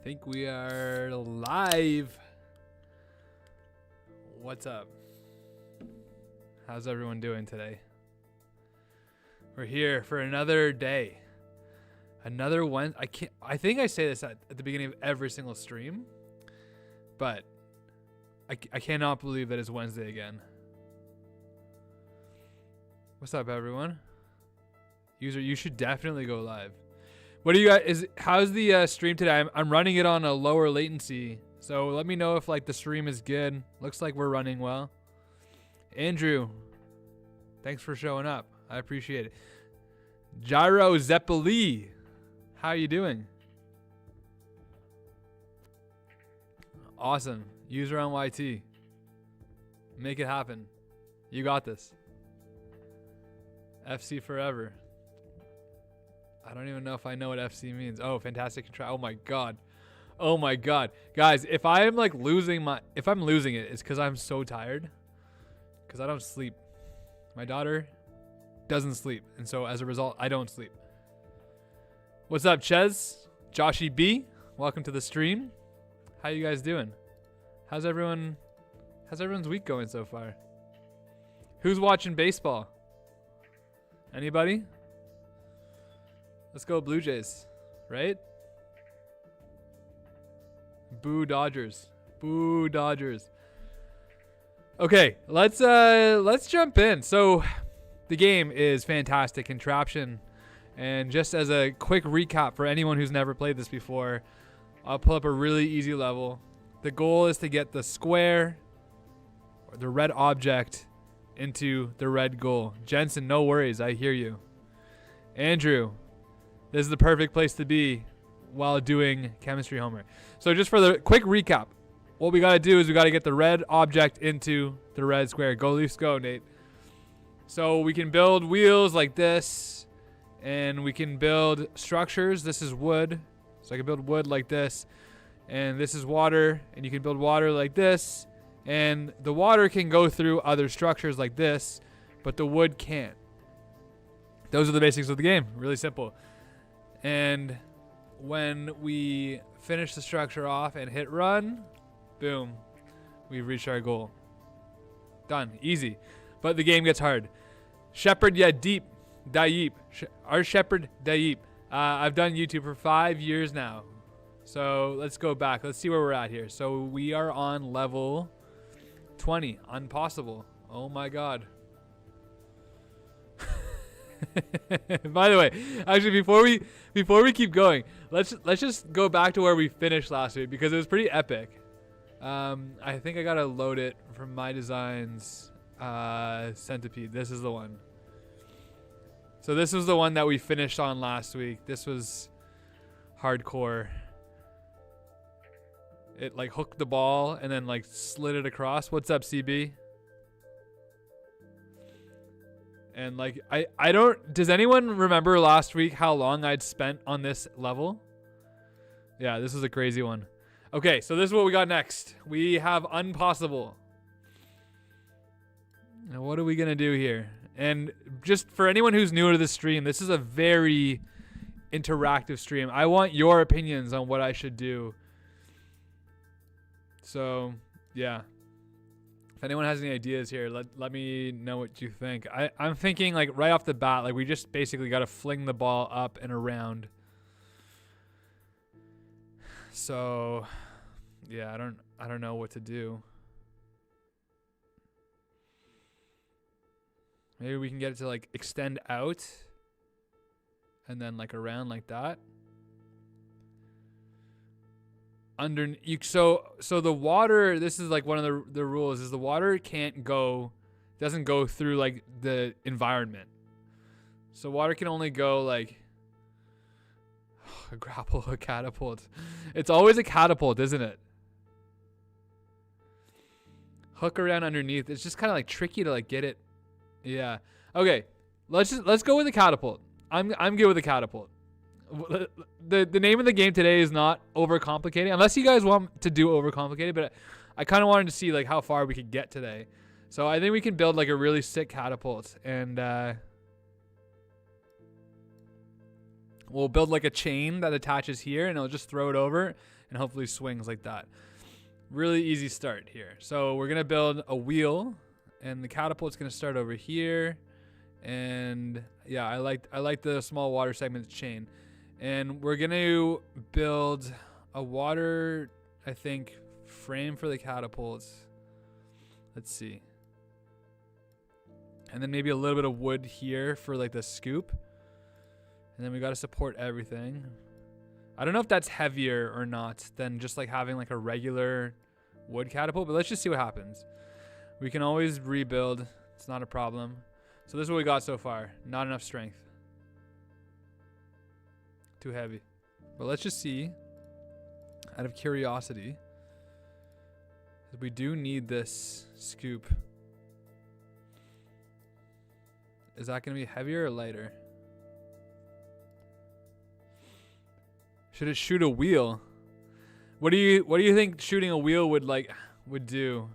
think we are live. What's up? How's everyone doing today? We're here for another day. Another one. I think I say this at the beginning of every single stream, but I cannot believe that it's Wednesday again. What's up, everyone? User, you should definitely go live. What do you guys? How's the stream today? I'm running it on a lower latency, so let me know if like the stream is good. Looks like we're running well. Andrew, thanks for showing up. I appreciate it. Gyro Zeppeli, how you doing? Awesome. User on YT. Make it happen. You got this. FC forever. I don't even know if I know what FC means. Oh, Fantastic Contraption. Oh my god. Oh my god. Guys, if I'm like losing it, it's because I'm so tired. Because I don't sleep. My daughter doesn't sleep. And so as a result, I don't sleep. What's up, Ches? Joshy B. Welcome to the stream. How you guys doing? How's everyone's week going so far? Who's watching baseball? Anybody? Let's go Blue Jays, right? Boo Dodgers. Boo Dodgers. Okay, let's jump in. So the game is Fantastic Contraption. And just as a quick recap for anyone who's never played this before, I'll pull up a really easy level. The goal is to get the square or the red object into the red goal. Jensen, no worries, I hear you. Andrew, this is the perfect place to be while doing chemistry homework. So just for the quick recap, what we got to do is we got to get the red object into the red square. Go Leafs, go, Nate. So we can build wheels like this, and we can build structures. This is wood, so I can build wood like this, and this is water, and you can build water like this, and the water can go through other structures like this, but the wood can't. Those are the basics of the game. Really simple. And when we finish the structure off and hit run, boom, we've reached our goal. Done. Easy. But the game gets hard. Shepherd Yadip. Dayip. Our Shepherd Dayip. I've done YouTube for 5 years now. So let's go back. Let's see where we're at here. So we are on level 20. Unpossible. Oh my god. By the way, actually before we keep going, let's just go back to where we finished last week because it was pretty epic. I think I gotta load it from my designs centipede. This is the one. So this was the one that we finished on last week. This was hardcore. It like hooked the ball and then like slid it across. What's up, CB? And like I don't, does anyone remember last week how long I'd spent on this level? Yeah, this is a crazy one. Okay, so this is what we got next. We have Unpossible. Now what are we gonna do here? And just for anyone who's new to the stream, this is a very interactive stream. I want your opinions on what I should do. So yeah. If anyone has any ideas here, let me know what you think. I'm thinking like right off the bat, like we just basically got to fling the ball up and around. So yeah, I don't know what to do. Maybe we can get it to like extend out and then like around like that. So the water, this is like one of the rules is the water doesn't go through like the environment. So water can only go like a grapple, a catapult. It's always a catapult, isn't it? Hook around underneath. It's just kind of like tricky to like get it. Yeah. Okay. Let's go with the catapult. I'm good with the catapult. The name of the game today is not overcomplicated, unless you guys want to do overcomplicated, but I kind of wanted to see like how far we could get today. So I think we can build like a really sick catapult, and we'll build like a chain that attaches here, and it'll just throw it over, and hopefully swings like that. Really easy start here. So we're gonna build a wheel, and the catapult's gonna start over here. And yeah, I like the small water segment chain. And we're gonna build a water, I think, frame for the catapults. Let's see. And then maybe a little bit of wood here for like the scoop. And then we gotta support everything. I don't know if that's heavier or not than just like having like a regular wood catapult, but let's just see what happens. We can always rebuild. It's not a problem. So this is what we got so far. Not enough strength. Too heavy. But let's just see, out of curiosity, we do need this scoop. Is that going to be heavier or lighter? Should it shoot a wheel? What do you think shooting a wheel would do?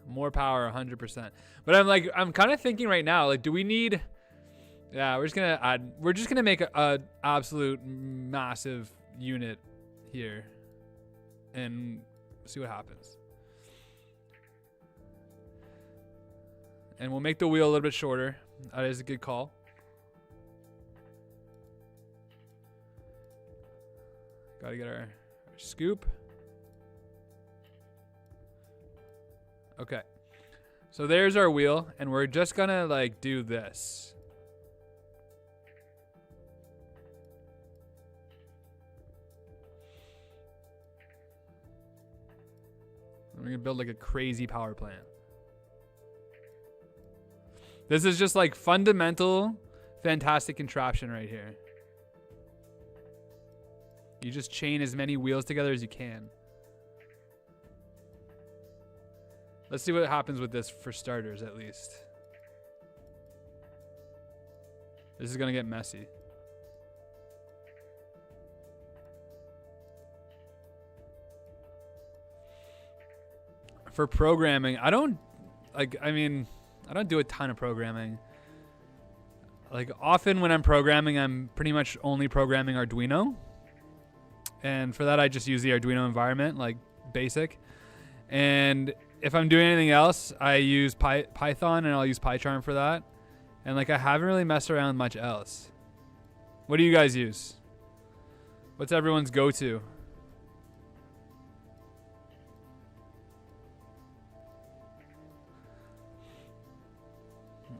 More power, 100%. But I'm kind of thinking right now, like, do we need? Yeah, we're just gonna make a absolute massive unit here, and see what happens. And we'll make the wheel a little bit shorter. That is a good call. Gotta get our scoop. Okay. So there's our wheel, and we're just gonna like do this. We're gonna build like a crazy power plant. This is just like fundamental Fantastic Contraption right here. You just chain as many wheels together as you can. Let's see what happens with this for starters, at least. This is gonna get messy. For programming, I don't do a ton of programming. Like, often when I'm programming, I'm pretty much only programming Arduino. And for that, I just use the Arduino environment, like basic. And if I'm doing anything else, I use Python, and I'll use PyCharm for that. And like, I haven't really messed around much else. What do you guys use? What's everyone's go-to?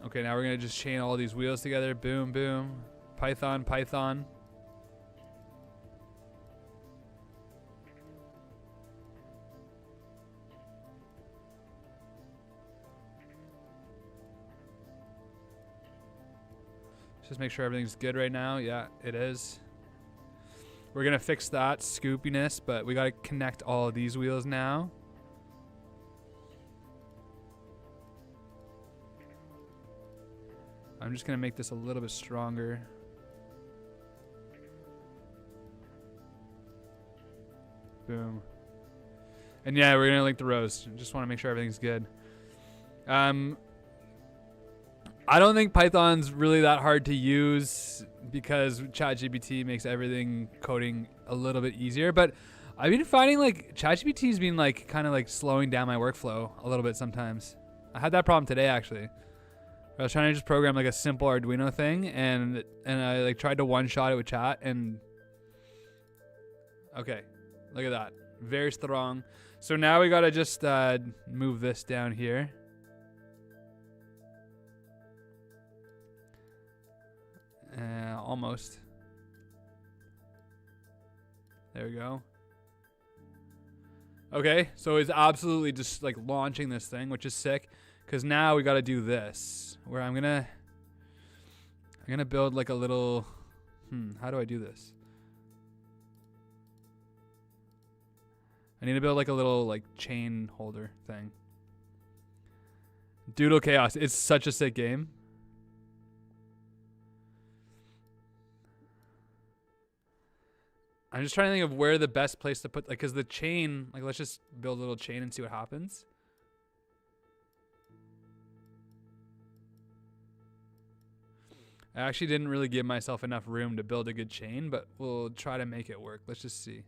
Okay, now we're gonna just chain all these wheels together. Boom, boom. Python, Python. Just make sure everything's good right now. Yeah, it is. We're gonna fix that scoopiness, but we gotta connect all of these wheels now. I'm just gonna make this a little bit stronger. Boom. And yeah, we're gonna link the rows. Just wanna make sure everything's good. I don't think Python's really that hard to use because ChatGPT makes everything coding a little bit easier. But I've been finding like ChatGPT's been like kind of like slowing down my workflow a little bit sometimes. I had that problem today actually. I was trying to just program like a simple Arduino thing, and I like tried to one-shot it with chat, and okay, look at that, very strong. So now we gotta just move this down here. Almost. There we go. Okay, so it's absolutely just like launching this thing, which is sick. Because now we got to do this, where I'm gonna build like a little. How do I do this? I need to build like a little like chain holder thing. Doodle Chaos. It's such a sick game. I'm just trying to think of where the best place to put, like, because the chain, like, let's just build a little chain and see what happens. I actually didn't really give myself enough room to build a good chain, but we'll try to make it work. Let's just see.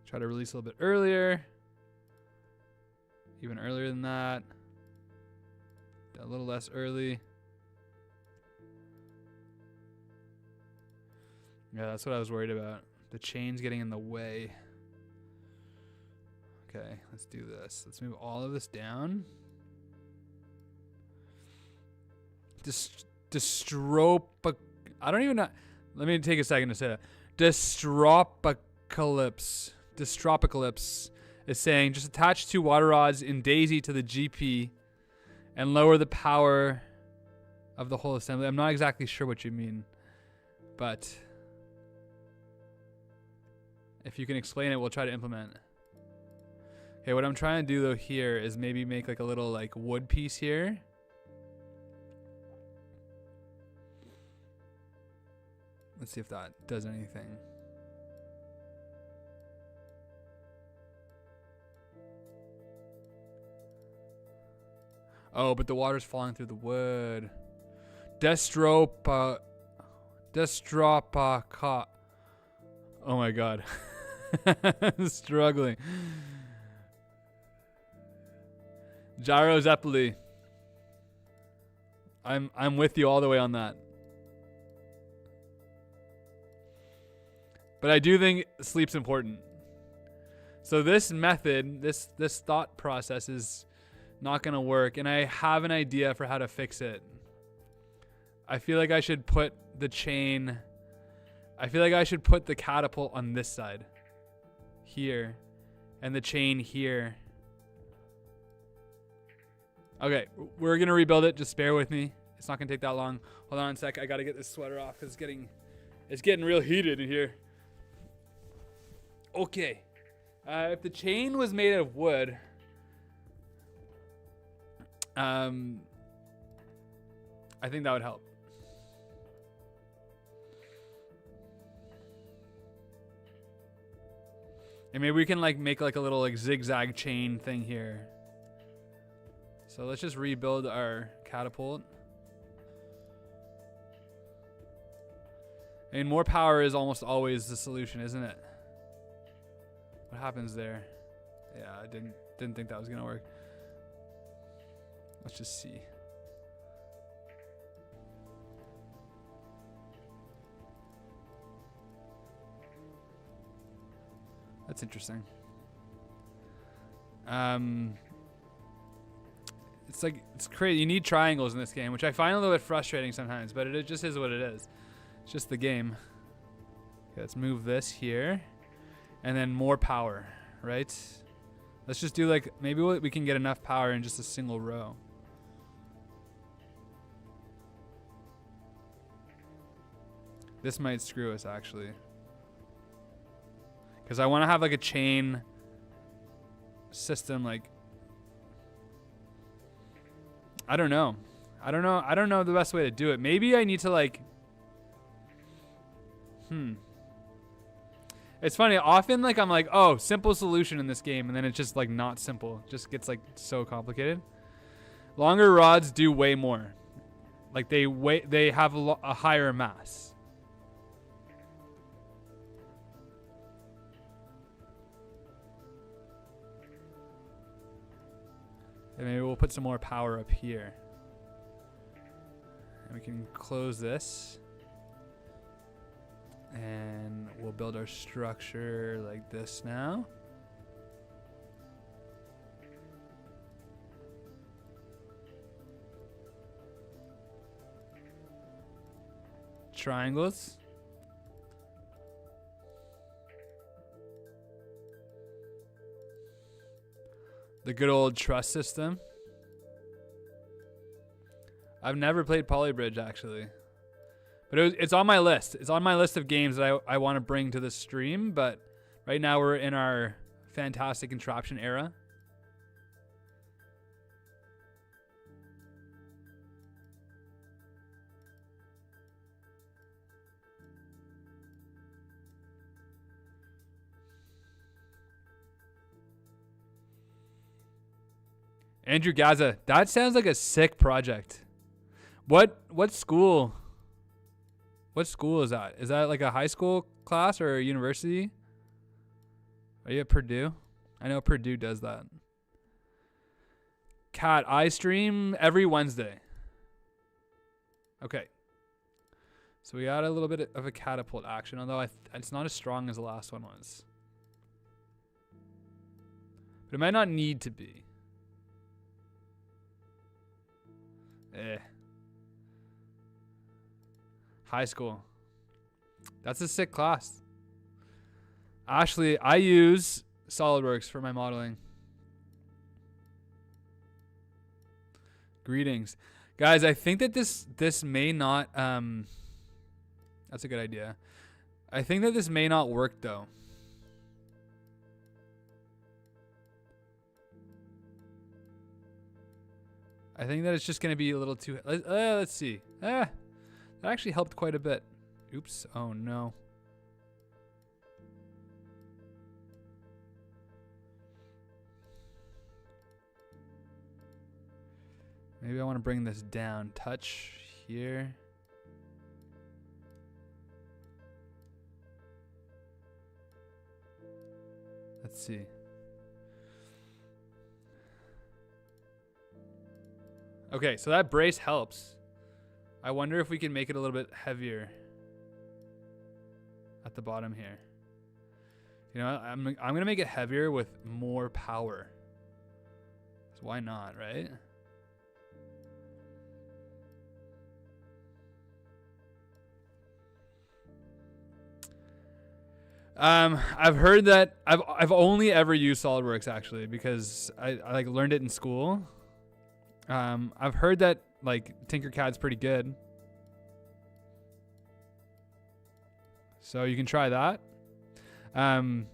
Try to release a little bit earlier. Even earlier than that. A little less early. Yeah, that's what I was worried about. The chain's getting in the way. Okay, let's do this. Let's move all of this down. I don't even know. Let me take a second to say that. Dystropicalypse is saying just attach 2 water rods in Daisy to the GP and lower the power of the whole assembly. I'm not exactly sure what you mean, but if you can explain it, we'll try to implement it. Okay, what I'm trying to do though here is maybe make like a little like wood piece here. Let's see if that does anything. Oh, but the water's falling through the wood. Destropa. Oh my god. I'm struggling. Gyro Zeppeli. I'm with you all the way on that. But I do think sleep's important. So this method, this thought process is not gonna work, and I have an idea for how to fix it. I feel like I should put the chain, I feel like I should put the catapult on this side here and the chain here. Okay, we're gonna rebuild it, just bear with me. It's not gonna take that long. Hold on a sec, I gotta get this sweater off because it's getting real heated in here. Okay, if the chain was made of wood, I think that would help. And maybe we can like make like a little like zigzag chain thing here. So let's just rebuild our catapult. I mean, more power is almost always the solution, isn't it? What happens there? Yeah, I didn't think that was gonna work. Let's just see. That's interesting. It's like, it's crazy. You need triangles in this game, which I find a little bit frustrating sometimes, but it just is what it is. It's just the game. Okay, let's move this here. And then more power, right? Let's just do like, maybe we can get enough power in just a single row. This might screw us actually. Because I want to have like a chain system, like, I don't know the best way to do it. Maybe I need to like, It's funny, often like I'm like, oh, simple solution in this game, and then it's just like not simple. It just gets like so complicated. Longer rods do way more. Like they have a higher mass. And maybe we'll put some more power up here. And we can close this. And we'll build our structure like this now. Triangles. The good old truss system. I've never played Polybridge actually. But it's on my list. It's on my list of games that I want to bring to this stream, but Right now we're in our Fantastic Contraption era. Andrew Gaza, that sounds like a sick project. What school? What school is that? Is that like a high school class or a university? Are you at Purdue? I know Purdue does that. Cat, I stream every Wednesday. Okay. So we got a little bit of a catapult action, although it's not as strong as the last one was. But it might not need to be. High school. That's a sick class. Ashley, I use SolidWorks for my modeling. Greetings. Guys, I think that this may not that's a good idea. I think that this may not work though. I think that it's just going to be a little too... let's see. That actually helped quite a bit. Oops. Oh, no. Maybe I want to bring this down. Touch here. Let's see. Okay, so that brace helps. I wonder if we can make it a little bit heavier at the bottom here. You know, I'm gonna make it heavier with more power. So why not, right? I've heard that I've only ever used SolidWorks actually because I like learned it in school. I've heard that like Tinkercad's pretty good. So you can try that. On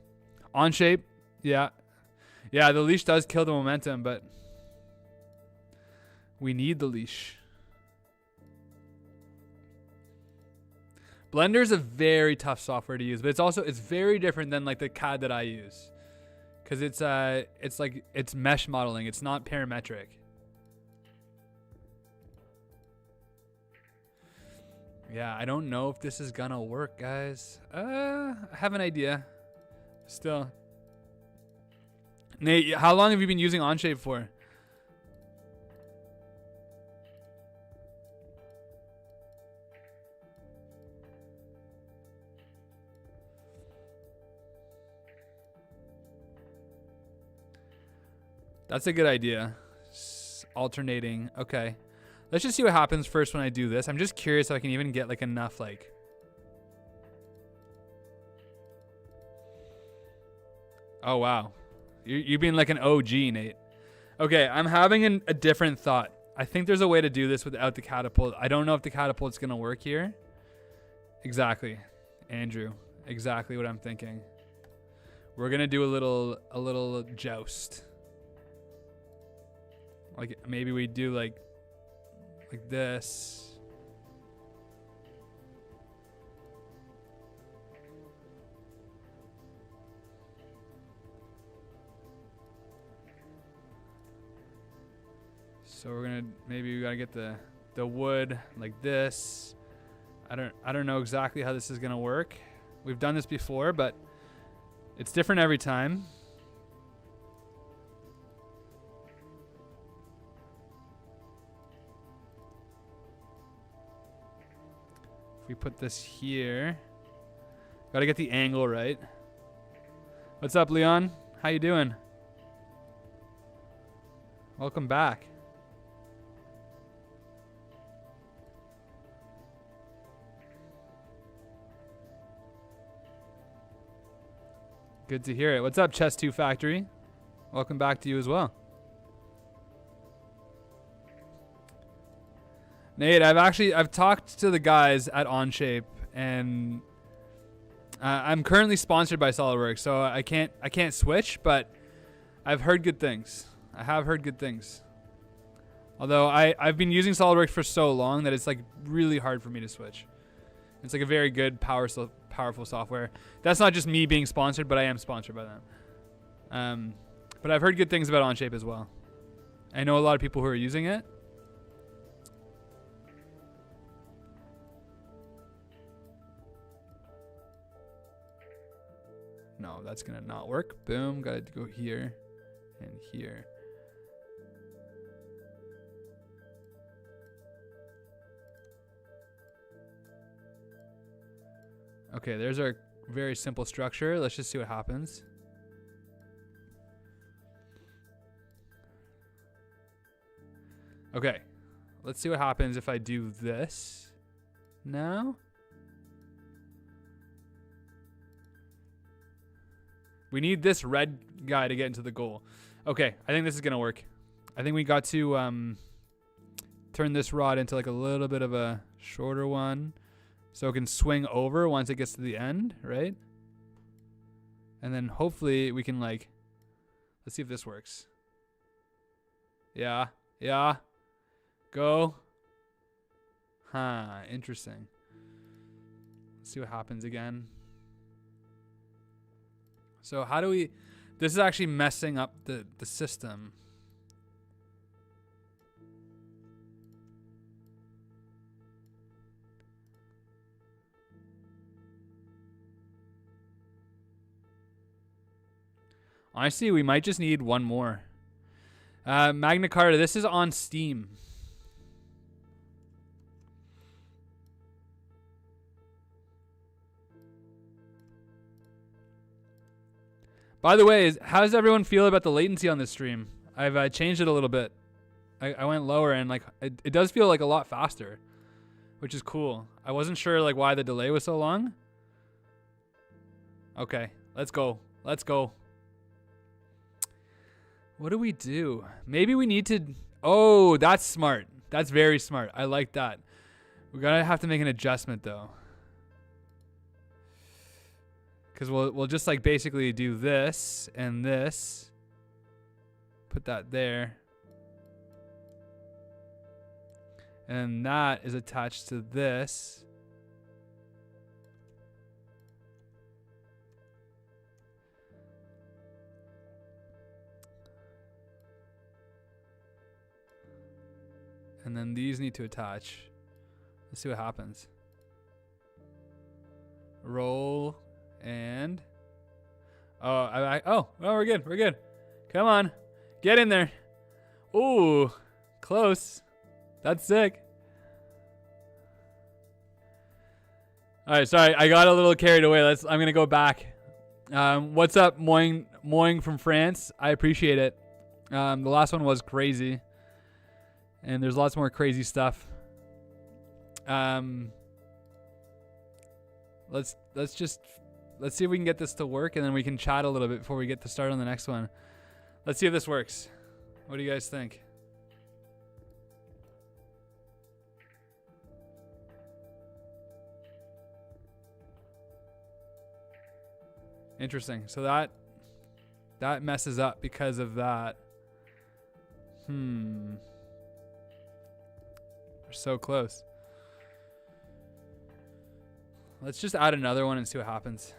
shape, yeah. Yeah, the leash does kill the momentum, but we need the leash. Blender is a very tough software to use, but it's very different than like the CAD that I use. Cause it's mesh modeling. It's not parametric. Yeah, I don't know if this is gonna work, guys. I have an idea. Still. Nate, how long have you been using Onshape for? That's a good idea. Alternating. Okay. Let's just see what happens first when I do this. I'm just curious if I can even get like enough like... Oh, wow. You've been like an OG, Nate. Okay, I'm having a different thought. I think there's a way to do this without the catapult. I don't know if the catapult's going to work here. Exactly. Andrew. Exactly what I'm thinking. We're going to do a little joust. Like maybe we do like this. So we're gonna maybe we gotta get the wood like this. I don't know exactly how this is gonna work. We've done this before, but it's different every time. If we put this here, gotta get the angle right. What's up, Leon? How you doing? Welcome back. Good to hear it. What's up, Chess 2 Factory? Welcome back to you as well. Nate, I've talked to the guys at Onshape, and I'm currently sponsored by SolidWorks, so I can't switch, but I've heard good things. I have heard good things. Although I've been using SolidWorks for so long that it's like really hard for me to switch. It's like a very good, powerful software. That's not just me being sponsored, but I am sponsored by them. But I've heard good things about Onshape as well. I know a lot of people who are using it. No, that's gonna not work. Boom, gotta go here and here. Okay, there's our very simple structure. Let's just see what happens. Okay, let's see what happens if I do this now. We need this red guy to get into the goal. Okay, I think this is gonna work. I think we got to turn this rod into like a little bit of a shorter one, so it can swing over once it gets to the end, right? And then hopefully we can like, let's see if this works. Yeah, yeah, go. Huh, interesting. Let's see what happens again. So how do we, this is actually messing up the system. Honestly, we might just need one more. Magna Carta, this is on Steam. By the way, how does everyone feel about the latency on this stream? I've changed it a little bit. I went lower and like it does feel like a lot faster, which is cool. I wasn't sure like why the delay was so long. Okay, let's go. Let's go. What do we do? Maybe we need to... Oh, that's smart. That's very smart. I like that. We're going to have to make an adjustment, though. Because we'll just, like, basically do this and this. Put that there. And that is attached to this. And then these need to attach. Let's see what happens. Roll and... Oh, we're good. We're good. Come on. Get in there. Ooh, close. That's sick. All right, sorry. I got a little carried away. I'm going to go back. What's up, Moing from France? I appreciate it. The last one was crazy. And there's lots more crazy stuff. Let's see if we can get this to work, and then we can chat a little bit before we get to start on the next one. Let's see if this works. What do you guys think? Interesting. So that messes up because of that. We're so close. Let's just add another one and see what happens.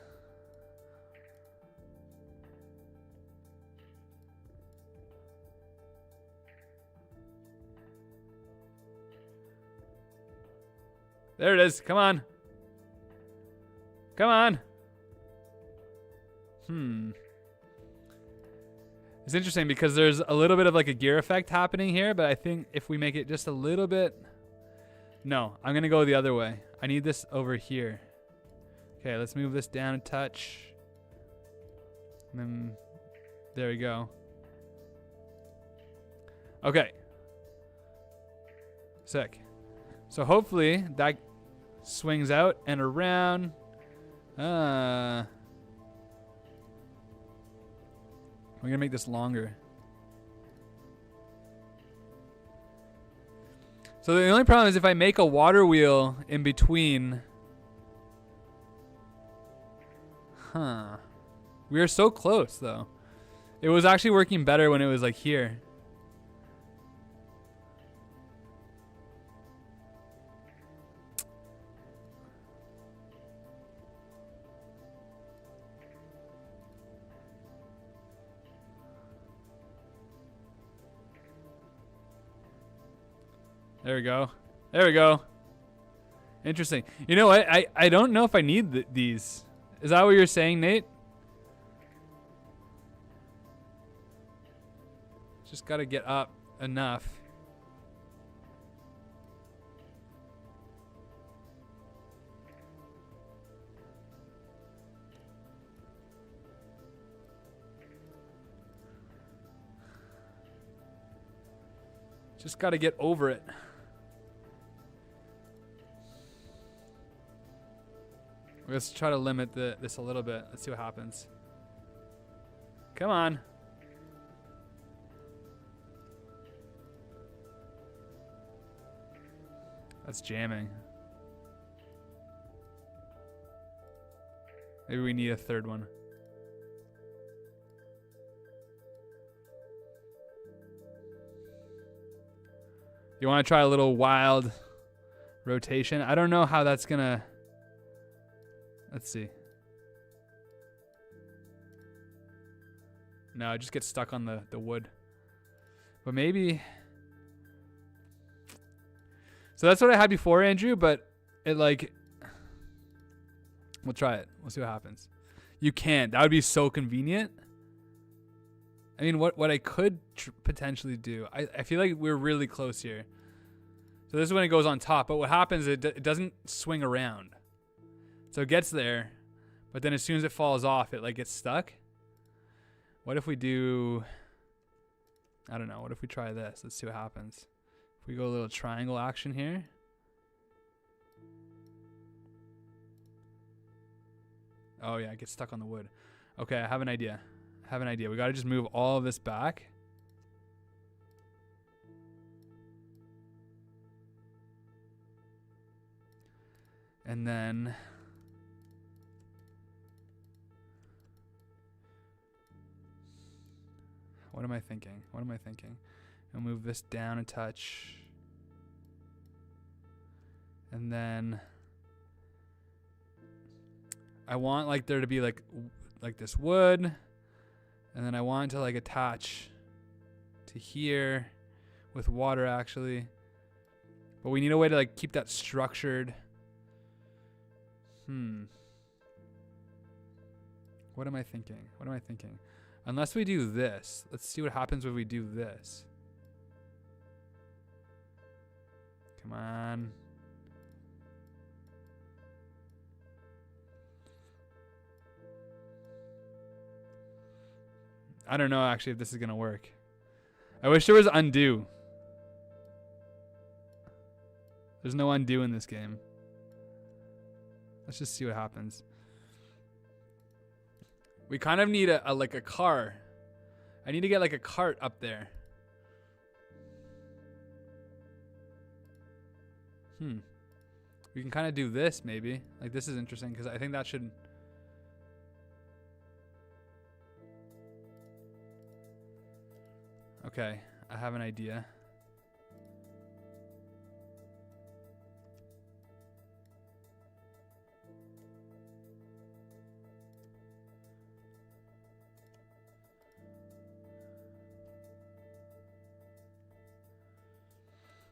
There it is. Come on. Come on. It's interesting because there's a little bit of like a gear effect happening here, but I think if we make it just a little bit... No, I'm going to go the other way. I need this over here. Okay, let's move this down a touch. And then there we go. Okay. Sick. So hopefully that swings out and around. We're going to make this longer. So the only problem is if I make a water wheel in between. Huh. We are so close, though. It was actually working better when it was like here. There we go. There we go. Interesting. You know what? I don't know if I need these. Is that what you're saying, Nate? Just got to get up enough. Just got to get over it. Let's try to limit this a little bit. Let's see what happens. Come on. That's jamming. Maybe we need a third one. You want to try a little wild rotation? I don't know how that's gonna... Let's see. No, I just get stuck on the wood. But maybe... So that's what I had before, Andrew, but it like... We'll try it. We'll see what happens. You can't. That would be so convenient. I mean, what I could potentially do... I feel like we're really close here. So this is when it goes on top. But what happens is it doesn't swing around. So it gets there, but then as soon as it falls off, it like gets stuck. What if we do, I don't know, what if we try this? Let's see what happens. If we go a little triangle action here. Oh yeah, it gets stuck on the wood. Okay, I have an idea. We gotta just move all of this back. And then... What am I thinking? I'll move this down a touch. And then I want like there to be like this wood. And then I want to like attach to here with water actually. But we need a way to like keep that structured. What am I thinking? Unless we do this. Let's see what happens when we do this. Come on. I don't know actually if this is going to work. I wish there was undo. There's no undo in this game. Let's just see what happens. We kind of need a like a car. I need to get like a cart up there. We can kind of do this maybe. Like this is interesting because I think that should... Okay, I have an idea.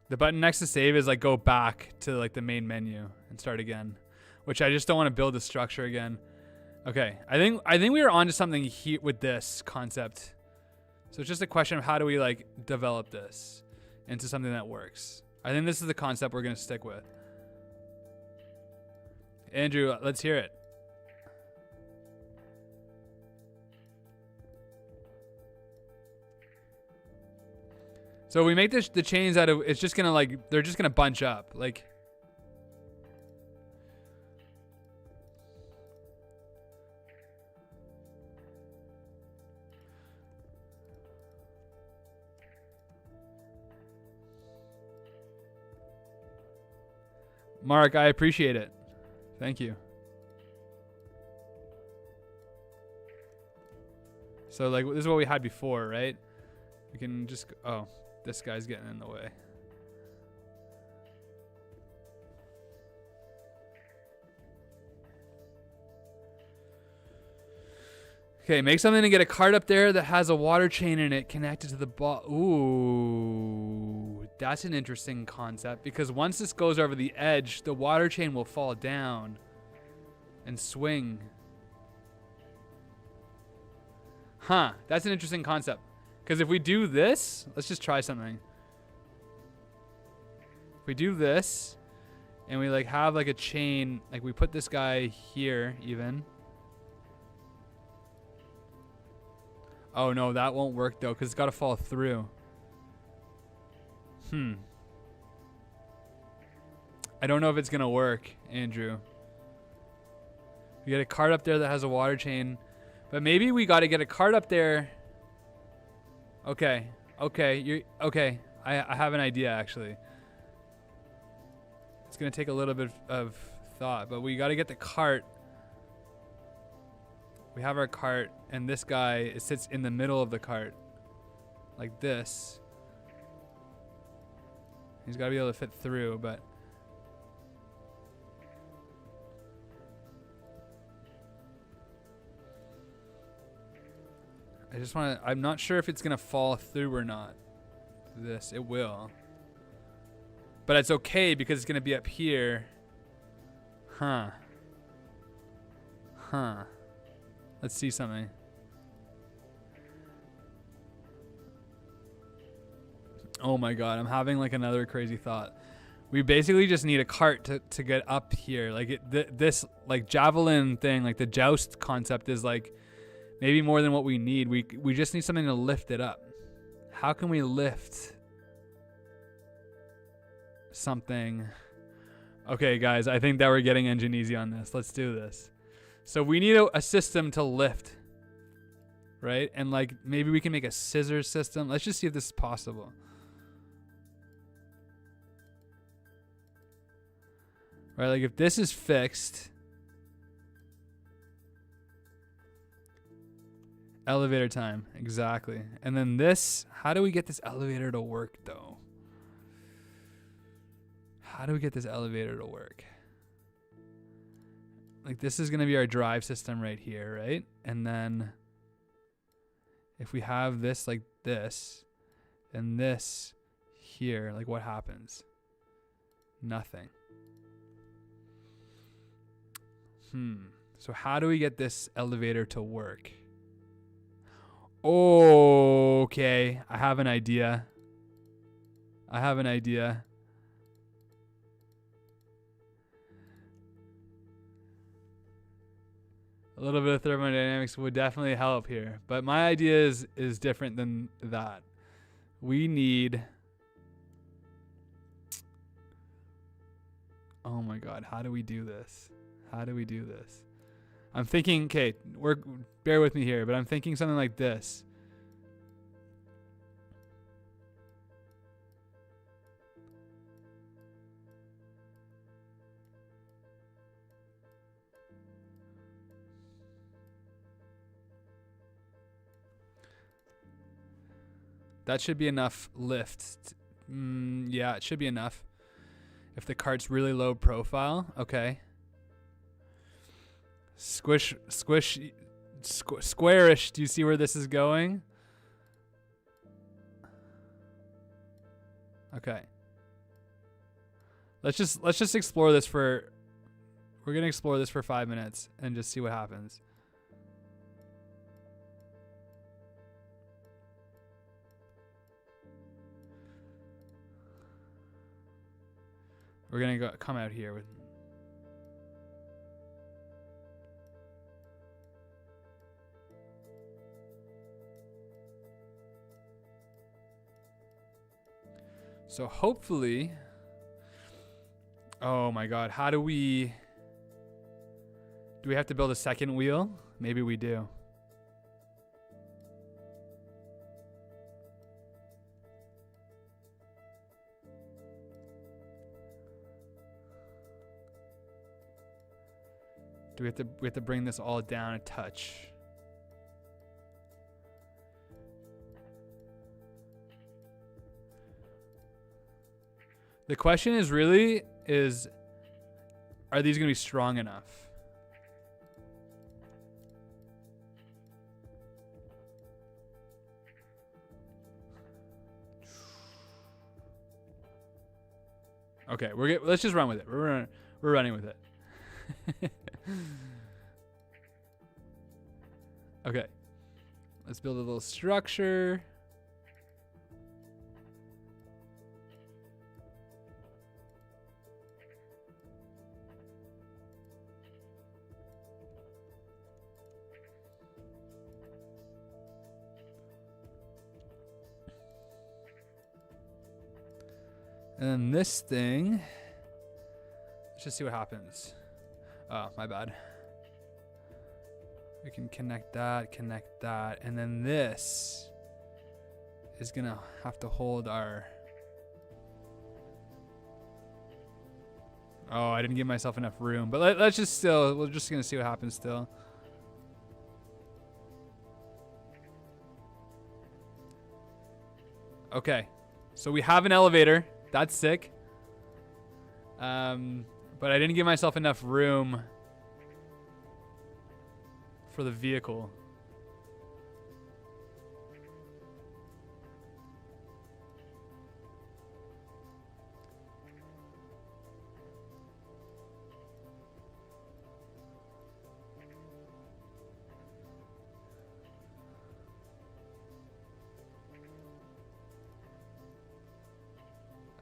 The button next to save is like go back to like the main menu and start again, which I just don't want to build the structure again. Okay, I think we are onto something here with this concept. So it's just a question of how do we like develop this into something that works. I think this is the concept we're gonna stick with. Andrew, let's hear it. So we make this the chains out of, it's just gonna like, they're just gonna bunch up. Like, Mark, I appreciate it. Thank you. So like this is what we had before, right? We can just, oh, this guy's getting in the way. Okay, make something to get a cart up there that has a water chain in it connected to the ball. Ooh, that's an interesting concept, because once this goes over the edge, the water chain will fall down and swing. Huh, that's an interesting concept. Because if we do this, let's just try something. If we do this, and we like have like a chain, like we put this guy here even. Oh no, that won't work though, because it's got to fall through. I don't know if it's going to work, Andrew. We get a cart up there that has a water chain. But maybe we got to get a cart up there. Okay. Okay. I have an idea, actually. It's going to take a little bit of thought, but we got to get the cart. We have our cart, and this guy sits in the middle of the cart. Like this. He's got to be able to fit through, but... I just want to... I'm not sure if it's going to fall through or not. This. It will. But it's okay because it's going to be up here. Huh. Let's see something. Oh my god, I'm having like another crazy thought. We basically just need a cart to get up here. Like this like javelin thing, like the joust concept is like maybe more than what we need. We just need something to lift it up. How can we lift something? Okay, guys, I think that we're getting Engineezy on this. Let's do this. So we need a system to lift, right? And like maybe we can make a scissors system. Let's just see if this is possible. Right, like if this is fixed, elevator time, exactly. And then this, how do we get this elevator to work though? How do we get this elevator to work? Like this is going to be our drive system right here, right? And then if we have this like this and this here, like what happens? Nothing. So how do we get this elevator to work? Okay, I have an idea. A little bit of thermodynamics would definitely help here, but my idea is different than that. We need... Oh my god, how do we do this? I'm thinking, okay, bear with me here, but I'm thinking something like this. That should be enough lift. Yeah, it should be enough. If the cart's really low profile, okay. Squarish. Do you see where this is going? Okay. Let's just explore this for... We're gonna explore this for 5 minutes and just see what happens. We're gonna come out here with... So hopefully... Oh my god, how do we... Do we have to build a second wheel? Maybe we do. We have to bring this all down a touch. The question is really is, are these going to be strong enough? Okay, let's just run with it. We're running with it. Okay. Let's build a little structure. And then this thing, let's just see what happens. Oh, my bad. We can connect that, and then this is gonna have to hold our... Oh, I didn't give myself enough room, but let's just still, we're just gonna see what happens still. Okay, so we have an elevator. That's sick. But I didn't give myself enough room for the vehicle.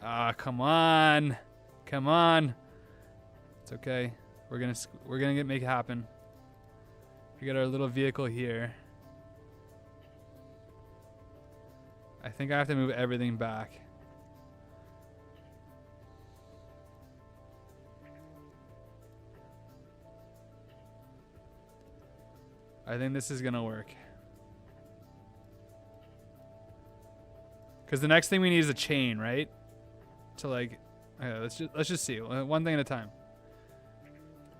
Ah, come on. Come on. It's okay. We're gonna make it happen. We got our little vehicle here. I think I have to move everything back. I think this is gonna work. Because the next thing we need is a chain, right? To like, okay, let's just see one thing at a time.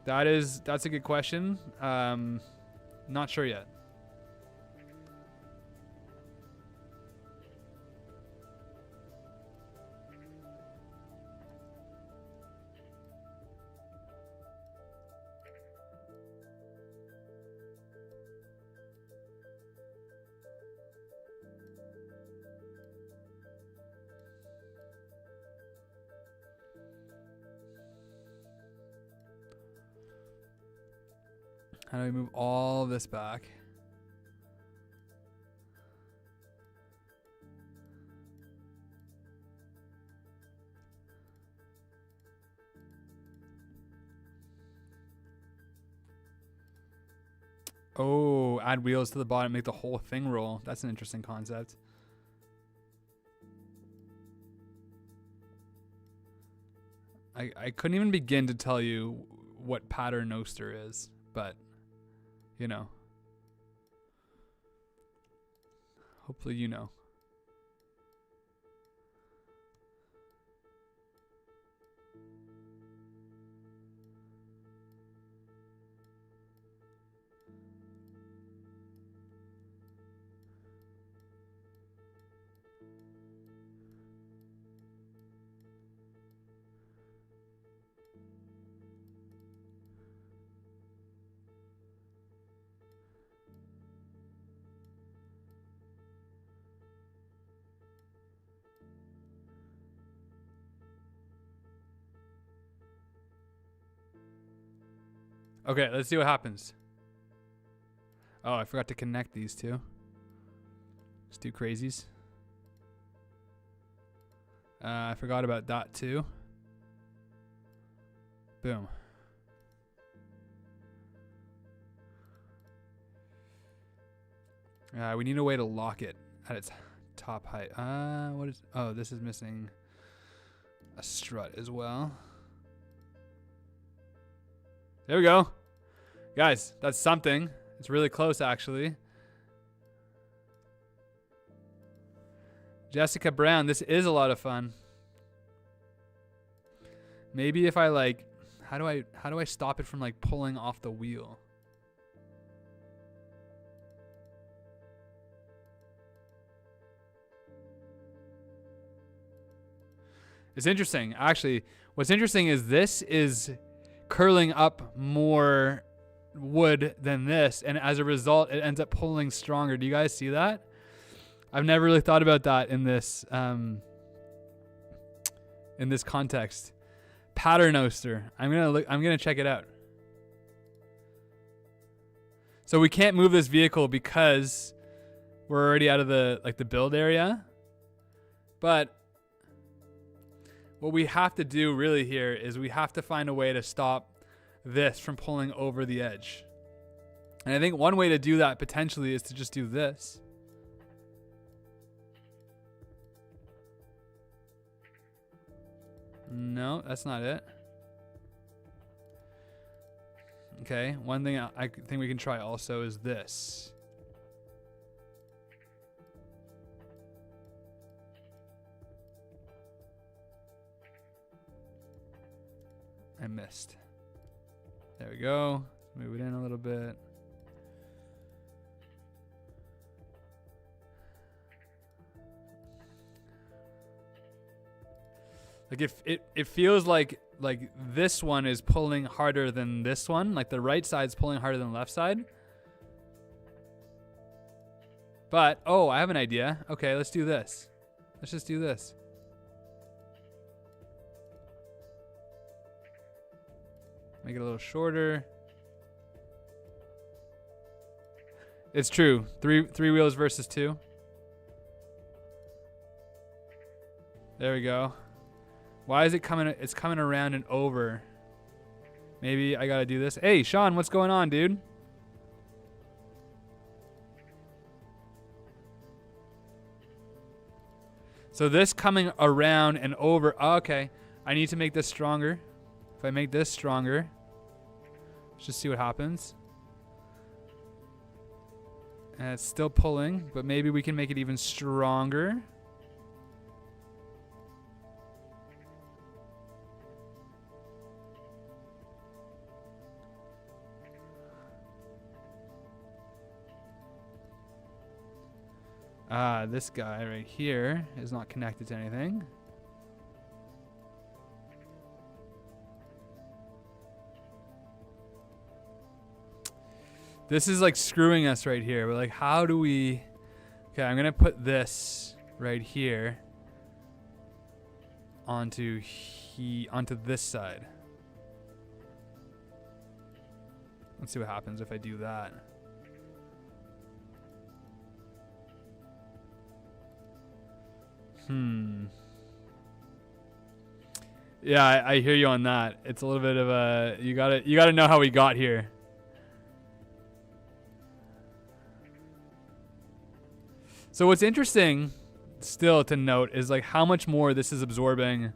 That's a good question. Not sure yet. How do we move all this back? Oh, add wheels to the bottom, make the whole thing roll. That's an interesting concept. I couldn't even begin to tell you what pattern Oster is, but you know. Hopefully you know. Okay, let's see what happens. Oh, I forgot to connect these two. Let's do crazies. I forgot about that too. Boom. We need a way to lock it at its top height. What is... Oh, this is missing a strut as well. There we go. Guys, that's something. It's really close, actually. Jessica Brown, this is a lot of fun. Maybe if I like... How do I stop it from like pulling off the wheel? It's interesting. Actually, what's interesting is this is curling up more wood than this, and as a result, it ends up pulling stronger. Do you guys see that? I've never really thought about that in this context. Pattern oster. I'm gonna check it out. So we can't move this vehicle because we're already out of the build area. But what we have to do really here is we have to find a way to stop this from pulling over the edge. And I think one way to do that potentially is to just do this. No, that's not it. Okay, one thing I think we can try also is this. I missed. There we go. Move it in a little bit. Like if it feels like this one is pulling harder than this one, like the right side's pulling harder than the left side. But oh, I have an idea. Okay, let's do this. Let's just do this. Make it a little shorter. It's true. Three wheels versus 2. There we go. Why is it coming? It's coming around and over. Maybe I gotta do this. Hey, Sean, what's going on, dude? So this coming around and over. Oh, okay, I need to make this stronger. If I make this stronger, let's just see what happens. And it's still pulling, but maybe we can make it even stronger. This guy right here is not connected to anything. This is like screwing us right here. We're like, how do we... Okay, I'm gonna put this right here onto this side. Let's see what happens if I do that. Yeah, I hear you on that. It's a little bit of a you gotta know how we got here. So what's interesting still to note is like how much more this is absorbing.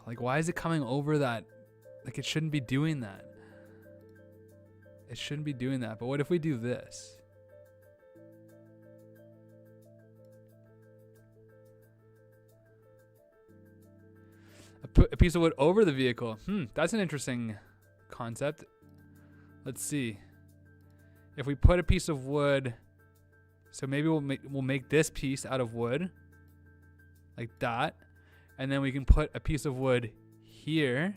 Like, why is it coming over that? Like, it shouldn't be doing that. It shouldn't be doing that. But what if we do this? Put a piece of wood over the vehicle. That's an interesting concept. Let's see. If we put a piece of wood, so maybe we'll make this piece out of wood, like that, and then we can put a piece of wood here.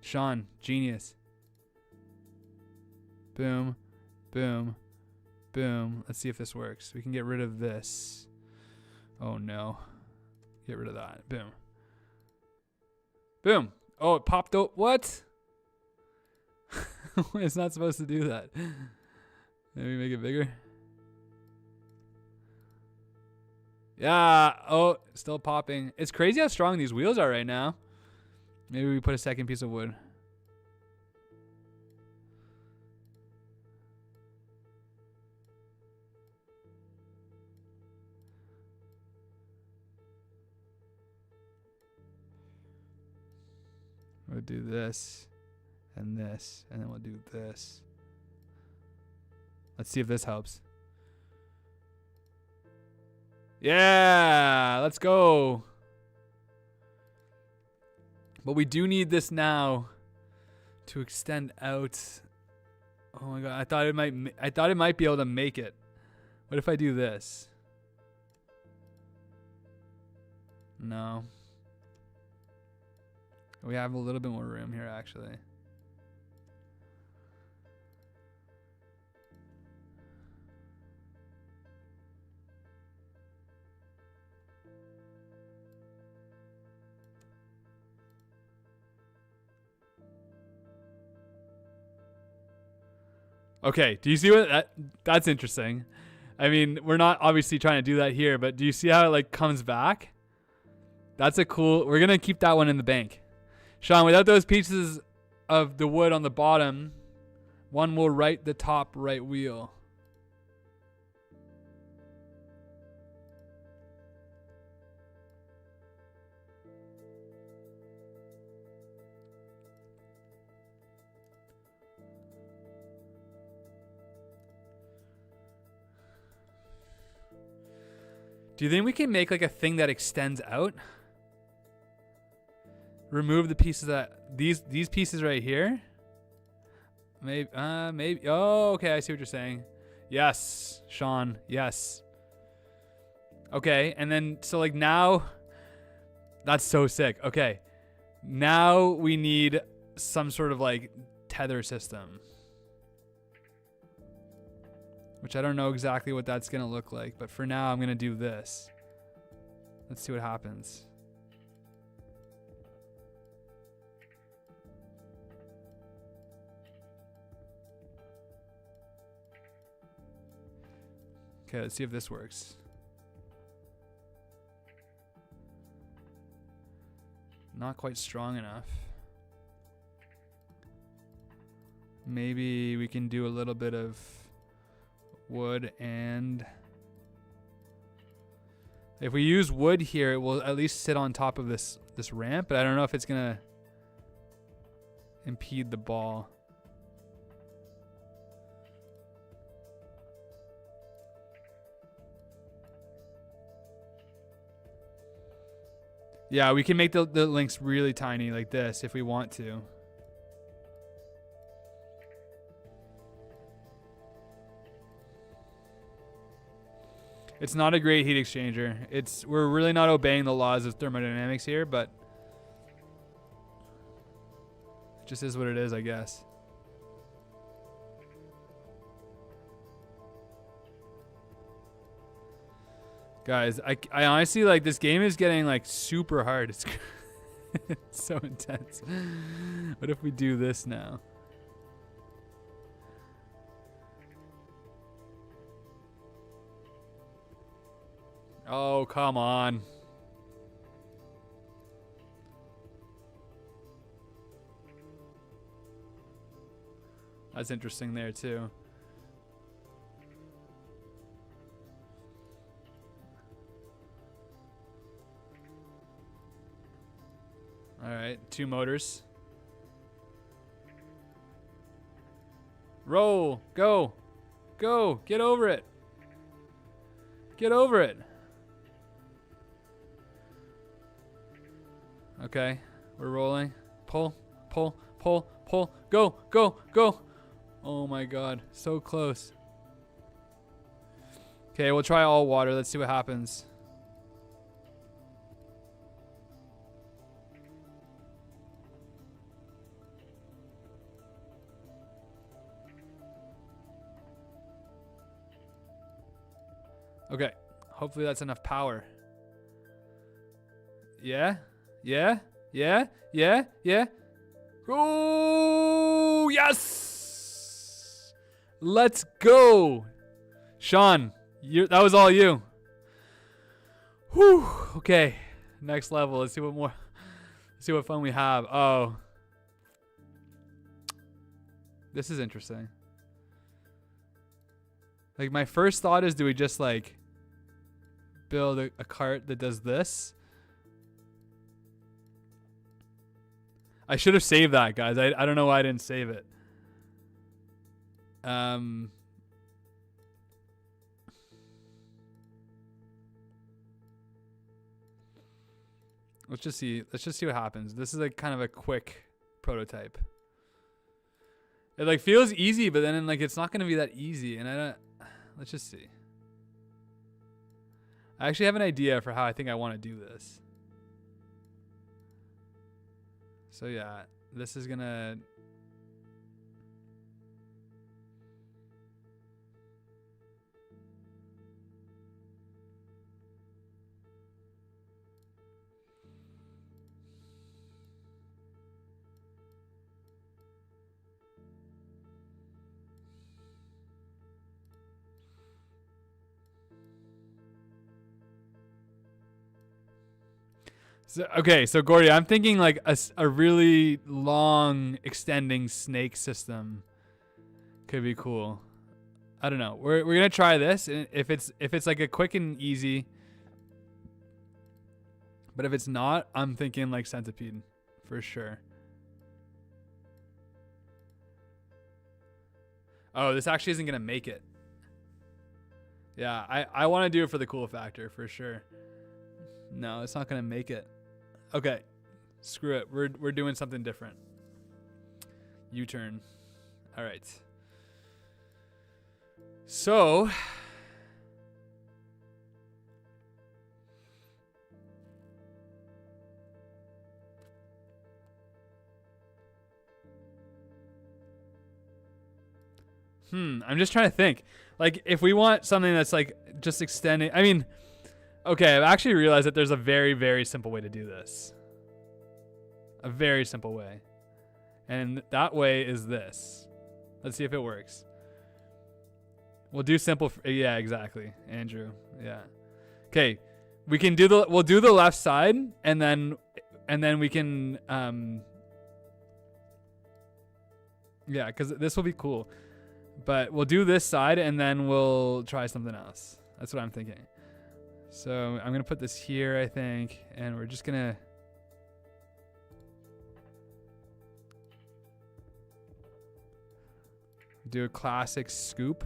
Sean, genius. Boom, boom, boom. Let's see if this works. We can get rid of this. Oh no. Get rid of that. Boom. Boom. Oh, it popped out. What? It's not supposed to do that. Maybe make it bigger. Yeah. Oh, still popping. It's crazy how strong these wheels are right now. Maybe we put a second piece of wood. We'll do this and this, and then we'll do this. Let's see if this helps. Yeah, let's go. But we do need this now to extend out Oh my god, I thought it might be able to make it. What if I do this? No. We have a little bit more room here actually. Okay, do you see what that's interesting? I mean, we're not obviously trying to do that here, but do you see how it like comes back? That's a cool, we're gonna keep that one in the bank. Sean, without those pieces of the wood on the bottom, one will right the top right wheel. Do you think we can make like a thing that extends out? Remove the pieces that these pieces right here. Maybe maybe. Oh, okay. I see what you're saying. Yes, Sean. Yes. Okay, and then so like now, that's so sick. Okay, now we need some sort of like tether system, which I don't know exactly what that's gonna look like, but for now I'm gonna do this. Let's see what happens. Okay, let's see if this works. Not quite strong enough. Maybe we can do a little bit of wood, and if we use wood here, it will at least sit on top of this ramp, but I don't know if it's gonna impede the ball. Yeah, we can make the links really tiny like this if we want to. It's not a great heat exchanger. We're really not obeying the laws of thermodynamics here, but it just is what it is, I guess. Guys, I honestly, like, this game is getting like super hard. It's it's so intense. What if we do this now? Oh, come on. That's interesting there too. All right, 2 motors. Roll, go, go, get over it. Get over it. Okay, we're rolling. Pull, pull, pull, pull. Go, go, go. Oh my God, so close. Okay, we'll try all water. Let's see what happens. Okay, hopefully that's enough power. Yeah, yeah, yeah, yeah, yeah. Oh, yes! Let's go. Sean, that was all you. Whew, okay, next level. Let's see what fun we have. Oh, this is interesting. Like, my first thought is, do we just like build a cart that does this? I should have saved that, guys. I don't know why I didn't save it. Let's just see what happens. This is a kind of a quick prototype. It like feels easy, but then like it's not gonna be that easy. And I don't. Let's just see. I actually have an idea for how I think I want to do this. So yeah, this is gonna. So, okay, so Gordy, I'm thinking like a really long extending snake system could be cool. I don't know. We're gonna try this, and if it's like a quick and easy, but if it's not, I'm thinking like centipede for sure. Oh, this actually isn't gonna make it. Yeah, I want to do it for the cool factor for sure. No, it's not gonna make it. Okay, screw it. We're doing something different. U-turn. All right. So I'm just trying to think. Like if we want something that's like just extending, I mean, okay, I've actually realized that there's a very, very simple way to do this. A very simple way. And that way is this. Let's see if it works. We'll do simple. Yeah, exactly. Andrew. Yeah. Okay. We'll do the left side and then we can, yeah, cause this will be cool, but we'll do this side and then we'll try something else. That's what I'm thinking. So I'm going to put this here, I think, and we're just going to do a classic scoop.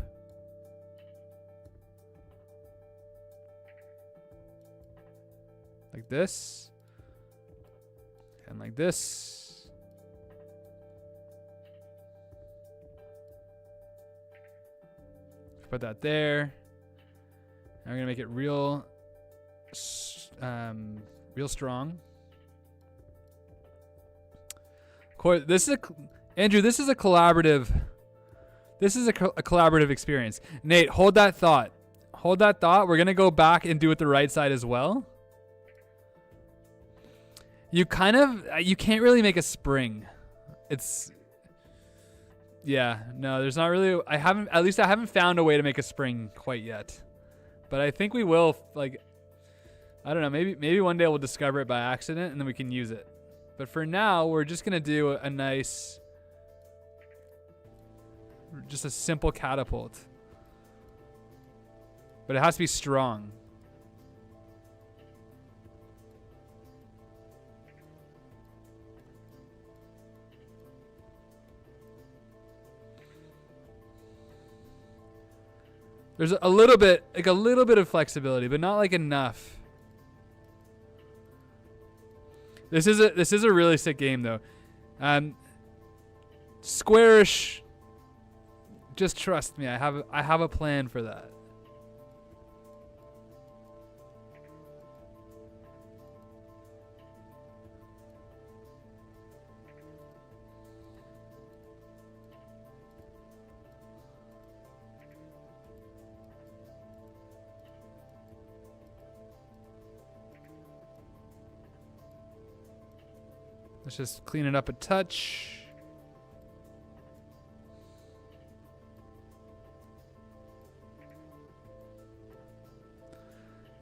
Like this. And like this. Put that there. Now we're going to make it real strong. Andrew, this is a collaborative. This is a collaborative experience. Nate, hold that thought. Hold that thought. We're going to go back and do it the right side as well. You can't really make a spring. Yeah, no, there's not really, I haven't found a way to make a spring quite yet. But I think we will, like, I don't know, maybe one day we'll discover it by accident and then we can use it. But for now, we're just going to do a nice, just a simple catapult. But it has to be strong. There's a little bit of flexibility, but not like enough. This is a really sick game though. Squarish. Just trust me. I have a plan for that. Let's just clean it up a touch.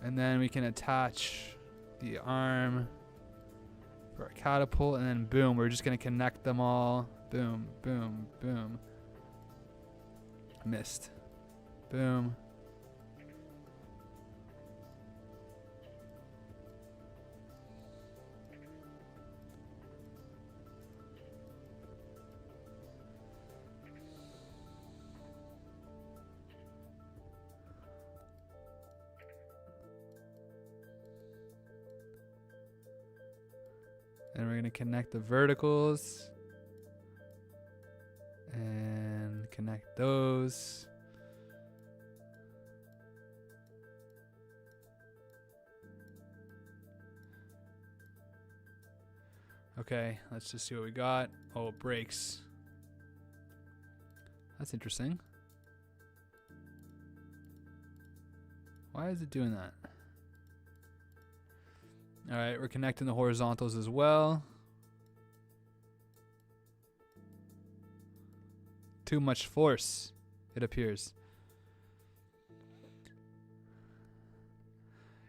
And then we can attach the arm for our catapult, and then boom, we're just gonna connect them all. Boom, boom, boom. Missed. Boom. And we're going to connect the verticals. And those. Okay, let's just see what we got. Oh, it breaks. That's interesting. Why is it doing that? All right, we're connecting the horizontals as well. Too much force, it appears.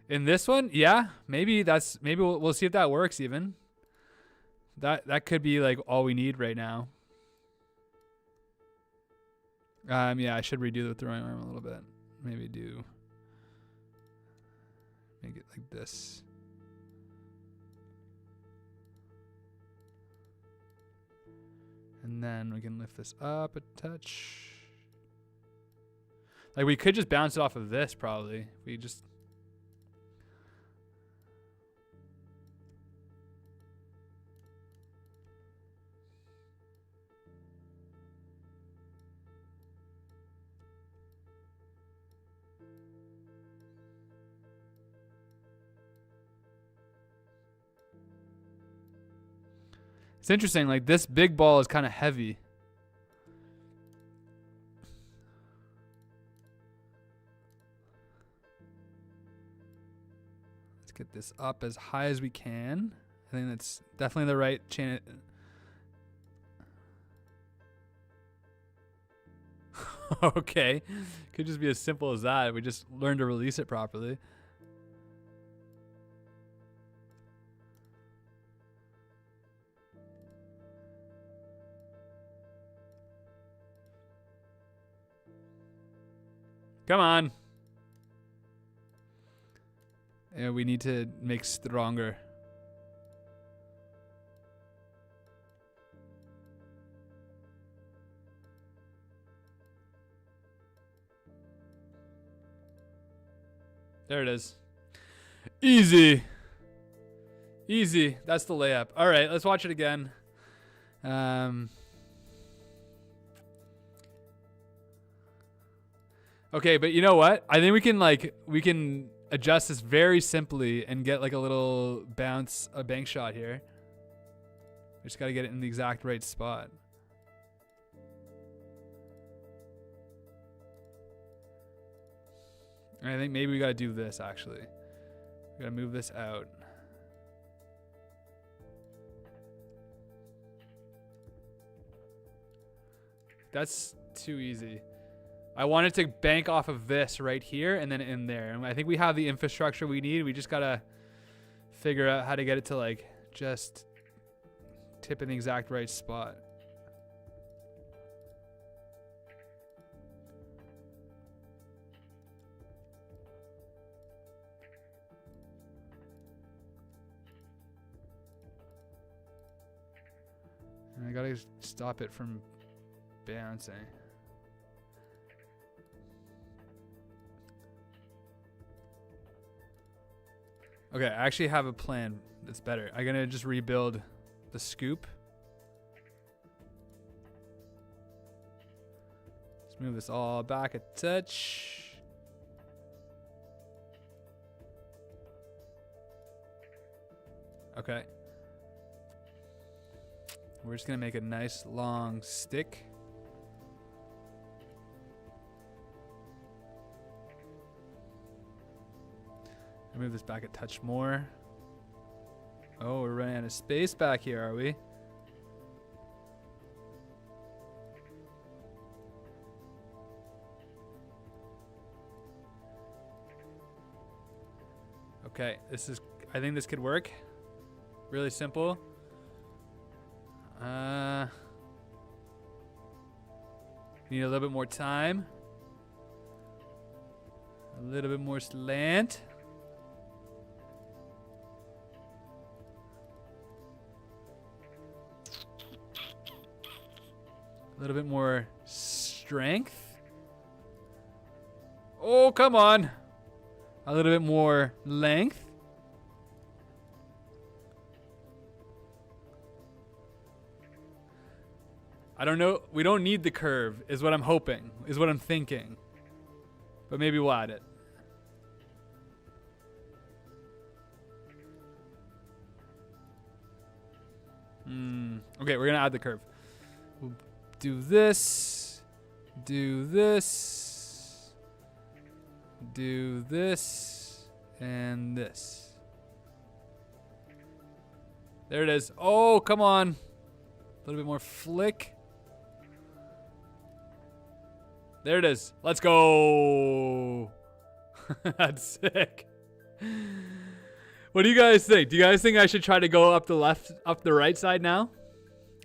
In this one, yeah, maybe we'll see if that works even. That could be like all we need right now. Yeah, I should redo the throwing arm a little bit. Maybe make it like this. And then we can lift this up a touch. Like we could just bounce it off of this probably. We just It's interesting, like this big ball is kind of heavy. Let's get this up as high as we can. I think that's definitely the right channel. Okay, could just be as simple as that. We just learn to release it properly. Come on. Yeah, we need to make stronger. There it is. Easy. Easy. That's the layup. All right, let's watch it again. Okay, but you know what? I think we can adjust this very simply and get like a little bounce, a bank shot here. We just got to get it in the exact right spot. And I think maybe we got to do this actually. We got to move this out. That's too easy. I wanted to bank off of this right here and then in there. And I think we have the infrastructure we need. We just got to figure out how to get it to like just tip in the exact right spot. And I got to stop it from bouncing. Okay, I actually have a plan that's better. I'm gonna just rebuild the scoop. Let's move this all back a touch. Okay. We're just gonna make a nice long stick. Move this back a touch more. Oh, we're running out of space back here, are we? Okay, I think this could work. Really simple. Need a little bit more time. A little bit more slant. A little bit more strength. Oh, come on. A little bit more length. I don't know. We don't need the curve is what I'm hoping, is what I'm thinking. But maybe we'll add it. Okay, we're going to add the curve. We'll do this. Do this. Do this. And this. There it is. Oh, come on. A little bit more flick. There it is. Let's go. That's sick. What do you guys think? Do you guys think I should try to go up the right side now?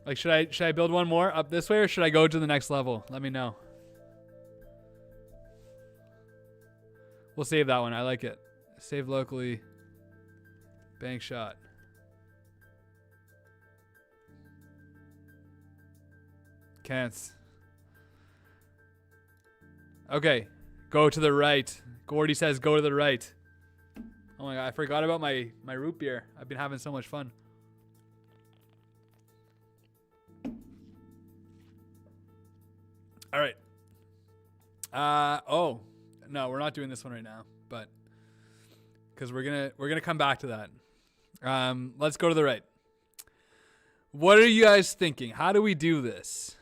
Like, should I build one more up this way, or should I go to the next level? Let me know. We'll save that one. I like it. Save locally. Bank shot. Can't. Okay. Go to the right. Gordy says go to the right. Oh my god, I forgot about my root beer. I've been having so much fun. All right. Oh, no, we're not doing this one right now, but because we're gonna come back to that. Let's go to the right. What are you guys thinking? How do we do this?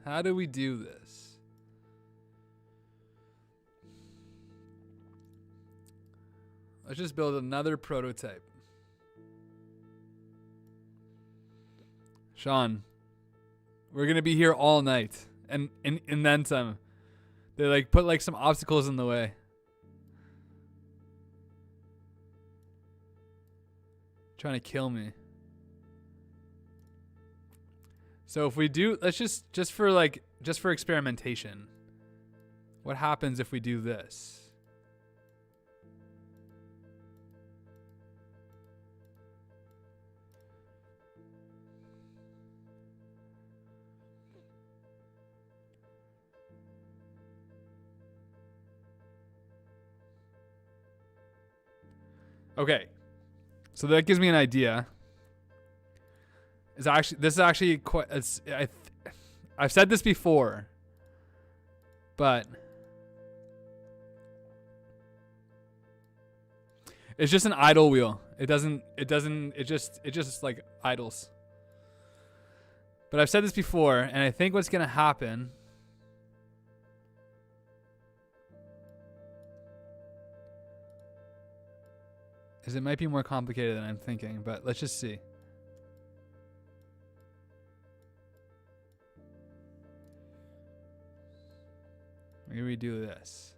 How do we do this? Let's just build another prototype. Sean, we're gonna be here all night, and then some. They like put like some obstacles in the way. Trying to kill me. So if we do, let's just for experimentation. What happens if we do this? Okay, so that gives me an idea. This is actually quite. I've said this before, but it's just an idle wheel. It just like idles. But I've said this before, and I think what's gonna happen is it might be more complicated than I'm thinking, but let's just see. Maybe we do this.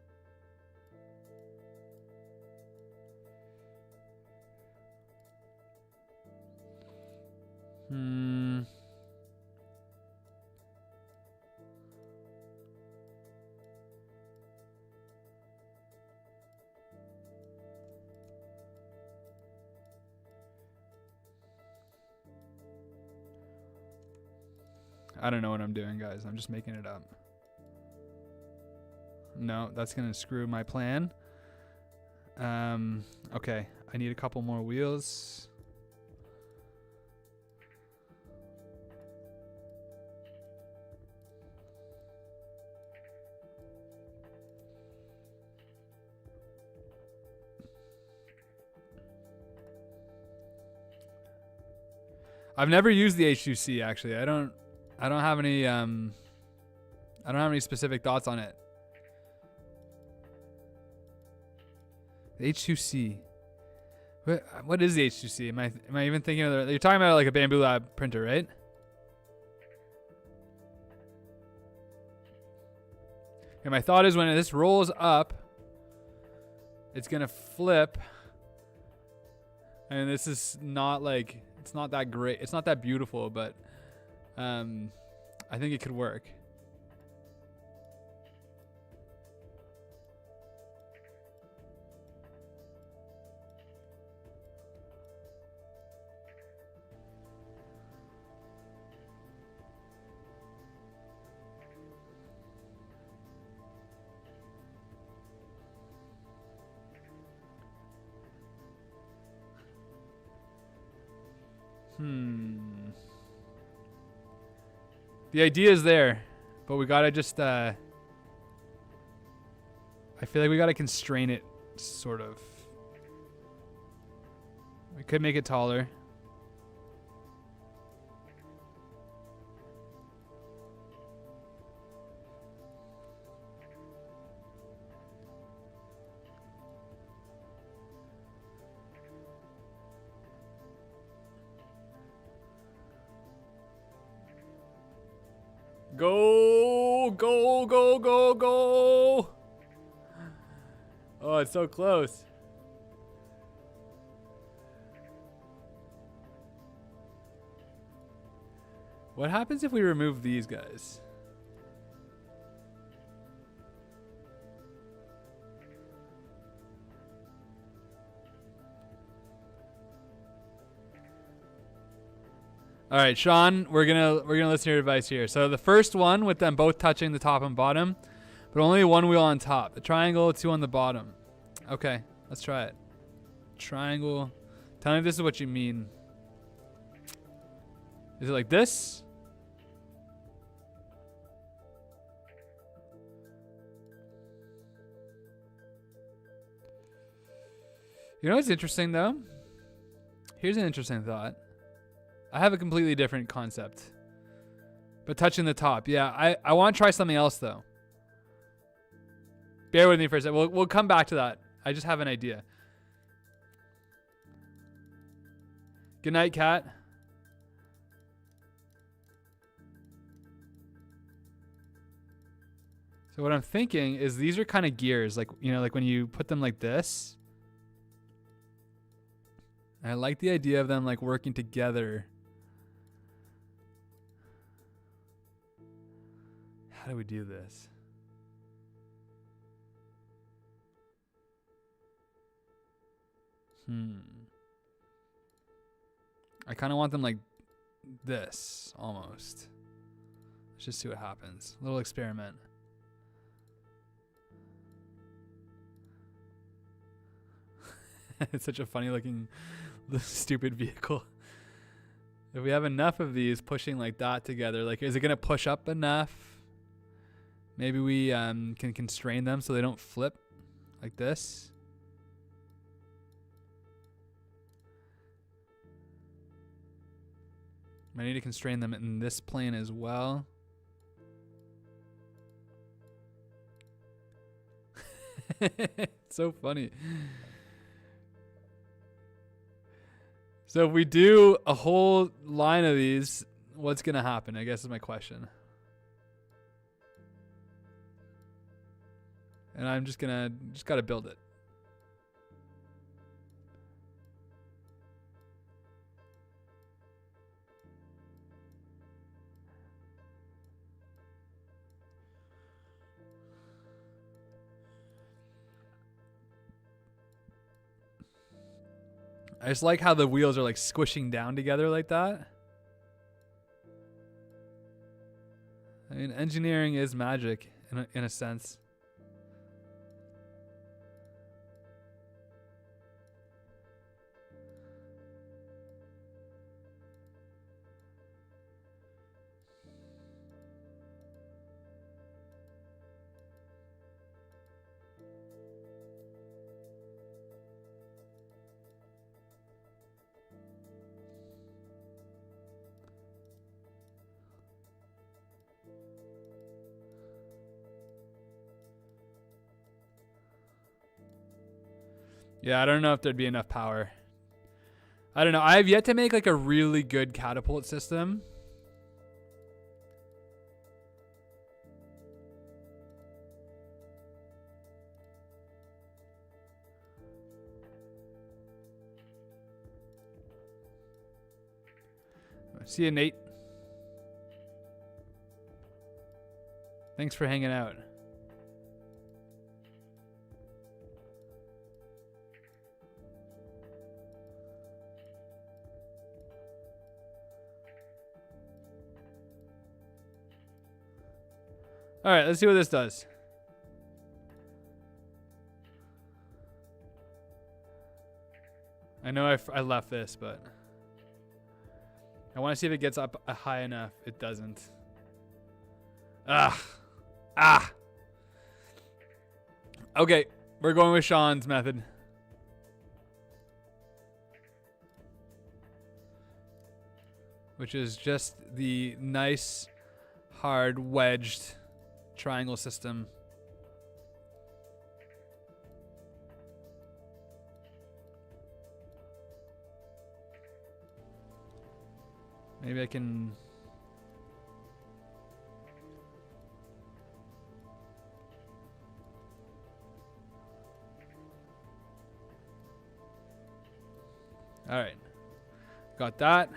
I don't know what I'm doing, guys. I'm just making it up. No, that's gonna screw my plan. Okay, I need a couple more wheels. I've never used the H2C actually. I don't have any specific thoughts on it. The H2C. What is the H2C? Am I even thinking of you're talking about like a Bamboo Lab printer, right? And my thought is when this rolls up, it's gonna flip. And this is not like, it's not that great. It's not that beautiful, but I think it could work. The idea is there, but we gotta just, I feel like we gotta constrain it, sort of. We could make it taller. Go, go, go, go, go. Oh, it's so close. What happens if we remove these guys? All right, Sean, we're gonna listen to your advice here. So the first one with them both touching the top and bottom, but only one wheel on top. The triangle, two on the bottom. Okay, let's try it. Triangle. Tell me if this is what you mean. Is it like this? You know what's interesting though? Here's an interesting thought. I have a completely different concept. But touching the top. Yeah, I want to try something else though. Bear with me for a second. We'll come back to that. I just have an idea. Good night, cat. So what I'm thinking is these are kind of gears, like, you know, like when you put them like this. I like the idea of them like working together. How do we do this? I kind of want them like this, almost. Let's just see what happens. A little experiment. It's such a funny looking stupid vehicle. If we have enough of these pushing like that together, like is it gonna push up enough? Maybe we can constrain them so they don't flip like this. I need to constrain them in this plane as well. It's so funny. So if we do a whole line of these, what's going to happen? I guess is my question. And I'm just got to build it. I just like how the wheels are like squishing down together like that. I mean, engineering is magic in a sense. Yeah, I don't know if there'd be enough power. I don't know. I have yet to make like a really good catapult system. See you, Nate. Thanks for hanging out. All right, let's see what this does. I know I left this, but I want to see if it gets up high enough. It doesn't. Ah. Okay, we're going with Sean's method. Which is just the nice, hard, wedged triangle system. Maybe I can... All right, got that.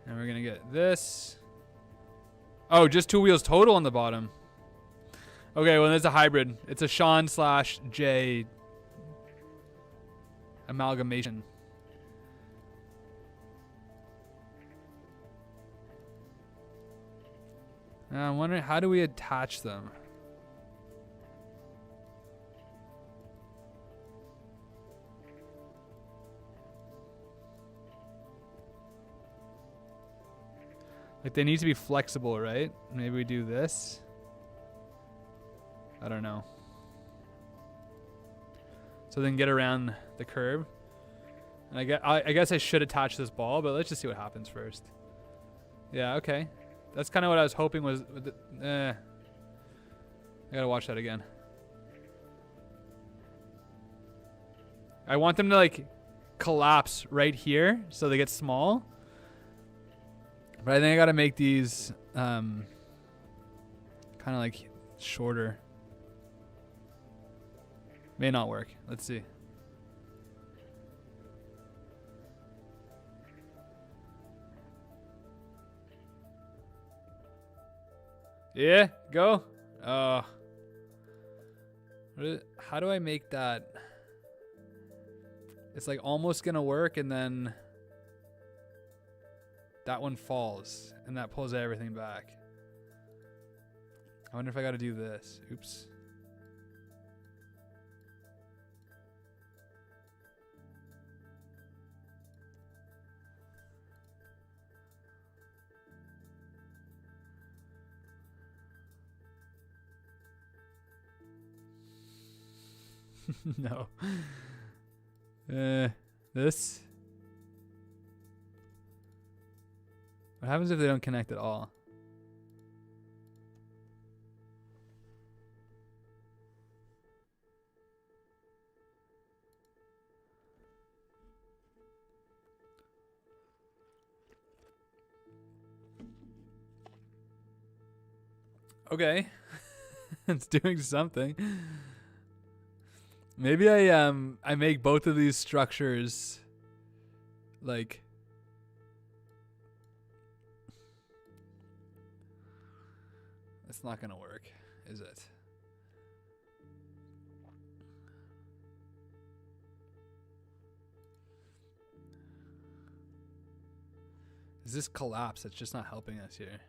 And we're gonna get this. Oh, just 2 wheels total on the bottom. Okay, well, it's a hybrid. It's a Sean/J amalgamation. Now I'm wondering, how do we attach them? Like, they need to be flexible, right? Maybe we do this. I don't know. So then get around the curb. And I guess I should attach this ball, but let's just see what happens first. Yeah, okay. That's kind of what I was hoping was... I gotta watch that again. I want them to, like, collapse right here so they get small. But I think I gotta make these kind of like shorter. May not work. Let's see. Yeah, go. How do I make that? It's like almost gonna work, and then that one falls, and that pulls everything back. I wonder if I gotta do this. Oops. No. This. What happens if they don't connect at all? Okay. It's doing something. Maybe I make both of these structures like it's not gonna work, is it? Is this collapse? It's just not helping us here.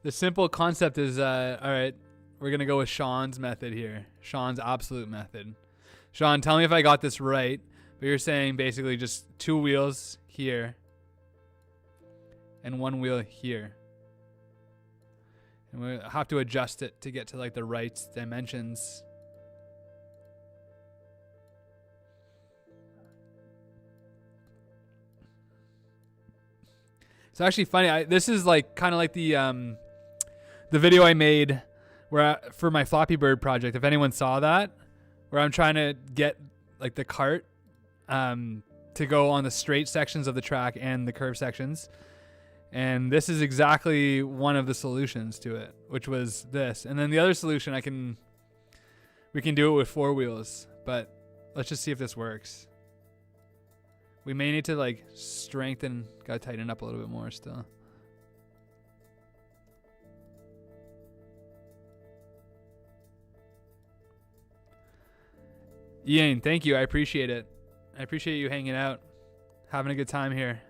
The simple concept is, all right, we're going to go with Sean's method here. Sean's absolute method. Sean, tell me if I got this right, but you're saying basically just 2 wheels here and 1 wheel here. And we have to adjust it to get to like the right dimensions. It's actually funny. This is like kind of like the video I made where for my Flappy Bird project. If anyone saw that, where I'm trying to get like the cart to go on the straight sections of the track and the curve sections, and this is exactly one of the solutions to it, which was this. And then the other solution, we can do it with 4 wheels, but let's just see if this works. We may need to like strengthen, gotta tighten up a little bit more still. Ian, thank you. I appreciate it. I appreciate you hanging out, having a good time here.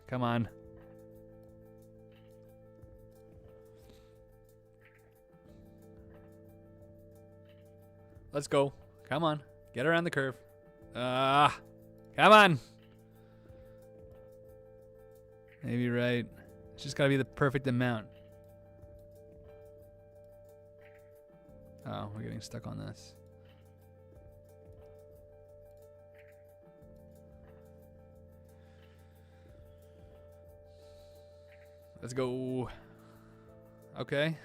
Come on. Let's go. Come on. Get around the curve. Come on. Maybe right. It's just gotta be the perfect amount. Oh, we're getting stuck on this. Let's go. Okay.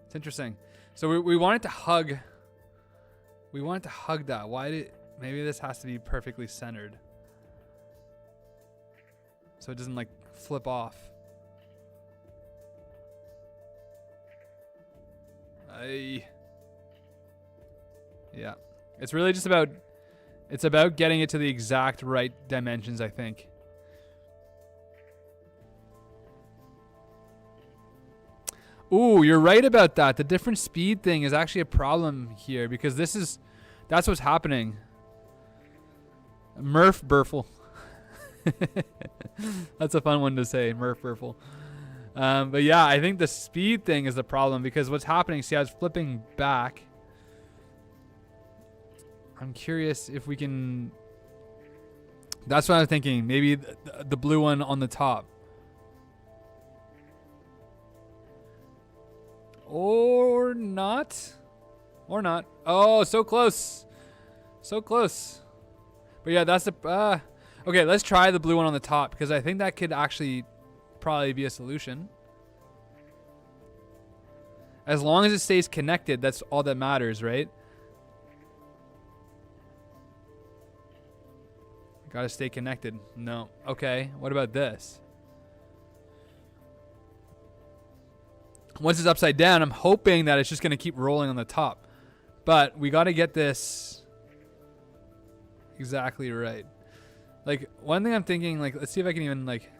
It's interesting. So we wanted to hug. We wanted to hug that. Why did... Maybe this has to be perfectly centered, so it doesn't like flip off. Yeah. It's really just about... It's about getting it to the exact right dimensions, I think. Ooh, you're right about that. The different speed thing is actually a problem here because this is... That's what's happening. Murph Burfle. That's a fun one to say, Murph Burfle. But yeah, I think the speed thing is the problem because what's happening, see, I was flipping back. I'm curious if we can... That's what I'm thinking. Maybe the blue one on the top. Or not. Or not. Oh, so close. So close. But yeah, that's the... okay, let's try the blue one on the top because I think that could actually probably be a solution. As long as it stays connected, that's all that matters, right? Gotta stay connected. No. Okay, what about this? Once it's upside down, I'm hoping that it's just gonna keep rolling on the top. But we gotta get this exactly right. Like, one thing I'm thinking, like, let's see if I can even, like...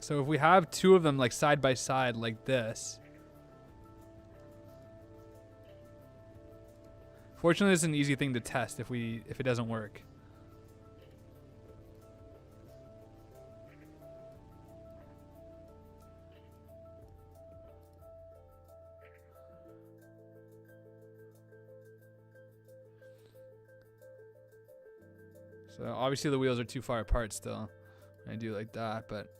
So if we have two of them, like, side by side, like this... Fortunately, it's an easy thing to test if it doesn't work. So obviously the wheels are too far apart still. I do like that, but...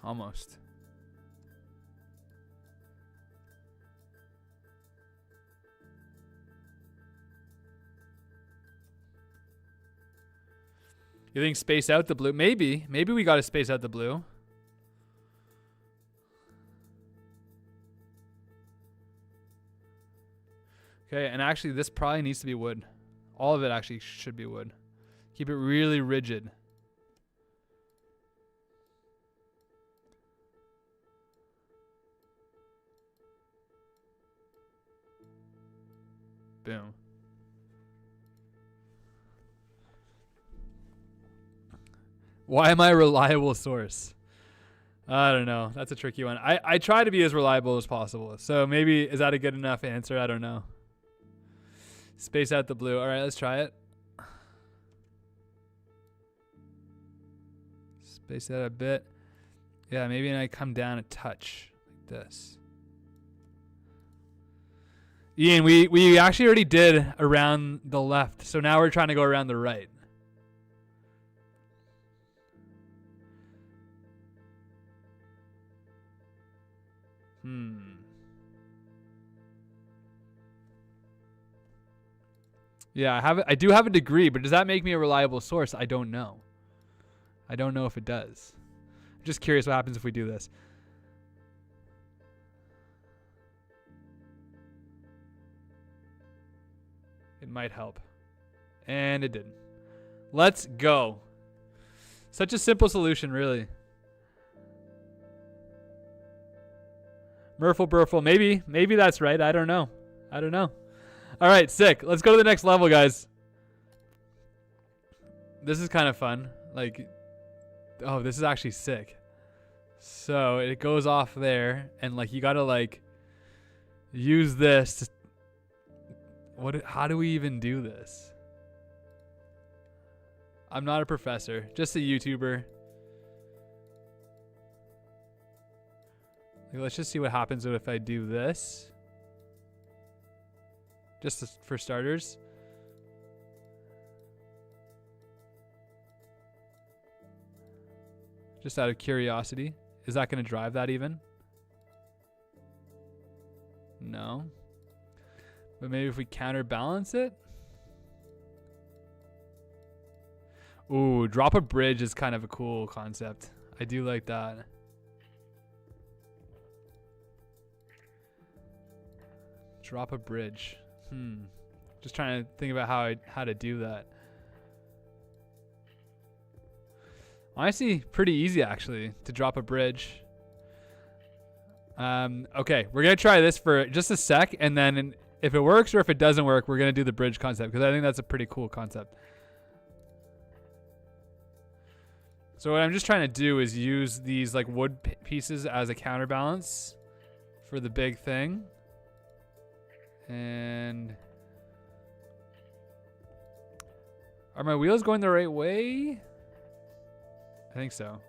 Almost. You think space out the blue? Maybe. Maybe we got to space out the blue. Okay, and actually this probably needs to be wood. All of it actually should be wood. Keep it really rigid. Boom. Why am I a reliable source? I don't know. That's a tricky one. I try to be as reliable as possible. So maybe, is that a good enough answer? I don't know. Space out the blue. All right, let's try it. Space out a bit. Yeah, maybe I come down a touch like this. Ian, we actually already did around the left, so now we're trying to go around the right. Yeah, I do have a degree, but does that make me a reliable source? I don't know. I don't know if it does. I'm just curious what happens if we do this. It might help. And it didn't. Let's go. Such a simple solution, really. Murphle Burfle. Maybe that's right. I don't know. All right, sick. Let's go to the next level, guys. This is kind of fun. Like, oh, this is actually sick. So it goes off there, and like you gotta like use this. How do we even do this? I'm not a professor, just a YouTuber. Like, let's just see what happens if I do this. Just for starters. Just out of curiosity. Is that going to drive that even? No. But maybe if we counterbalance it? Ooh, drop a bridge is kind of a cool concept. I do like that. Drop a bridge. Just trying to think about how to do that. Honestly, pretty easy actually to drop a bridge. Okay, we're gonna try this for just a sec, and then if it works or if it doesn't work, we're gonna do the bridge concept because I think that's a pretty cool concept. So what I'm just trying to do is use these like wood pieces as a counterbalance for the big thing. And are my wheels going the right way? I think so.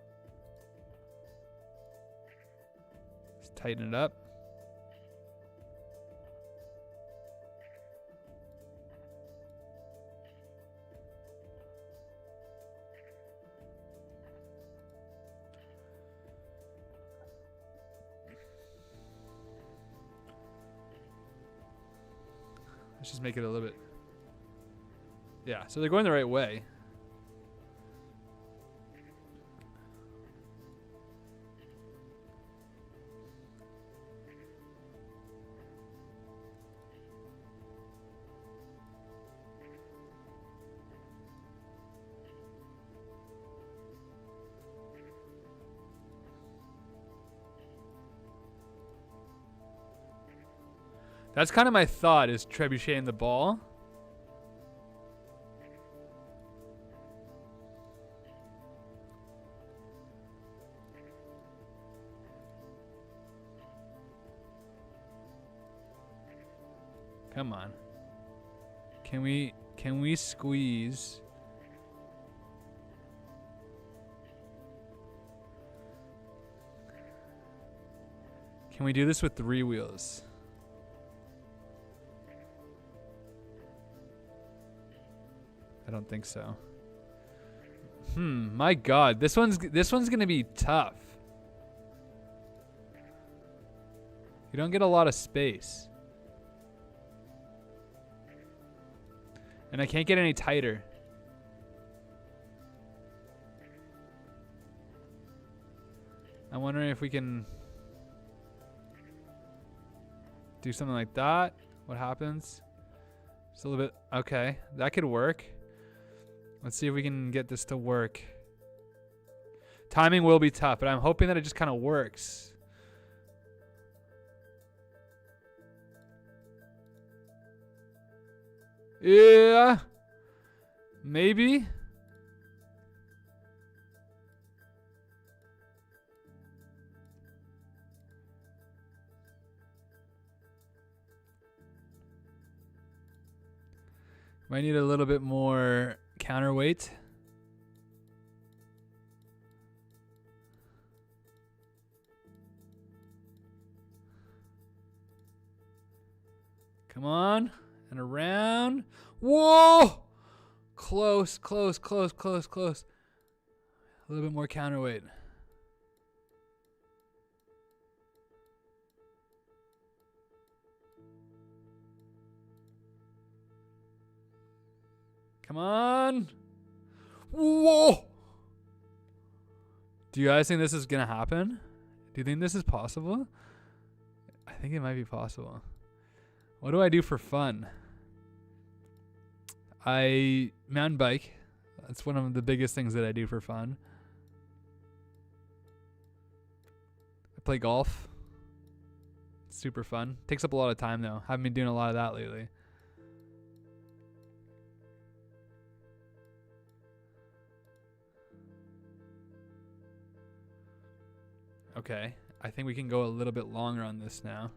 Let's tighten it up. Let's just make it a little bit. Yeah, so they're going the right way. That's kind of my thought, is trebucheting the ball. Come on. Can we squeeze? Can we do this with 3 wheels? I don't think so. My God, this one's gonna be tough. You don't get a lot of space. And I can't get any tighter. I'm wondering if we can do something like that. What happens? Just a little bit. Okay, that could work. Let's see if we can get this to work. Timing will be tough, but I'm hoping that it just kind of works. Yeah. Maybe. Might need a little bit more counterweight. Come on. And around. Whoa! Close, close, close, close, close. A little bit more counterweight. Come on. Whoa! Do you guys think this is going to happen? Do you think this is possible? I think it might be possible. What do I do for fun? I mountain bike. That's one of the biggest things that I do for fun. I play golf. super fun. Takes up a lot of time though. Haven't been doing a lot of that lately. Okay, I think we can go a little bit longer on this now.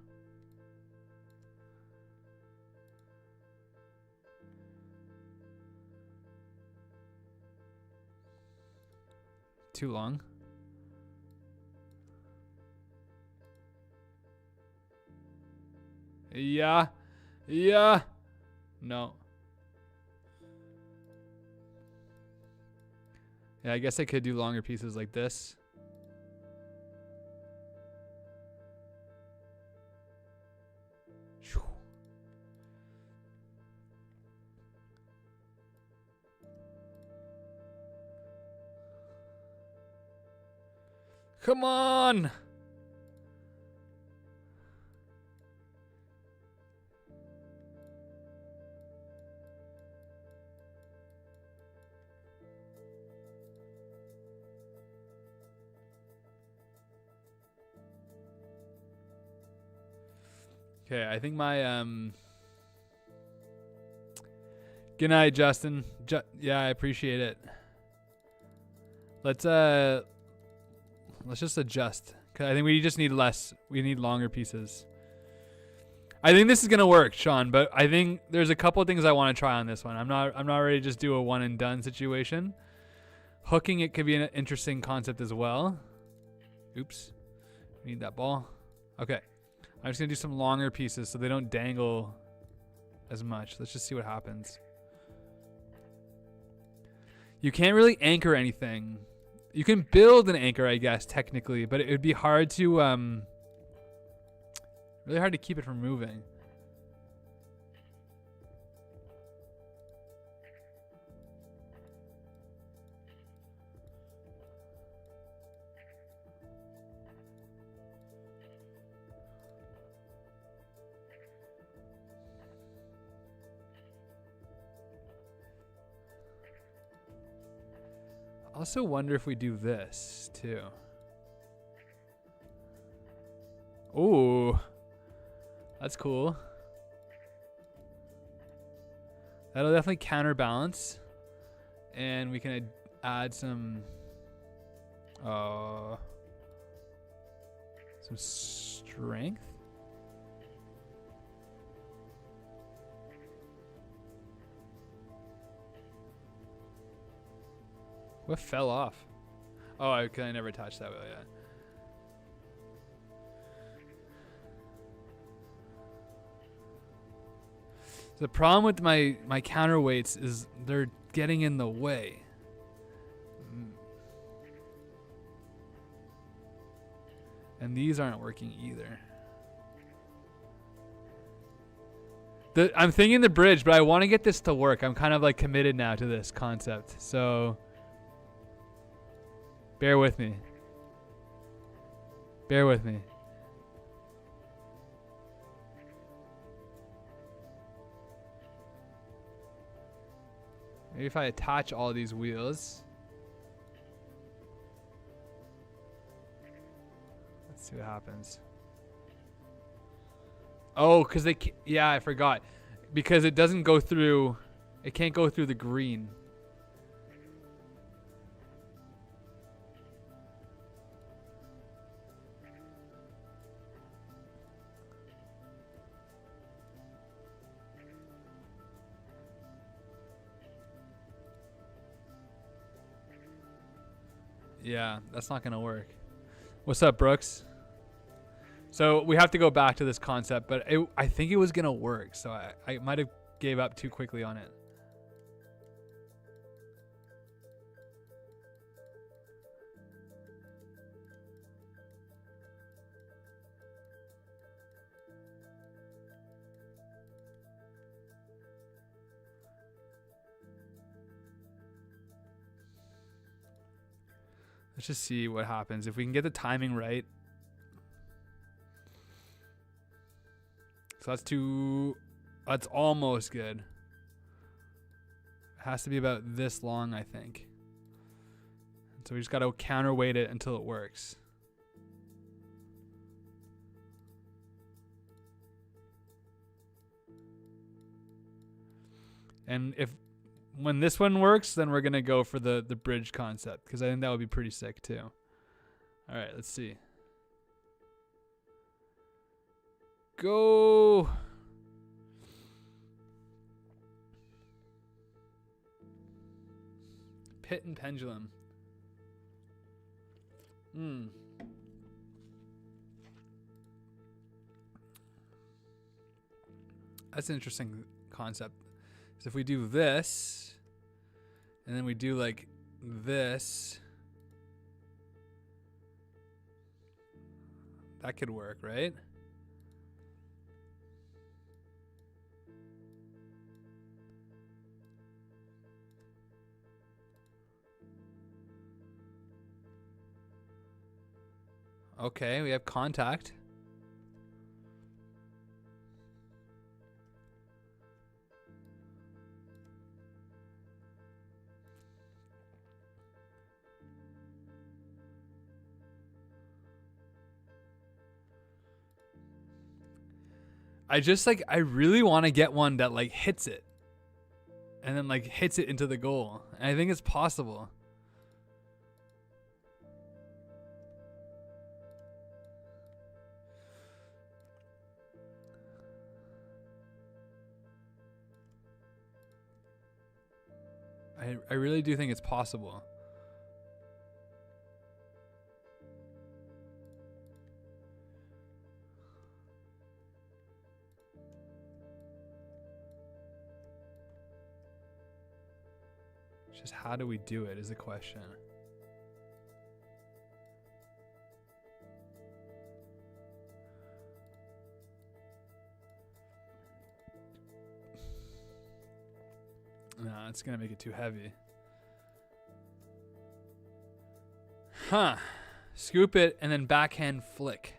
Too long. Yeah. Yeah. No. Yeah, I guess I could do longer pieces like this. Come on. Okay, I think my good night, Justin. Yeah, I appreciate it. Let's just adjust. 'Cause I think we just need less. We need longer pieces. I think this is gonna work, Sean, but I think there's a couple of things I want to try on this one. I'm not ready to just do a one and done situation. Hooking it could be an interesting concept as well. Oops. Need that ball. Okay. I'm just gonna do some longer pieces so they don't dangle as much. Let's just see what happens. You can't really anchor anything. You can build an anchor, I guess, technically, but it would be hard to really hard to keep it from moving. I also wonder if we do this too. Ooh, that's cool. That'll definitely counterbalance, and we can add some strength. What fell off? Oh, I never touched that wheel yet. The problem with my counterweights is they're getting in the way. And these aren't working either. I'm thinking the bridge, but I want to get this to work. I'm kind of like committed now to this concept. So bear with me. Bear with me. Maybe if I attach all these wheels. Let's see what happens. Oh, because yeah, I forgot. Because it doesn't go through, it can't go through the green. Yeah, that's not going to work. What's up, Brooks? So we have to go back to this concept, but I think it was going to work. So I might have gave up too quickly on it. Let's just see what happens. If we can get the timing right. So that's almost good. It has to be about this long, I think. So we just got to counterweight it until it works. And when this one works, then we're going to go for the bridge concept, because I think that would be pretty sick too. All right, let's see. Go. Pit and pendulum. That's an interesting concept. So if we do this, and then we do like this, that could work, right? Okay, we have contact. I really want to get one that like hits it and then like hits it into the goal. And I think it's possible. I really do think it's possible. Just how do we do it is the question. No, it's gonna make it too heavy. Huh. Scoop it and then backhand flick.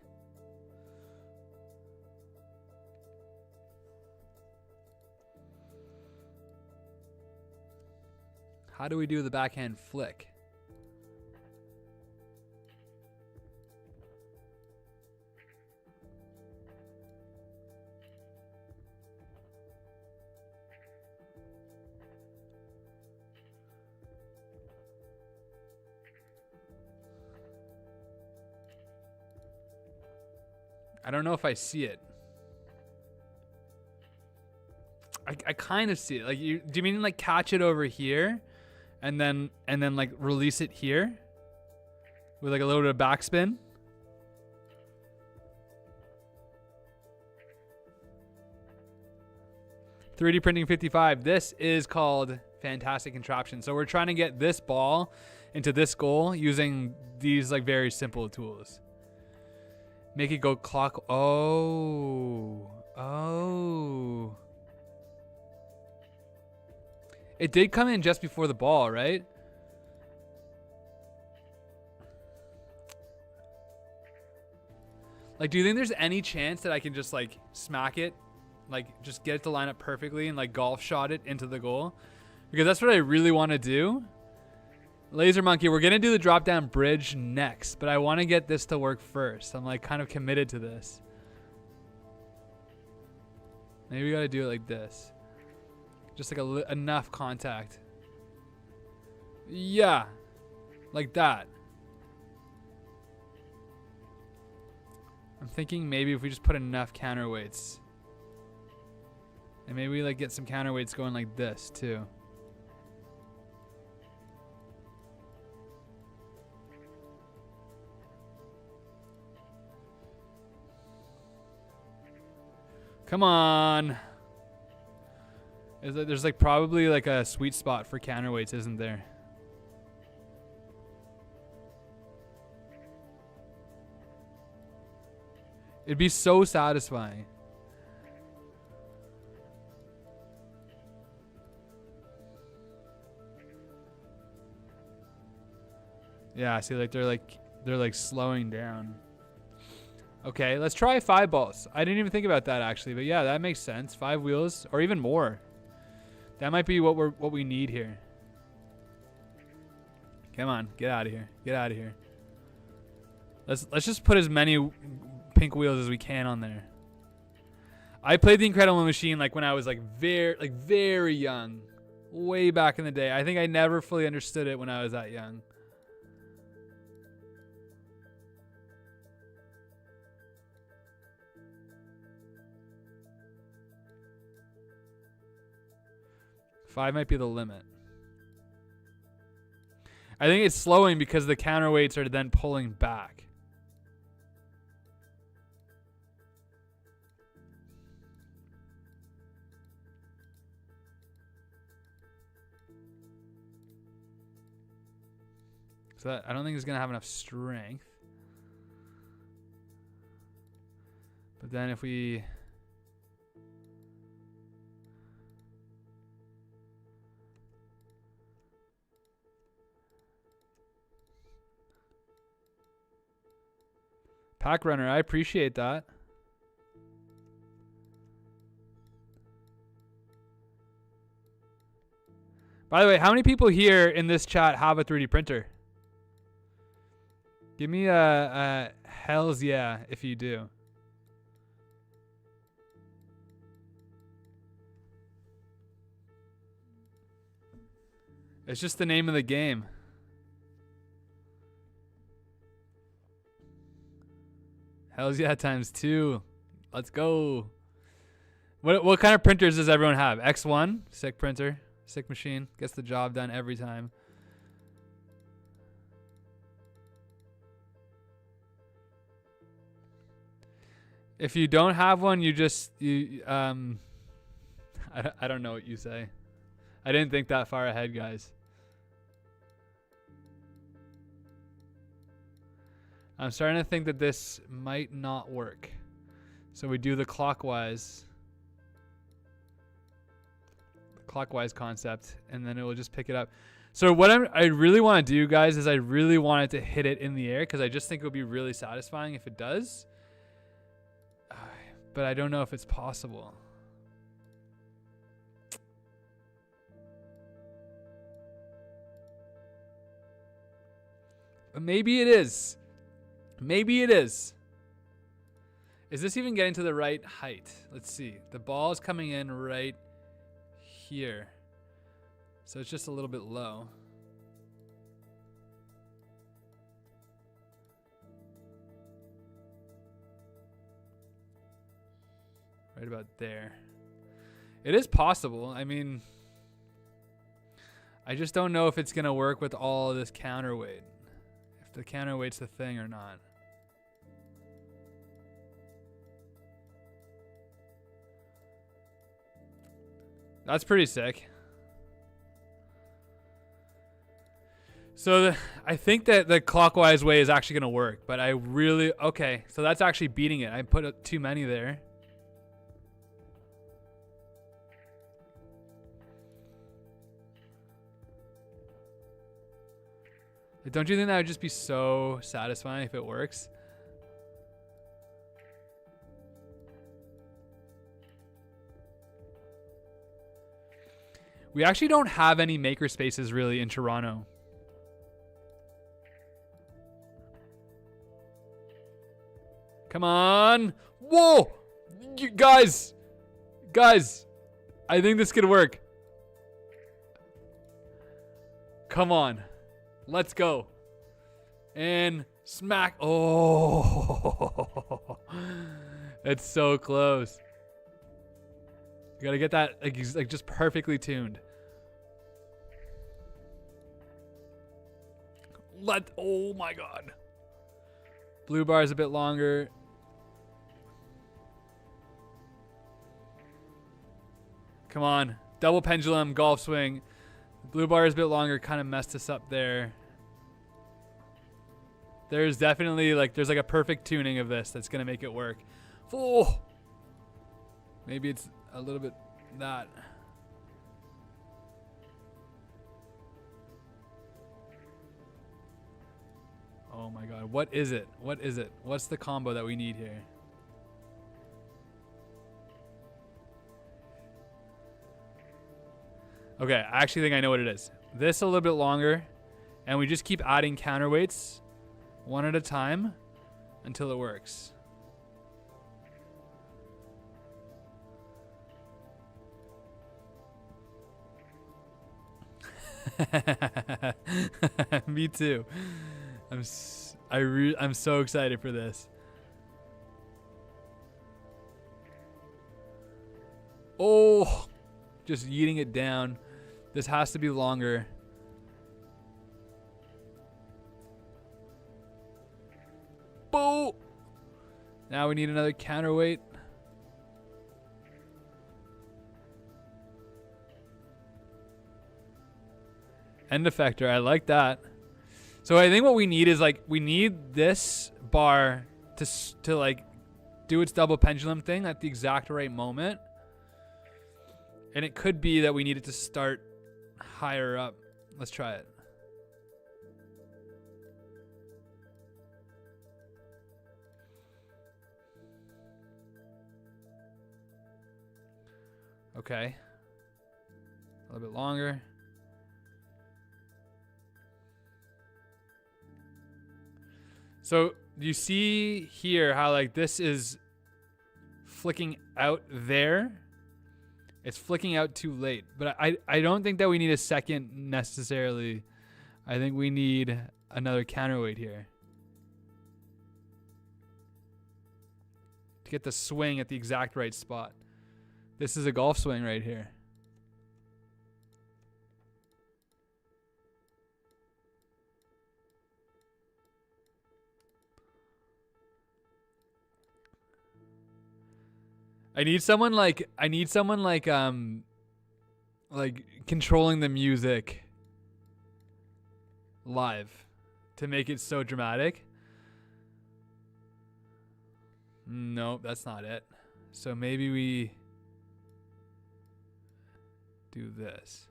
How do we do the backhand flick? I don't know if I see it. I kind of see it. Like, do you mean like catch it over here and then like release it here with like a little bit of backspin? "3D Printing 55. This is called Fantastic Contraption. So we're trying to get this ball into this goal using these like very simple tools. Make it go clock. Oh. It did come in just before the ball, right? Like, do you think there's any chance that I can just like smack it? Like, just get it to line up perfectly and like golf shot it into the goal? Because that's what I really want to do. Laser Monkey, we're going to do the drop down bridge next, but I want to get this to work first. I'm like kind of committed to this. Maybe we got to do it like this. Just like enough contact. Yeah. Like that. I'm thinking maybe if we just put enough counterweights. And maybe we like get some counterweights going like this too. Come on. There's like probably like a sweet spot for counterweights, isn't there? It'd be so satisfying. Yeah, see, like they're like slowing down. Okay, let's try 5 balls. I didn't even think about that actually, but yeah, that makes sense. 5 wheels or even more. That might be what we need here. Come on, get out of here. Get out of here. Let's just put as many pink wheels as we can on there. I played the Incredible Machine like when I was like very young, way back in the day. I think I never fully understood it when I was that young. Five might be the limit. I think it's slowing because the counterweights are then pulling back. So that, I don't think it's going to have enough strength. But then if we... Pack runner, I appreciate that. By the way, how many people here in this chat have a 3D printer? Give me a hells yeah if you do. It's just the name of the game. Hells yeah ×2. Let's go. What kind of printers does everyone have? X1, sick printer, sick machine, gets the job done every time. If you don't have one, I don't know what you say. I didn't think that far ahead, guys. I'm starting to think that this might not work. So we do the clockwise concept, and then it will just pick it up. So what I really want to do, guys, is I really want it to hit it in the air because I just think it would be really satisfying if it does. But I don't know if it's possible. But maybe it is. Maybe it is. Is this even getting to the right height? Let's see. The ball is coming in right here. So it's just a little bit low. Right about there. It is possible. I mean, I just don't know if it's going to work with all of this counterweight. If the counterweight's the thing or not. That's pretty sick. So I think that the clockwise way is actually going to work, but I really... Okay, so that's actually beating it. I put too many there. Don't you think that would just be so satisfying if it works? We actually don't have any maker spaces really in Toronto. Come on. Whoa! Guys! Guys! I think this could work. Come on. Let's go. And smack. Oh. It's so close. You gotta get that like just perfectly tuned. Oh my god. Blue bar is a bit longer. Come on. Double pendulum, golf swing. Blue bar is a bit longer, kind of messed us up there. There's definitely there's like a perfect tuning of this that's gonna make it work. Oh. Maybe it's a little bit that. Oh my god, what is it? What is it? What's the combo that we need here? Okay, I actually think I know what it is. This a little bit longer, and we just keep adding counterweights one at a time until it works. Me too. I'm so excited for this. Oh, just yeeting it down. This has to be longer. Boo! Now we need another counterweight. End effector, I like that. So I think what we need is like, we need this bar to like do its double pendulum thing at the exact right moment. And it could be that we need it to start higher up. Let's try it. Okay. A little bit longer. So you see here how like this is flicking out there. It's flicking out too late. But I don't think that we need a second necessarily. I think we need another counterweight here. To get the swing at the exact right spot. This is a golf swing right here. I need someone like controlling the music live to make it so dramatic. Nope, that's not it. So maybe we do this.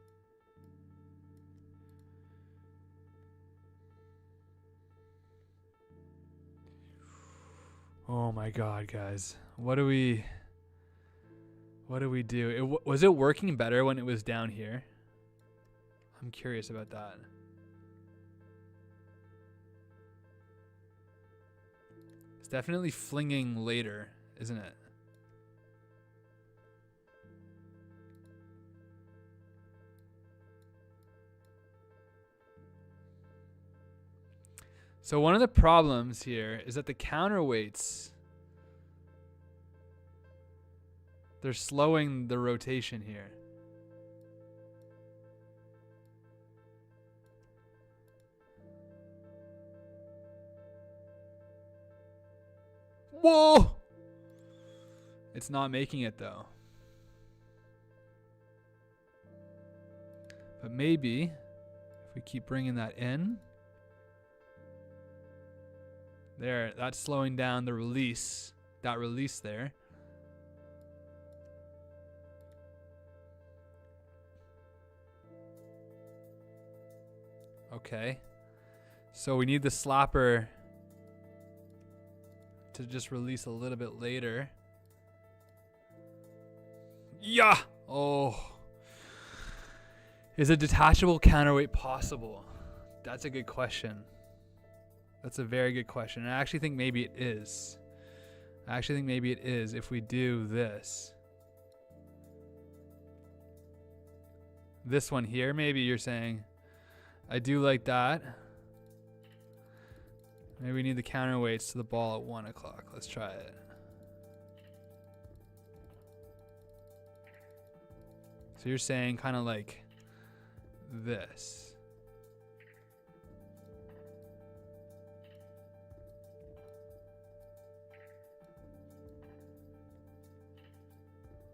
Oh my God, guys. What do we do? Was it working better when it was down here? I'm curious about that. It's definitely flinging later, isn't it? So one of the problems here is that the counterweights, they're slowing the rotation here. Whoa! It's not making it though. But maybe if we keep bringing that in. There, that's slowing down the release. That release there. Okay. So we need the slapper to just release a little bit later. Yeah! Oh. Is a detachable counterweight possible? That's a good question. That's a very good question. And I actually think maybe it is. I actually think maybe it is if we do this. This one here, maybe you're saying. I do like that. Maybe we need the counterweights to the ball at 1 o'clock. Let's try it. So you're saying kind of like this.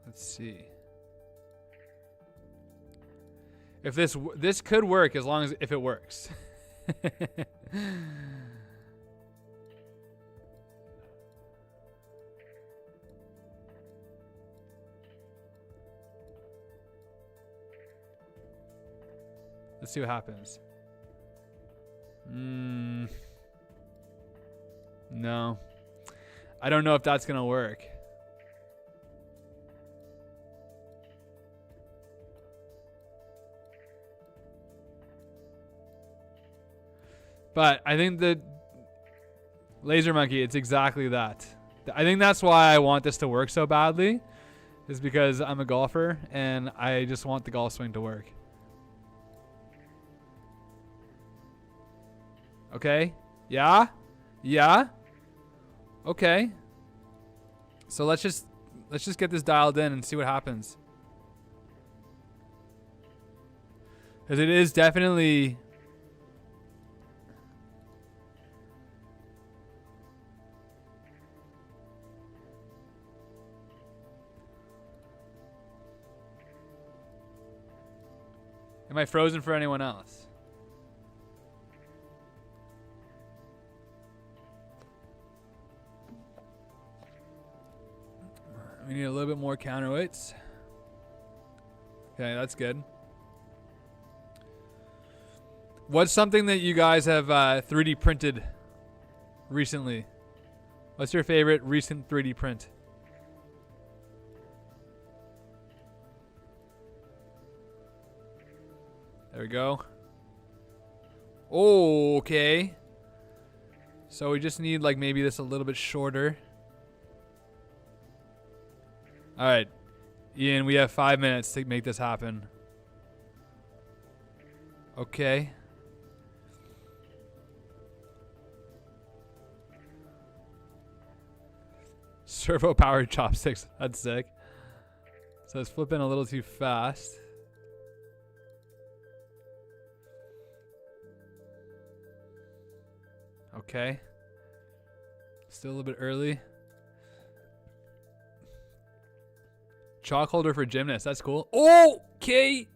Let's see. If this could work as long as if it works. Let's see what happens. No. I don't know if that's going to work. But I think the Laser Monkey, it's exactly that. I think that's why I want this to work so badly, is because I'm a golfer and I just want the golf swing to work. Okay. Yeah. Yeah. Okay. So let's just get this dialed in and see what happens. Because it is definitely... Am I frozen for anyone else? We need a little bit more counterweights. Okay, that's good. What's something that you guys have 3D printed recently? What's your favorite recent 3D print? There we go. Oh, okay. So we just need like maybe this a little bit shorter. All right, Ian, we have 5 minutes to make this happen. Okay. Servo powered chopsticks. That's sick. So it's flipping a little too fast. Okay. Still a little bit early. Chalk holder for gymnasts. That's cool. Okay.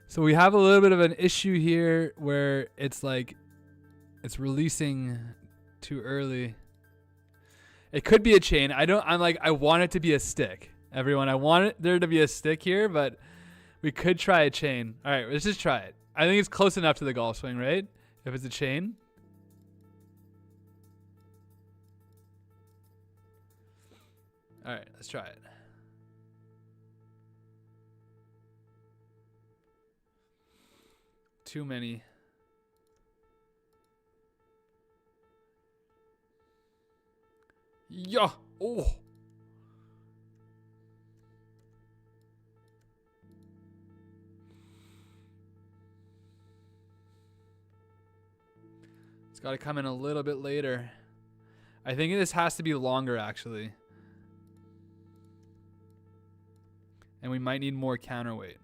So we have a little bit of an issue here where it's like it's releasing too early. It could be a chain. I want it to be a stick. Everyone, I want there to be a stick here, but we could try a chain. All right, let's just try it. I think it's close enough to the golf swing, right? If it's a chain. All right, let's try it. Too many. Yeah. Oh. It's got to come in a little bit later. I think this has to be longer, actually. And we might need more counterweight.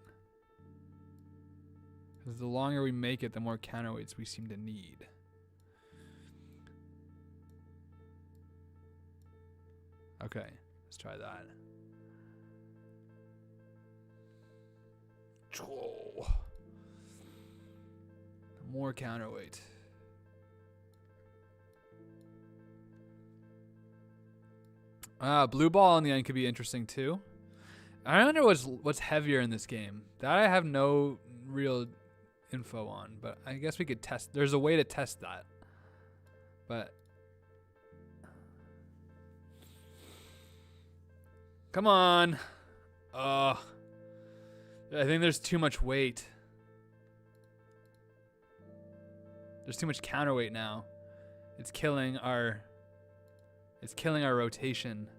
Because the longer we make it, the more counterweights we seem to need. Okay, let's try that. Oh. More counterweight. Blue ball on the end could be interesting too. I wonder what's heavier in this game. That I have no real info on, but I guess we could test. There's a way to test that. But come on. I think there's too much weight. There's too much counterweight now. It's killing our rotation.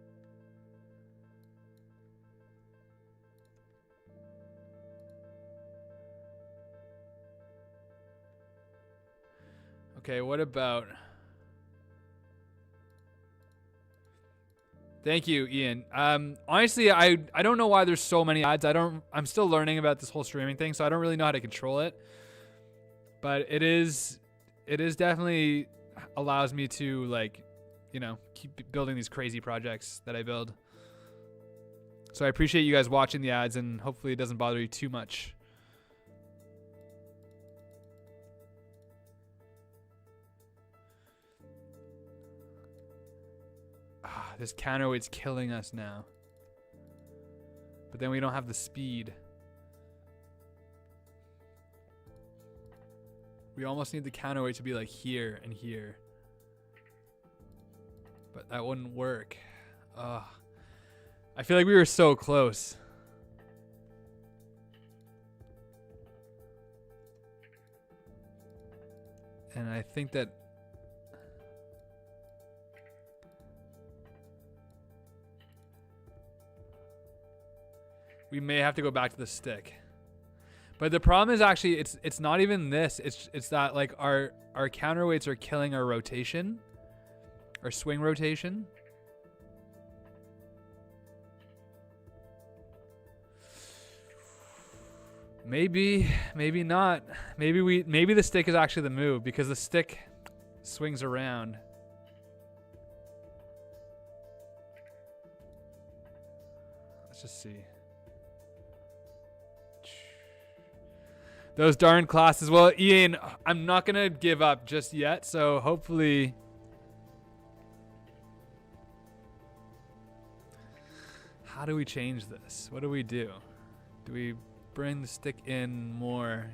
Okay, what about... Thank you, Ian. Honestly, I don't know why there's so many ads. I'm still learning about this whole streaming thing, so I don't really know how to control it. But it is definitely allows me to, like, you know, keep building these crazy projects that I build. So I appreciate you guys watching the ads, and hopefully it doesn't bother you too much. This counterweight's killing us now. But then we don't have the speed. We almost need the counterweight to be like here and here. But that wouldn't work. I feel like we were so close. And I think that we may have to go back to the stick. But the problem is actually it's not even this. It's that like our counterweights are killing our rotation, our swing rotation. Maybe not. Maybe the stick is actually the move because the stick swings around. Let's just see. Those darn classes. Well, Ian, I'm not going to give up just yet, so hopefully... How do we change this? What do we do? Do we bring the stick in more?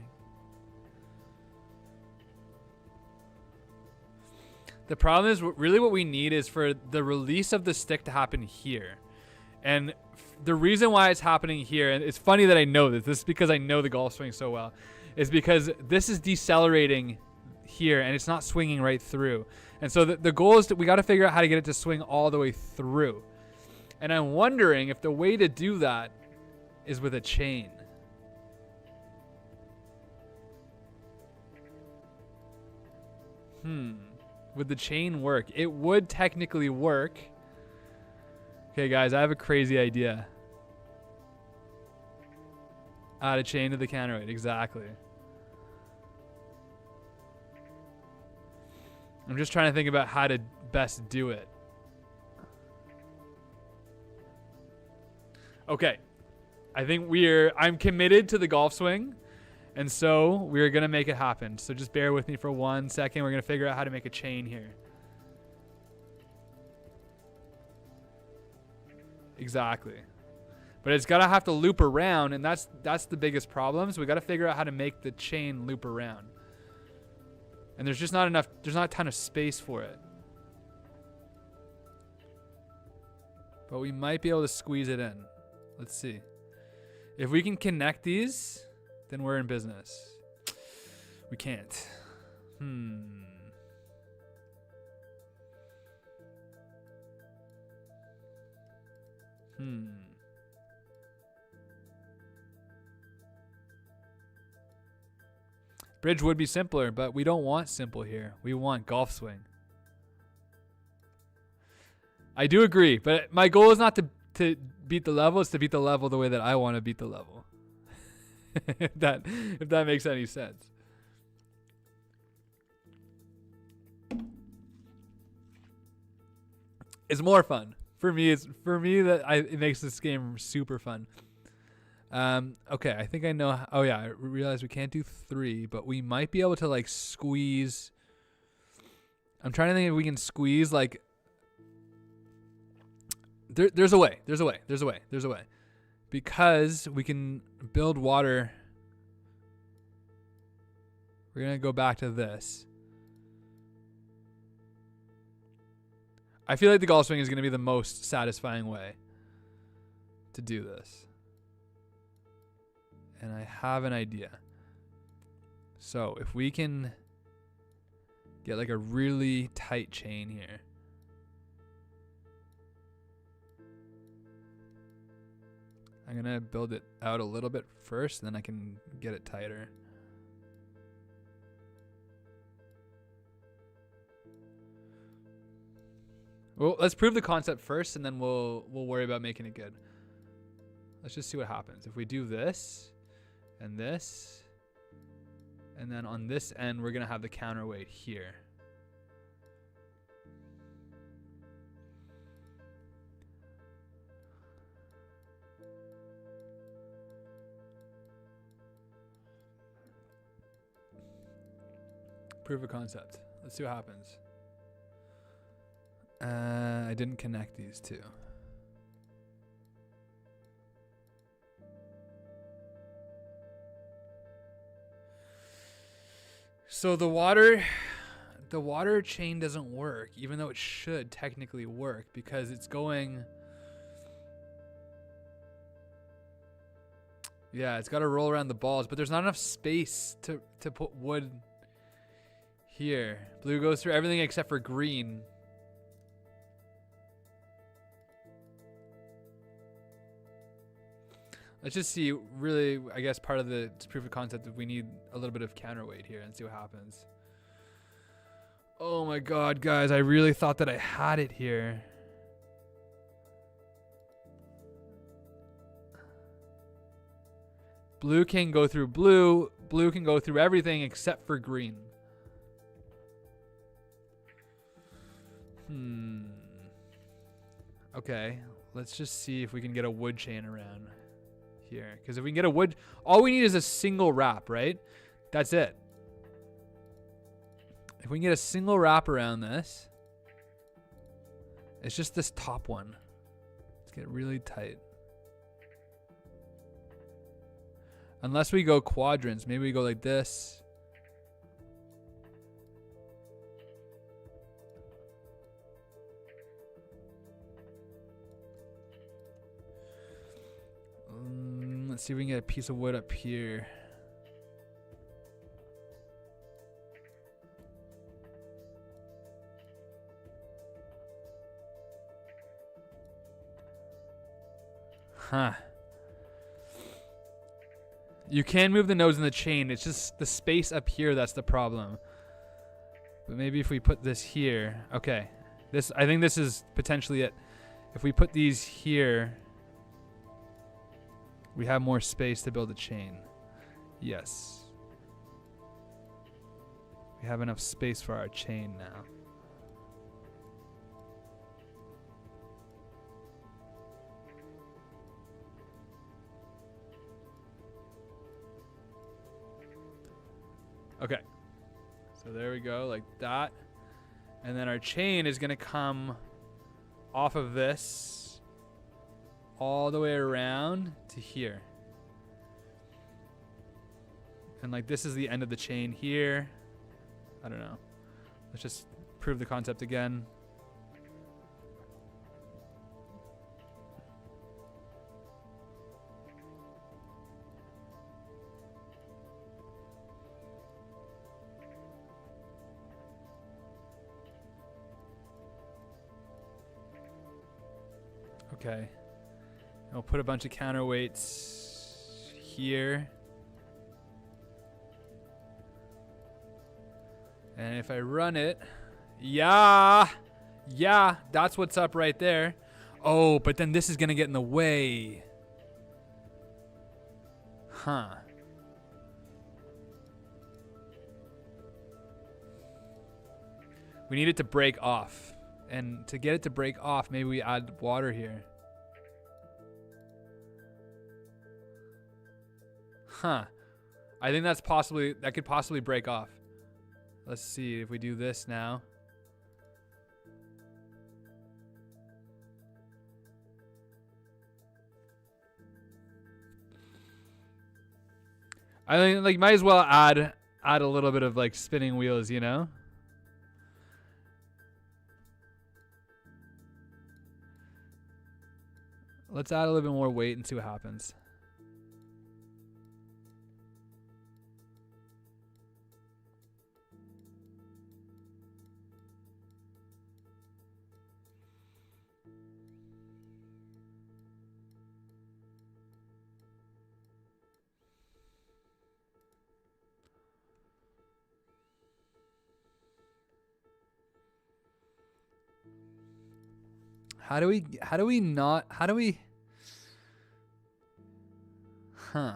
The problem is, really what we need is for the release of the stick to happen here. And the reason why it's happening here, and it's funny that I know this is because I know the golf swing so well, is because this is decelerating here and it's not swinging right through. And so the goal is that we got to figure out how to get it to swing all the way through. And I'm wondering if the way to do that is with a chain. Would the chain work? It would technically work. Okay, guys, I have a crazy idea. Add a chain to the counterweight. Exactly. I'm just trying to think about how to best do it. Okay. I think I'm committed to the golf swing. And so we're going to make it happen. So just bear with me for 1 second. We're going to figure out how to make a chain here. Exactly. But it's got to have to loop around, and that's the biggest problem. So we got to figure out how to make the chain loop around. And there's just not enough, there's not a ton of space for it. But we might be able to squeeze it in. Let's see. If we can connect these, then we're in business. We can't. Bridge would be simpler, but we don't want simple here. We want golf swing. I do agree, but my goal is not to beat the level, it's to beat the level the way that I want to beat the level. if that makes any sense. It's more fun. For me, it makes this game super fun. Okay, I think I know. Oh yeah, I realized we can't do 3, but we might be able to like squeeze. I'm trying to think if we can squeeze like. There's a way. Because we can build water. We're gonna go back to this. I feel like the golf swing is gonna be the most satisfying way to do this. And I have an idea. So if we can get like a really tight chain here. I'm going to build it out a little bit first, then I can get it tighter. Well, let's prove the concept first, and then we'll worry about making it good. Let's just see what happens. If we do this, and this, and then on this end, we're going to have the counterweight here. Proof of concept. Let's see what happens. I didn't connect these two. So the water chain doesn't work, even though it should technically work because it's going. Yeah, it's got to roll around the balls, but there's not enough space to put wood here. Blue goes through everything except for green. Let's just see, really, I guess part of the proof of concept that we need a little bit of counterweight here and see what happens. Oh my god, guys, I really thought that I had it here. Blue can go through blue. Blue can go through everything except for green. Okay, let's just see if we can get a wood chain around here. Because if we can get a wood, all we need is a single wrap, right? That's it. If we can get a single wrap around this, it's just this top one. Let's get really tight. Unless we go quadrants, maybe we go like this. Let's see if we can get a piece of wood up here. Huh. You can move the nodes in the chain. It's just the space up here that's the problem. But maybe if we put this here. Okay. I think this is potentially it. If we put these here, we have more space to build a chain. Yes. We have enough space for our chain now. Okay. So there we go, like that. And then our chain is going to come off of this all the way around to here. And like this is the end of the chain here. I don't know. Let's just prove the concept again. Okay. And we'll put a bunch of counterweights here. And if I run it, yeah, that's what's up right there. Oh, but then this is going to get in the way. Huh. We need it to break off. And to get it to break off, maybe we add water here. Huh. I think that could possibly break off. Let's see if we do this now. I think like might as well add a little bit of like spinning wheels, you know? Let's add a little bit more weight and see what happens. How do we Huh.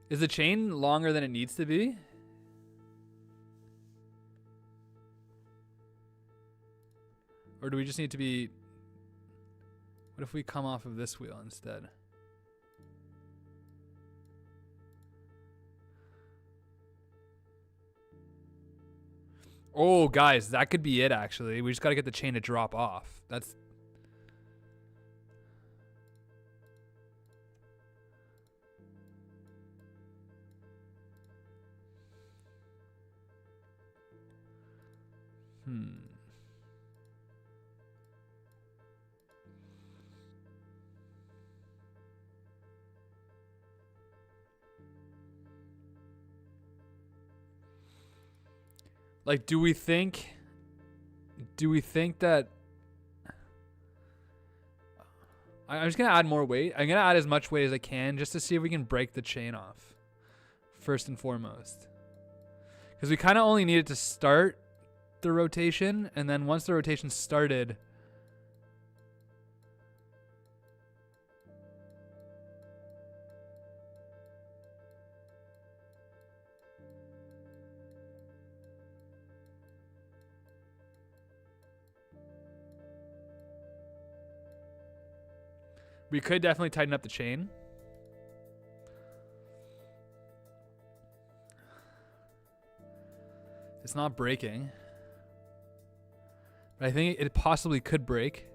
Is the chain longer than it needs to be? Or do we just need to be... What if we come off of this wheel instead? Oh, guys, that could be it, actually. We just got to get the chain to drop off. That's... Like, do we think that... I'm just going to add more weight. I'm going to add as much weight as I can just to see if we can break the chain off. First and foremost. Because we kind of only needed to start the rotation. And then once the rotation started... we could definitely tighten up the chain. It's not breaking. But I think it possibly could break.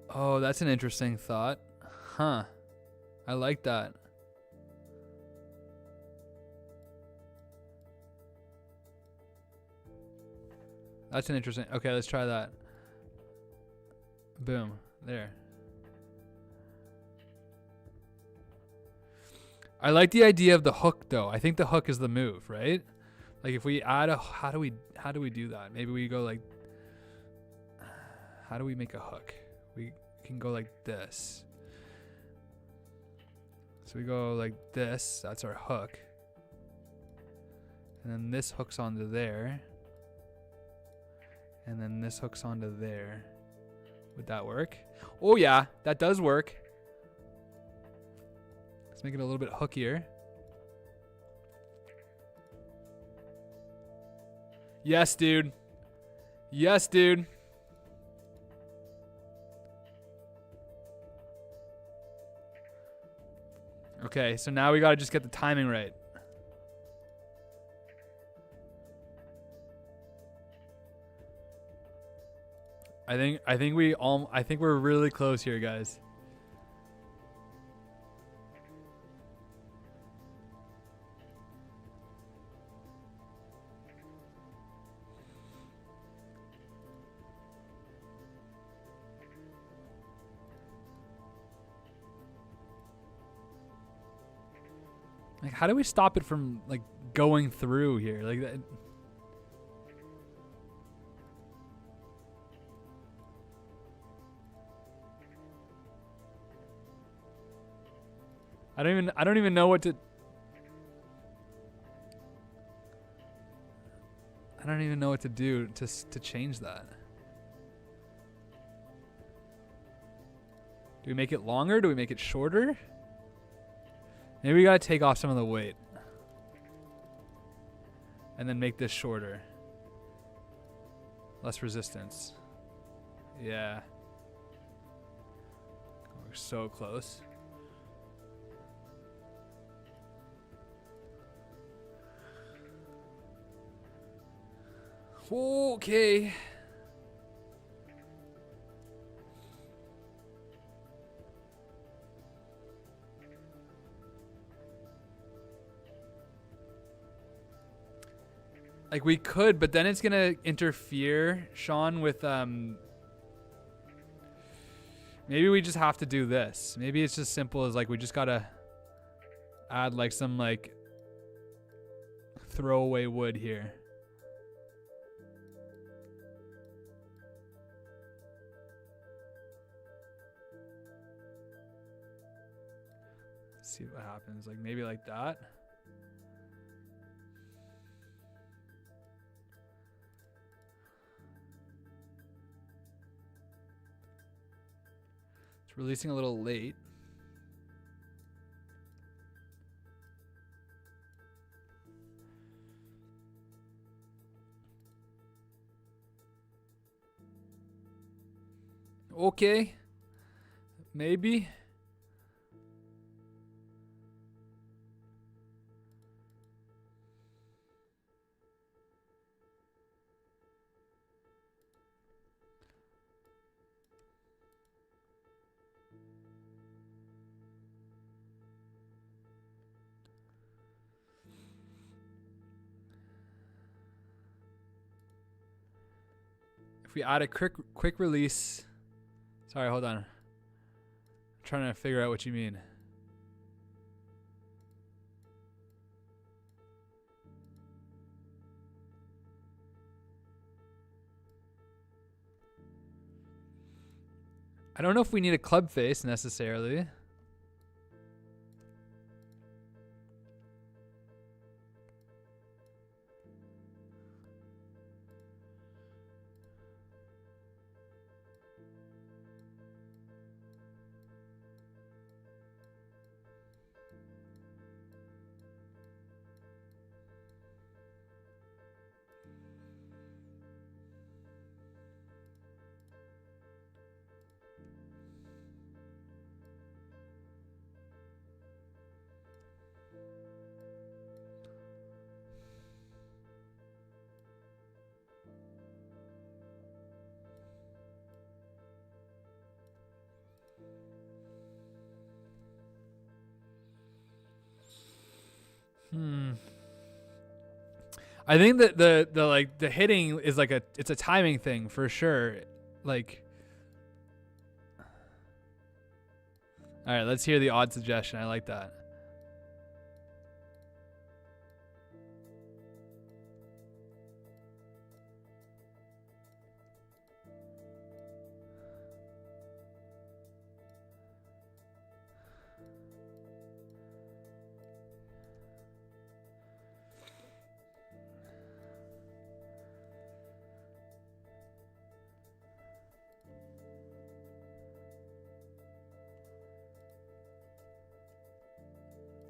Oh, that's an interesting thought. Huh. I like that. That's an interesting... Okay, let's try that. Boom. There. I like the idea of the hook, though. I think the hook is the move, right? Like, if we add a... How do we do that? Maybe we go like... How do we make a hook? We can go like this. So we go like this. That's our hook. And then this hooks onto there. And then this hooks onto there. Would that work? Oh yeah, that does work. Let's make it a little bit hookier. Yes, dude. Yes, dude. Okay, so now we gotta just get the timing right. I think we're really close here, guys. Like, how do we stop it from like going through here? Like that. I don't even know what to... I don't even know what to do to change that. Do we make it longer? Do we make it shorter? Maybe we gotta take off some of the weight. And then make this shorter. Less resistance. Yeah. We're so close. Okay. Like we could, but then it's gonna interfere, Sean, with maybe we just have to do this. Maybe it's just simple as like we just gotta add like some like throwaway wood here. See what happens. Like maybe like that. It's releasing a little late. Okay. Maybe. If we add a quick release. Sorry, hold on. I'm trying to figure out what you mean. I don't know if we need a club face necessarily. I think that the hitting is like it's a timing thing for sure. Like, all right, let's hear the odd suggestion. I like that.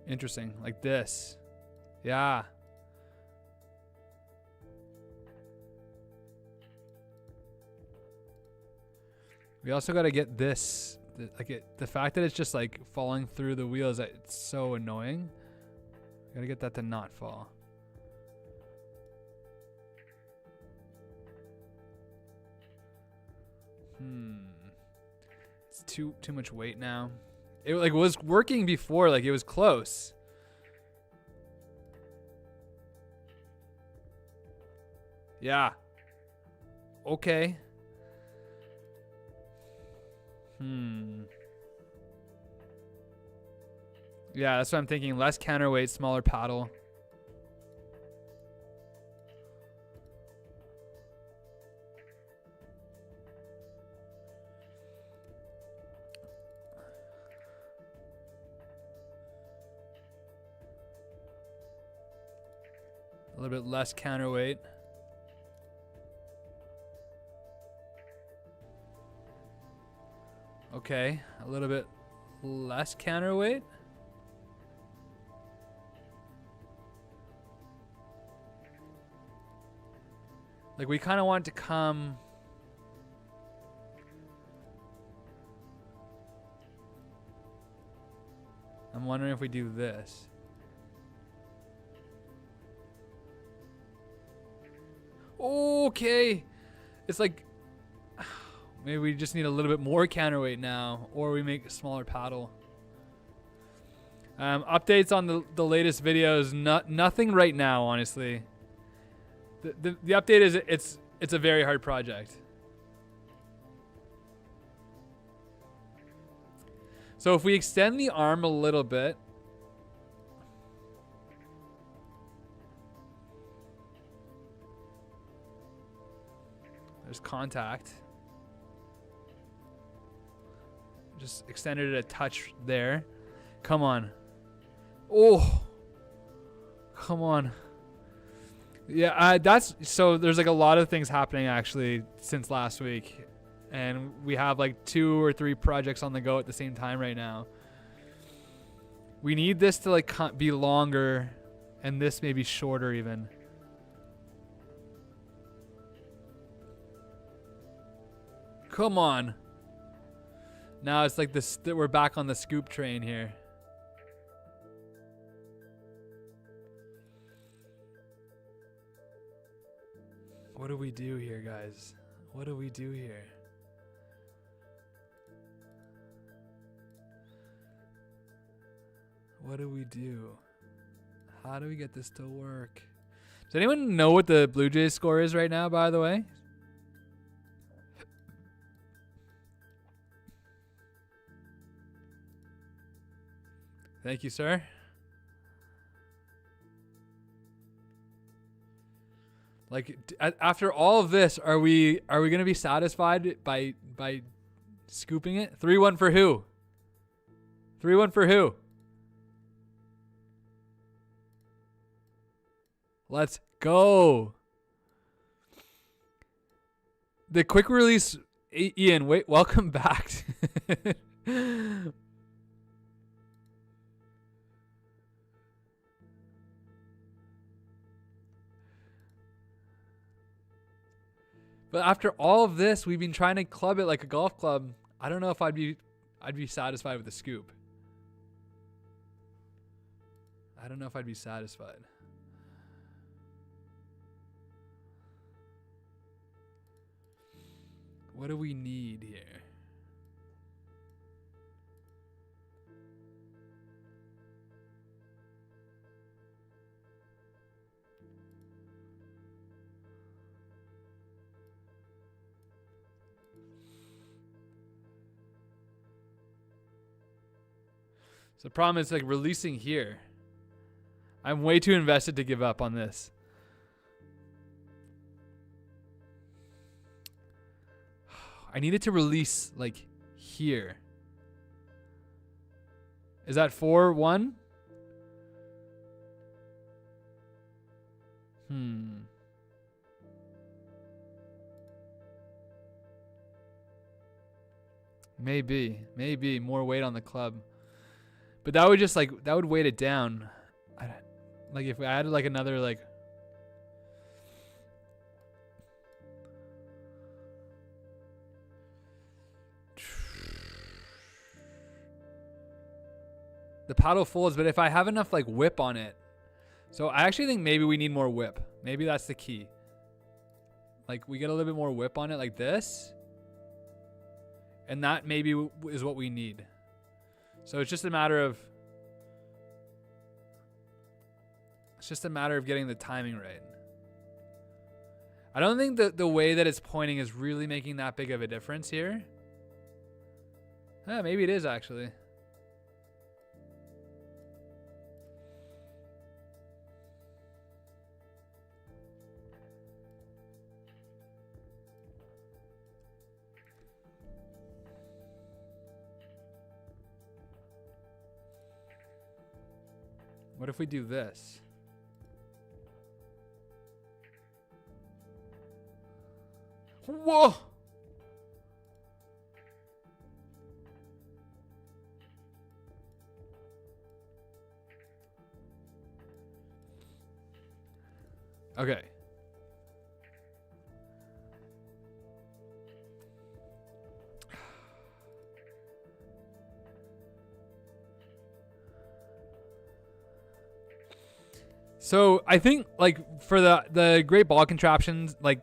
Interesting. Like this. Yeah. We also got to get this. The fact that it's just like falling through the wheels, it's so annoying. Got to get that to not fall. It's too much weight now. It like was working before, like it was close. Yeah. Okay. Yeah, that's what I'm thinking. Less counterweight, smaller paddle. A little bit less counterweight. Okay, a little bit less counterweight. Like we kind of want it to come. I'm wondering if we do this. Okay. It's like maybe we just need a little bit more counterweight now, or we make a smaller paddle. Updates on the latest videos. Nothing right now, honestly. The update is it's a very hard project. So if we extend the arm a little bit, there's contact. Just extended it a touch there. Come on. Oh, come on. Yeah, that's so there's like a lot of things happening actually since last week, and we have like 2 or 3 projects on the go at the same time right now. We need this to like be longer, and this may be shorter even. Come on. Now it's like this. We're back on the scoop train here. What do we do here, guys? What do we do here? What do we do? How do we get this to work? Does anyone know what the Blue Jays score is right now, by the way? Thank you, sir. Like after all of this, are we going to be satisfied by Scooping it. 3-1 for who? 3-1 for who? Let's go. The quick release. Ian, wait, welcome back. But after all of this, we've been trying to club it like a golf club. I don't know if I'd be satisfied with the scoop. I don't know if I'd be satisfied. What do we need here? So the problem is like releasing here. I'm way too invested to give up on this. I need it to release like here. Is that 4-1? Maybe more weight on the club. But that would just like, that would weight it down. Like if I added like another like, the paddle folds, but if I have enough like whip on it. So I actually think maybe we need more whip. Maybe that's the key. Like we get a little bit more whip on it like this. And that maybe is what we need. So it's just a matter of getting the timing right. I don't think that the way that it's pointing is really making that big of a difference here. Maybe it is actually. What if we do this? Whoa! Okay. So I think like for the great ball contraptions, like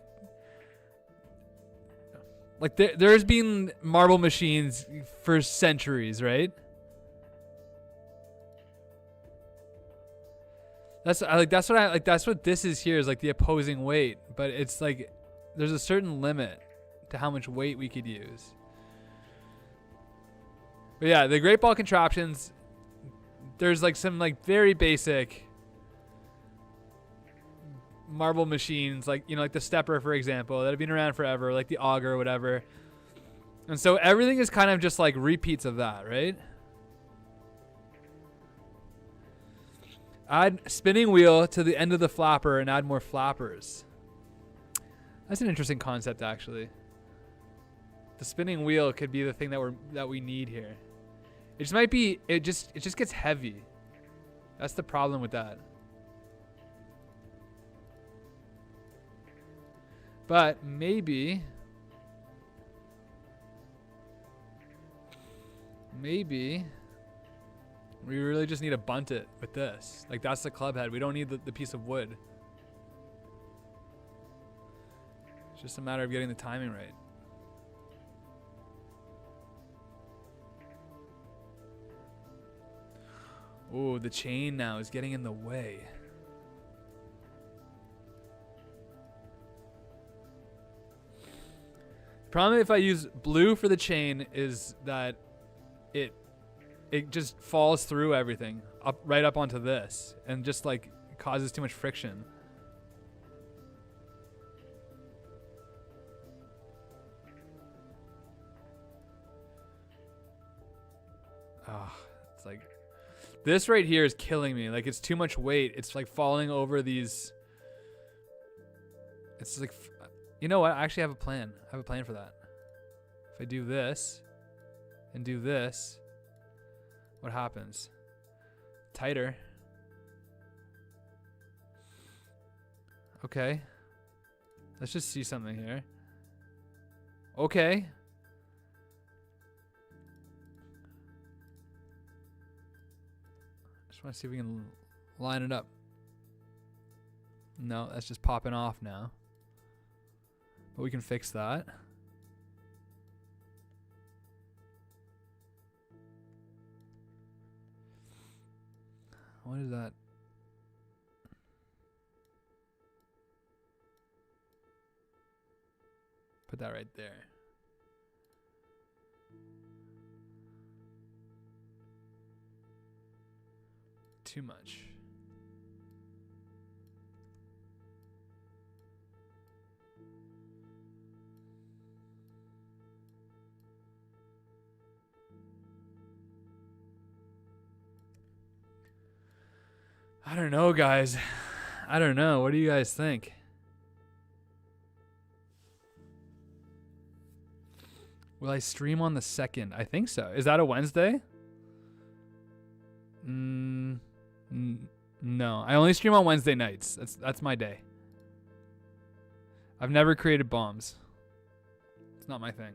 there's been marble machines for centuries, right? That's what this is here is like the opposing weight, but it's like there's a certain limit to how much weight we could use. But yeah, the great ball contraptions, there's like some like very basic marble machines, like, you know, like the stepper, for example, that have been around forever, like the auger or whatever. And so everything is kind of just like repeats of that, right? Add spinning wheel to the end of the flapper and add more flappers. That's an interesting concept, actually. The spinning wheel could be the thing that we need here. It just might be, it just gets heavy. That's the problem with that. But maybe we really just need to bunt it with this. Like that's the club head. We don't need the piece of wood. It's just a matter of getting the timing right. Oh, the chain now is getting in the way. Problem if I use blue for the chain is that it just falls through everything right up onto this and just like causes too much friction. Oh, it's like this right here is killing me. Like it's too much weight. It's like falling over these. It's like, you know what? I actually have a plan. I have a plan for that. If I do this and do this, what happens? Tighter. Okay. Let's just see something here. Okay. Just want to see if we can line it up. No, that's just popping off now. But we can fix that. What is that? Put that right there. Too much. I don't know, guys. I don't know. What do you guys think? Will I stream on the 2nd? I think so. Is that a Wednesday? No. I only stream on Wednesday nights. That's my day. I've never created bombs. It's not my thing.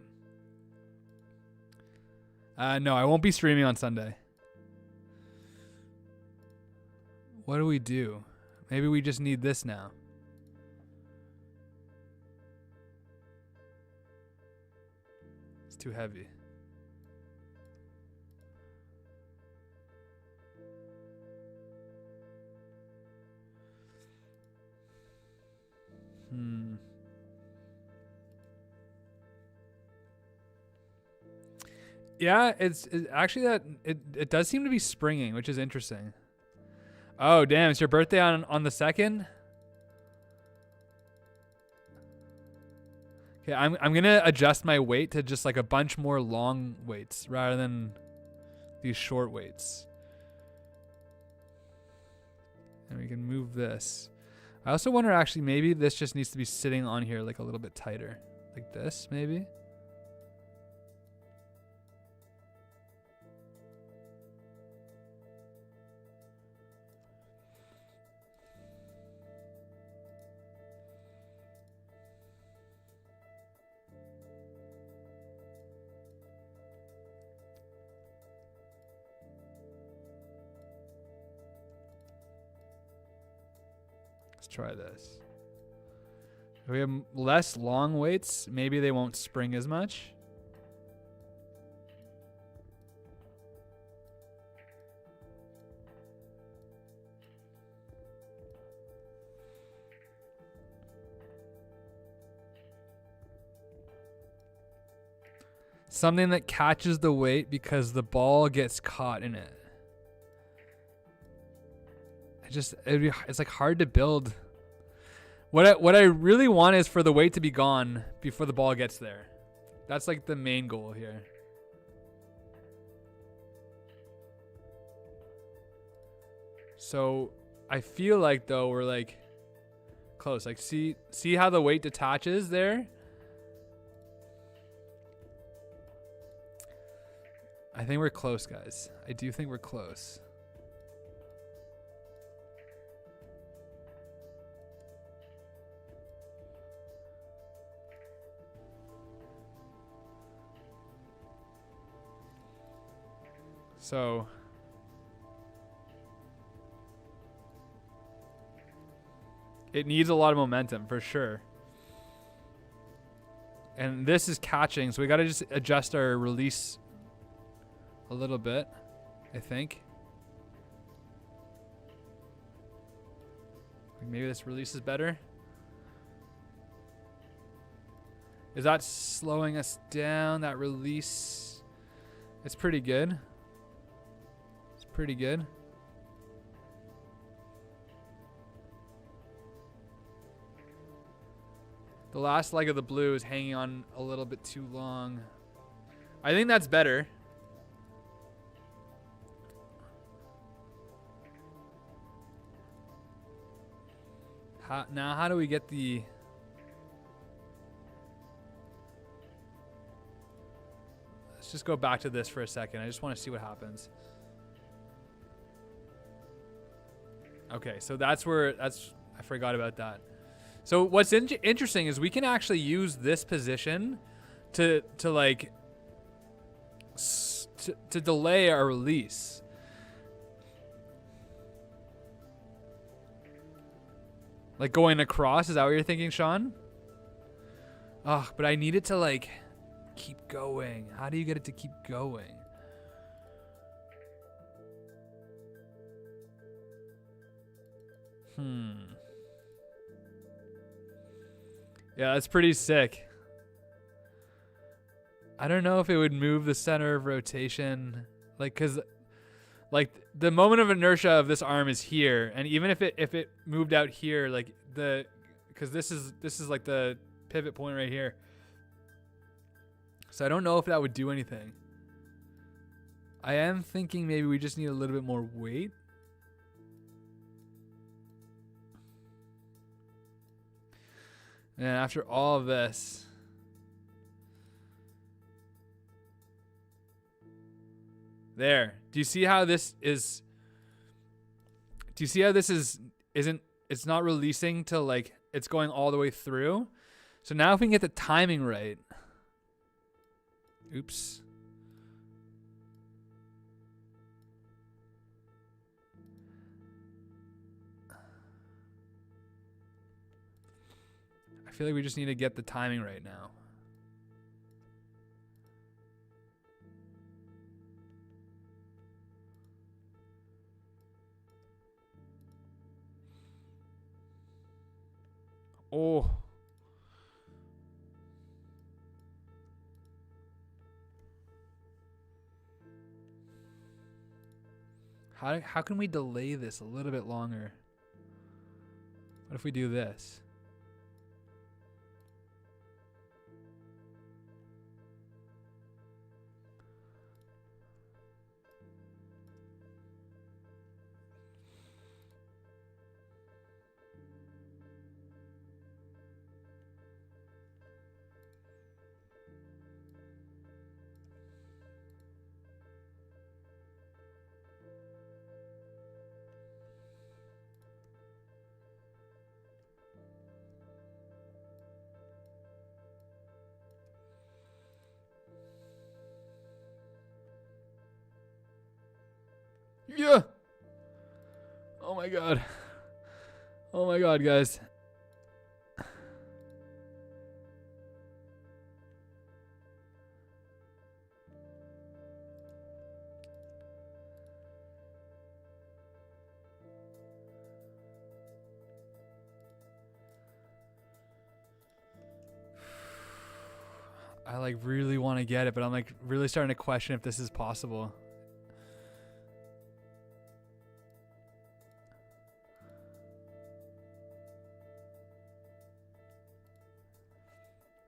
No, I won't be streaming on Sunday. What do we do? Maybe we just need this now. It's too heavy. Yeah, it's actually that it does seem to be springing, which is interesting. Oh, damn. It's your birthday on the 2nd? Okay, I'm going to adjust my weight to just like a bunch more long weights rather than these short weights. And we can move this. I also wonder actually maybe this just needs to be sitting on here like a little bit tighter. Like this, maybe? Let's try this. If we have less long weights, maybe they won't spring as much. Something that catches the weight because the ball gets caught in it. It's like hard to build. What I really want is for the weight to be gone before the ball gets there. That's like the main goal here. So I feel like though we're like close. Like see how the weight detaches there? I think we're close, guys. I do think we're close. So it needs a lot of momentum for sure. And this is catching, so we got to just adjust our release a little bit, I think. Maybe this release is better. Is that slowing us down, that release? It's pretty good. It's pretty good. The last leg of the blue is hanging on a little bit too long. I think that's better. How do we get the... Let's just go back to this for a second. I just want to see what happens. Okay, so that's where... I forgot about that. So what's interesting is we can actually use this position to like... to delay our release. Like going across, is that what you're thinking, Sean? Oh, but I need it to like keep going. How do you get it to keep going? Yeah, that's pretty sick. I don't know if it would move the center of rotation, like, cause like the moment of inertia of this arm is here, and even if it moved out here, like cause this is like the pivot point right here. So I don't know if that would do anything. I am thinking maybe we just need a little bit more weight. And after all of this, there. Do you see how this is? Do you see how this isn't? It's not releasing till like it's going all the way through. So now if we can get the timing right. Oops. I feel like we just need to get the timing right now. Oh. How can we delay this a little bit longer? What if we do this? Yeah. Oh my god. Oh my god, guys. I like really want to get it, but I'm like really starting to question if this is possible.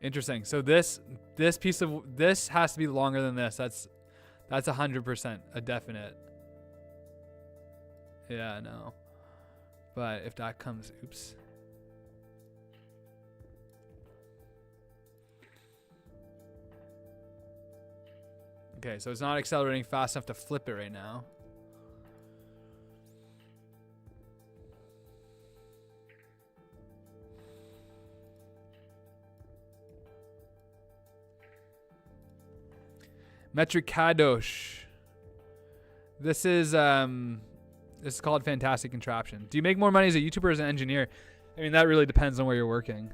Interesting. So this piece of this has to be longer than this. That's 100% a definite. Yeah, I know. But if that comes, oops. Okay, so it's not accelerating fast enough to flip it right now. Metric Kadosh. This is called Fantastic Contraption. Do you make more money as a YouTuber or as an engineer? I mean, that really depends on where you're working.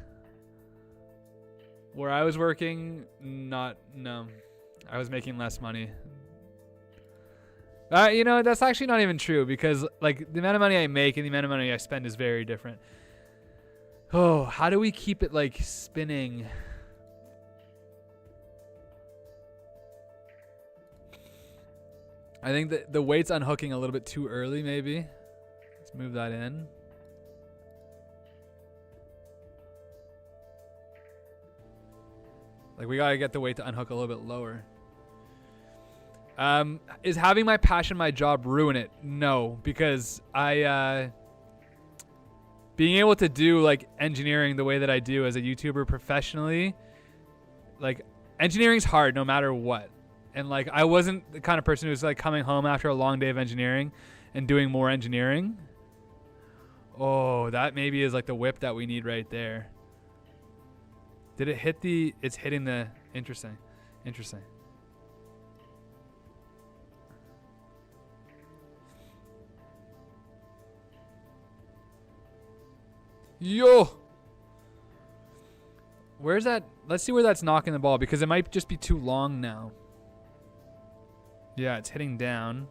Where I was working, no. I was making less money. You know, that's actually not even true, because like the amount of money I make and the amount of money I spend is very different. Oh, how do we keep it like spinning? I think that the weight's unhooking a little bit too early, maybe. Let's move that in. Like, we gotta get the weight to unhook a little bit lower. Is having my passion my job ruin it? No, because I being able to do like engineering the way that I do as a YouTuber professionally, like engineering's hard no matter what. And like I wasn't the kind of person who's like coming home after a long day of engineering and doing more engineering. Oh, that maybe is like the whip that we need right there. Did it hit the, it's hitting the, interesting. Interesting. Yo! Where's that? Let's see where that's knocking the ball because it might just be too long now. Yeah, it's hitting down.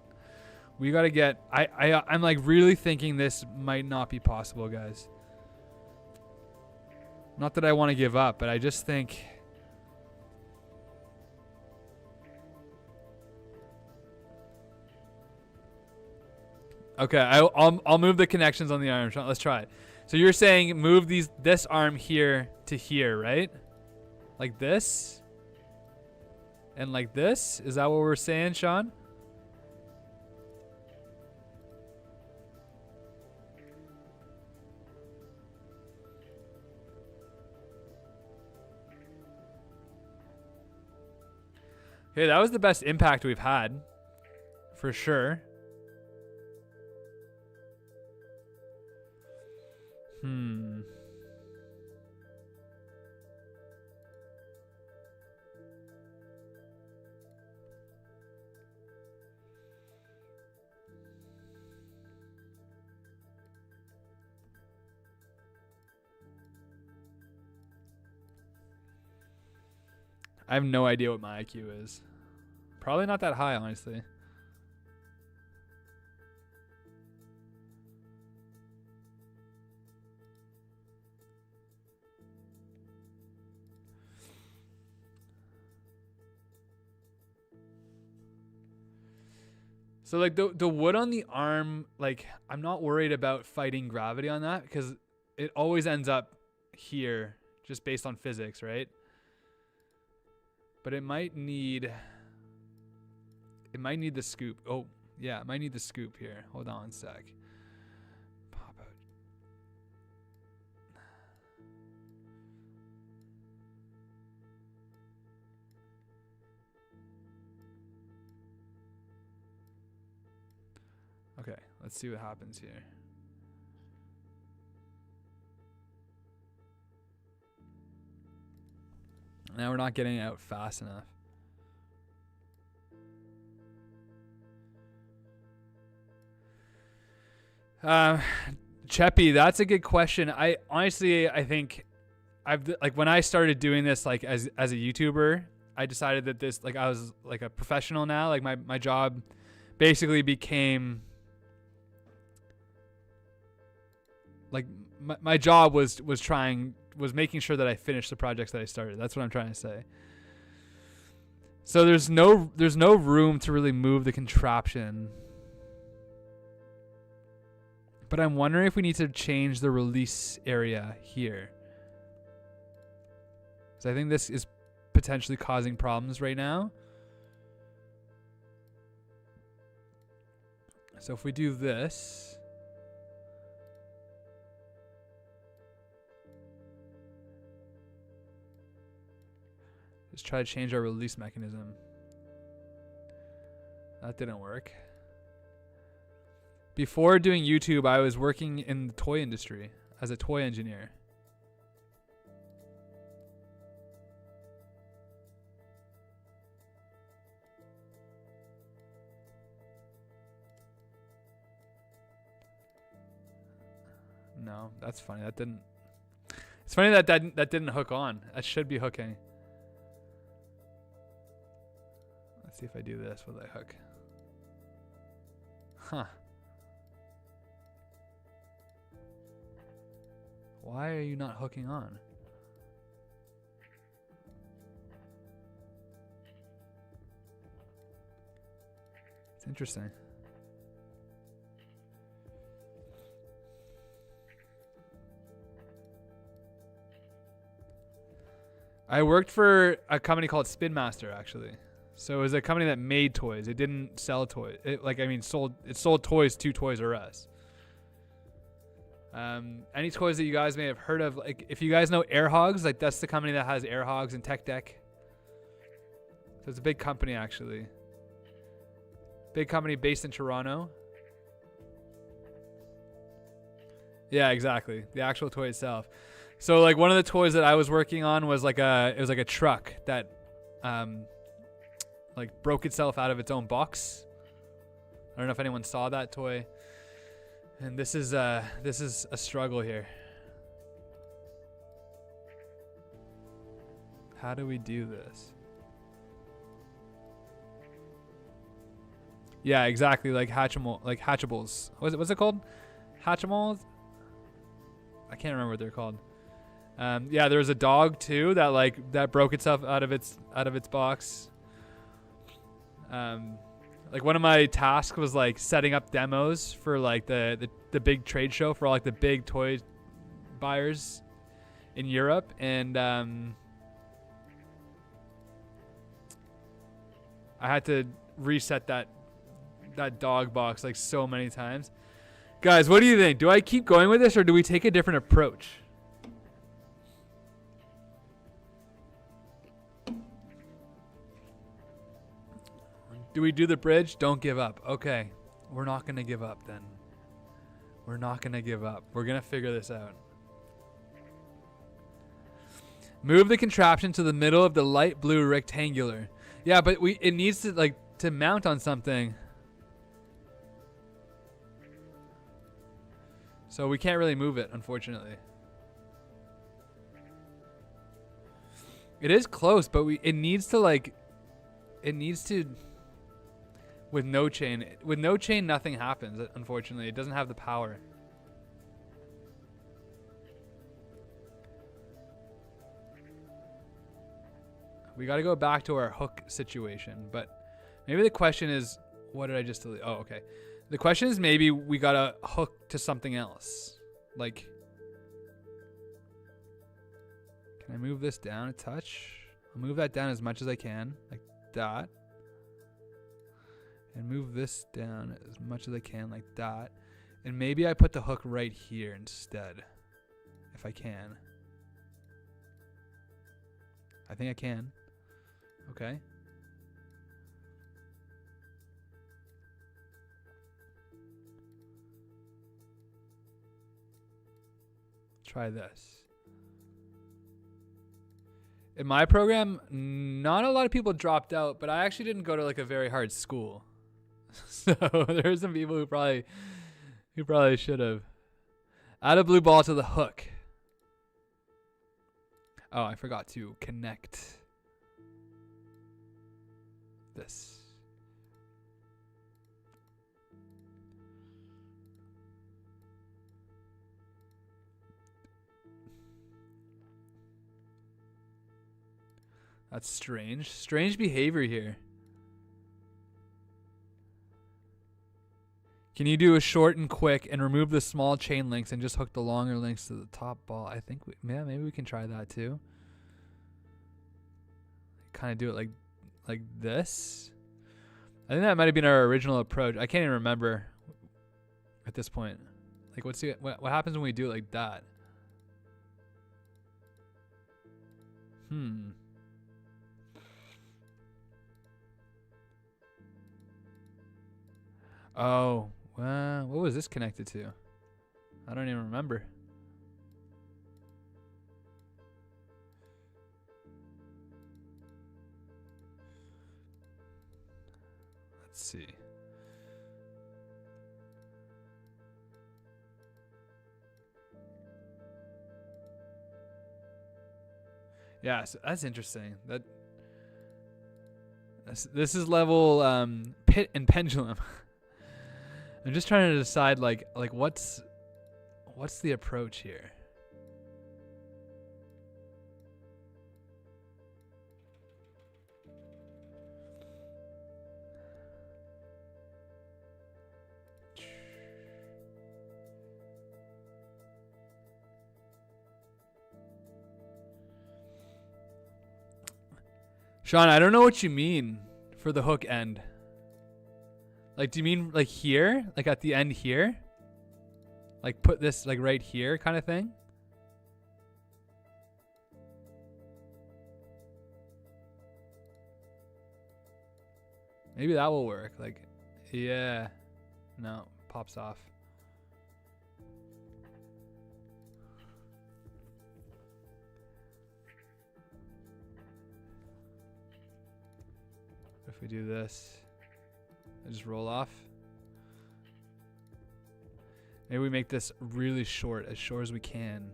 We gotta get, I'm like really thinking this might not be possible, guys. Not that I want to give up, but I just think. Okay, I'll move the connections on the arm. Let's try it. So you're saying move this arm here to here, right? Like this? And like this? Is that what we're saying, Sean? Okay, that was the best impact we've had. For sure. I have no idea what my IQ is. Probably not that high, honestly. So like the wood on the arm, like I'm not worried about fighting gravity on that because it always ends up here just based on physics, right? But it might need the scoop. Oh, yeah, it might need the scoop here. Hold on a sec. Pop out. Okay, let's see what happens here. Now we're not getting out fast enough. Cheppy, that's a good question. I honestly, I think like when I started doing this, like as a YouTuber, I decided that this, like I was like a professional now, like my job basically became like my job was making sure that I finished the projects that I started. That's what I'm trying to say. So there's no room to really move the contraption. But I'm wondering if we need to change the release area here. So I think this is potentially causing problems right now. So if we do this, let's try to change our release mechanism. That didn't work. Before doing YouTube, I was working in the toy industry as a toy engineer. No, that's funny. That didn't. It's funny that didn't hook on. That should be hooking. Let's see if I do this. Will I hook? Huh. Why are you not hooking on? It's interesting. I worked for a company called Spin Master, actually. So it was a company that made toys. It didn't sell toys. It sold toys to Toys R Us. Any toys that you guys may have heard of, like if you guys know Air Hogs, like that's the company that has Air Hogs and Tech Deck. So it's a big company actually. Big company based in Toronto. Yeah, exactly. The actual toy itself. So like one of the toys that I was working on was like a truck that like broke itself out of its own box. I don't know if anyone saw that toy. And this is a struggle here. How do we do this? Yeah, exactly, like hatchables. What's it called? Hatchimals? I can't remember what they're called. Yeah, there was a dog too that broke itself out of its box. Like one of my tasks was like setting up demos for like the big trade show for all like the big toy buyers in Europe, and I had to reset that dog box like so many times. Guys, what do you think? Do I keep going with this or do we take a different approach? Do we do the bridge? Don't give up. Okay. We're not going to give up then. We're not going to give up. We're going to figure this out. Move the contraption to the middle of the light blue rectangular. Yeah, but it needs to like to mount on something. So we can't really move it, unfortunately. It is close, but it needs to with no chain. With no chain, nothing happens, unfortunately. It doesn't have the power. We got to go back to our hook situation, but maybe the question is, what did I just delete? Oh, okay. The question is maybe we got to hook to something else. Like, can I move this down a touch? I'll move that down as much as I can, like that. And move this down as much as I can, like that. And maybe I put the hook right here instead, if I can. I think I can. Okay. Try this. In my program, not a lot of people dropped out, but I actually didn't go to like a very hard school. So there are some people who probably should have. Add a blue ball to the hook. Oh, I forgot to connect this. That's strange. Strange behavior here. Can you do a short and quick and remove the small chain links and just hook the longer links to the top ball? I think, maybe we can try that too. Kind of do it like this. I think that might have been our original approach. I can't even remember at this point. Like, what happens when we do it like that? Oh, well, what was this connected to? I don't even remember. Let's see. Yeah, so that's interesting. This is level pit and pendulum. I'm just trying to decide like what's the approach here? Sean, I don't know what you mean for the hook end. Like, do you mean like here? Like at the end here? Like put this like right here kind of thing. Maybe that will work. Like, yeah. No, pops off. If we do this, I just roll off. Maybe we make this really short as we can.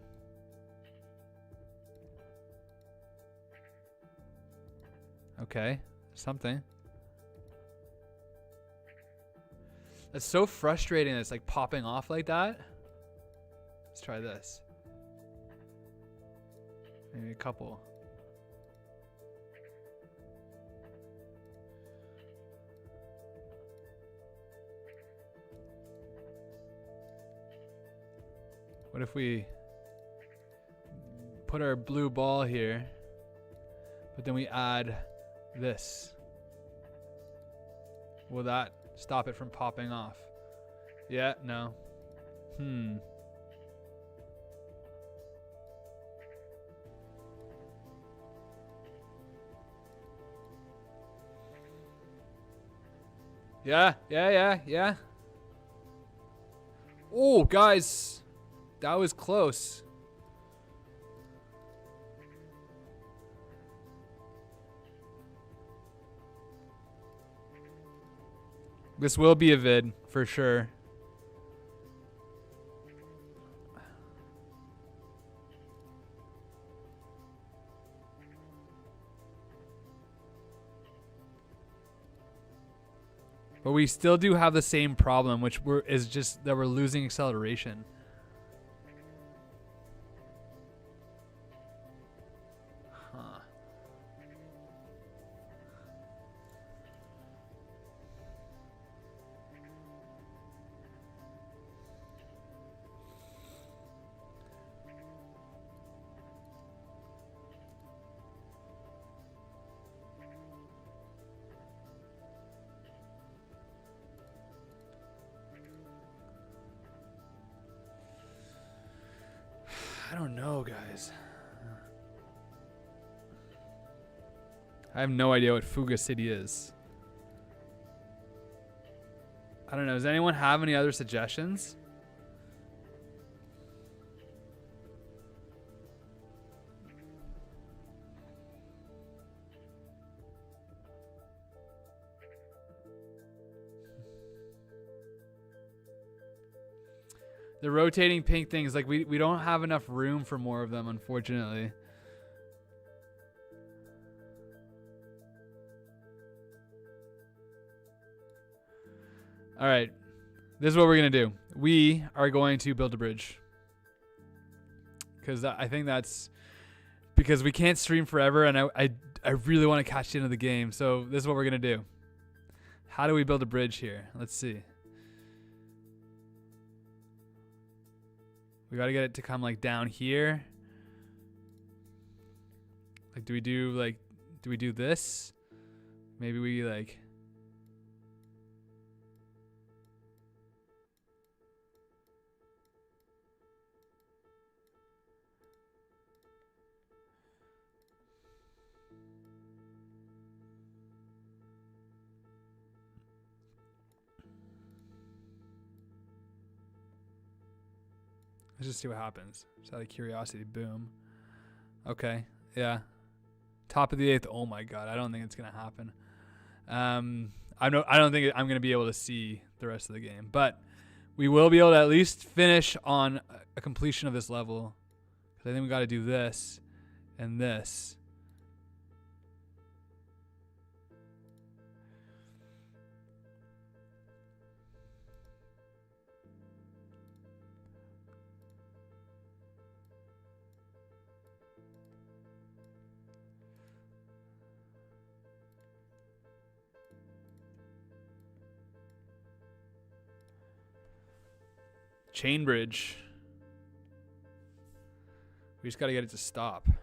Okay, something. It's so frustrating that it's like popping off like that. Let's try this. Maybe a couple. What if we put our blue ball here, but then we add this? Will that stop it from popping off? Yeah, no. Yeah. Oh, guys. That was close. This will be a vid for sure. But we still do have the same problem, which is just that we're losing acceleration. I don't know, guys. I have no idea what Fuga City is. I don't know. Does anyone have any other suggestions? The rotating pink things, like we don't have enough room for more of them, unfortunately. All right, this is what we're gonna do. We are going to build a bridge because I think that's because we can't stream forever, and I really want to catch the end of the game. So this is what we're gonna do. How do we build a bridge here? Let's see. We got to get it to come like down here. Like, do we do this? Maybe we like. Let's just see what happens. Just out of curiosity, boom. Okay, yeah. Top of the 8th. Oh my god, I don't think it's gonna happen. I don't think I'm gonna be able to see the rest of the game, but we will be able to at least finish on a completion of this level. Because I think we got to do this and this. Chain bridge. We just got to get it to stop. What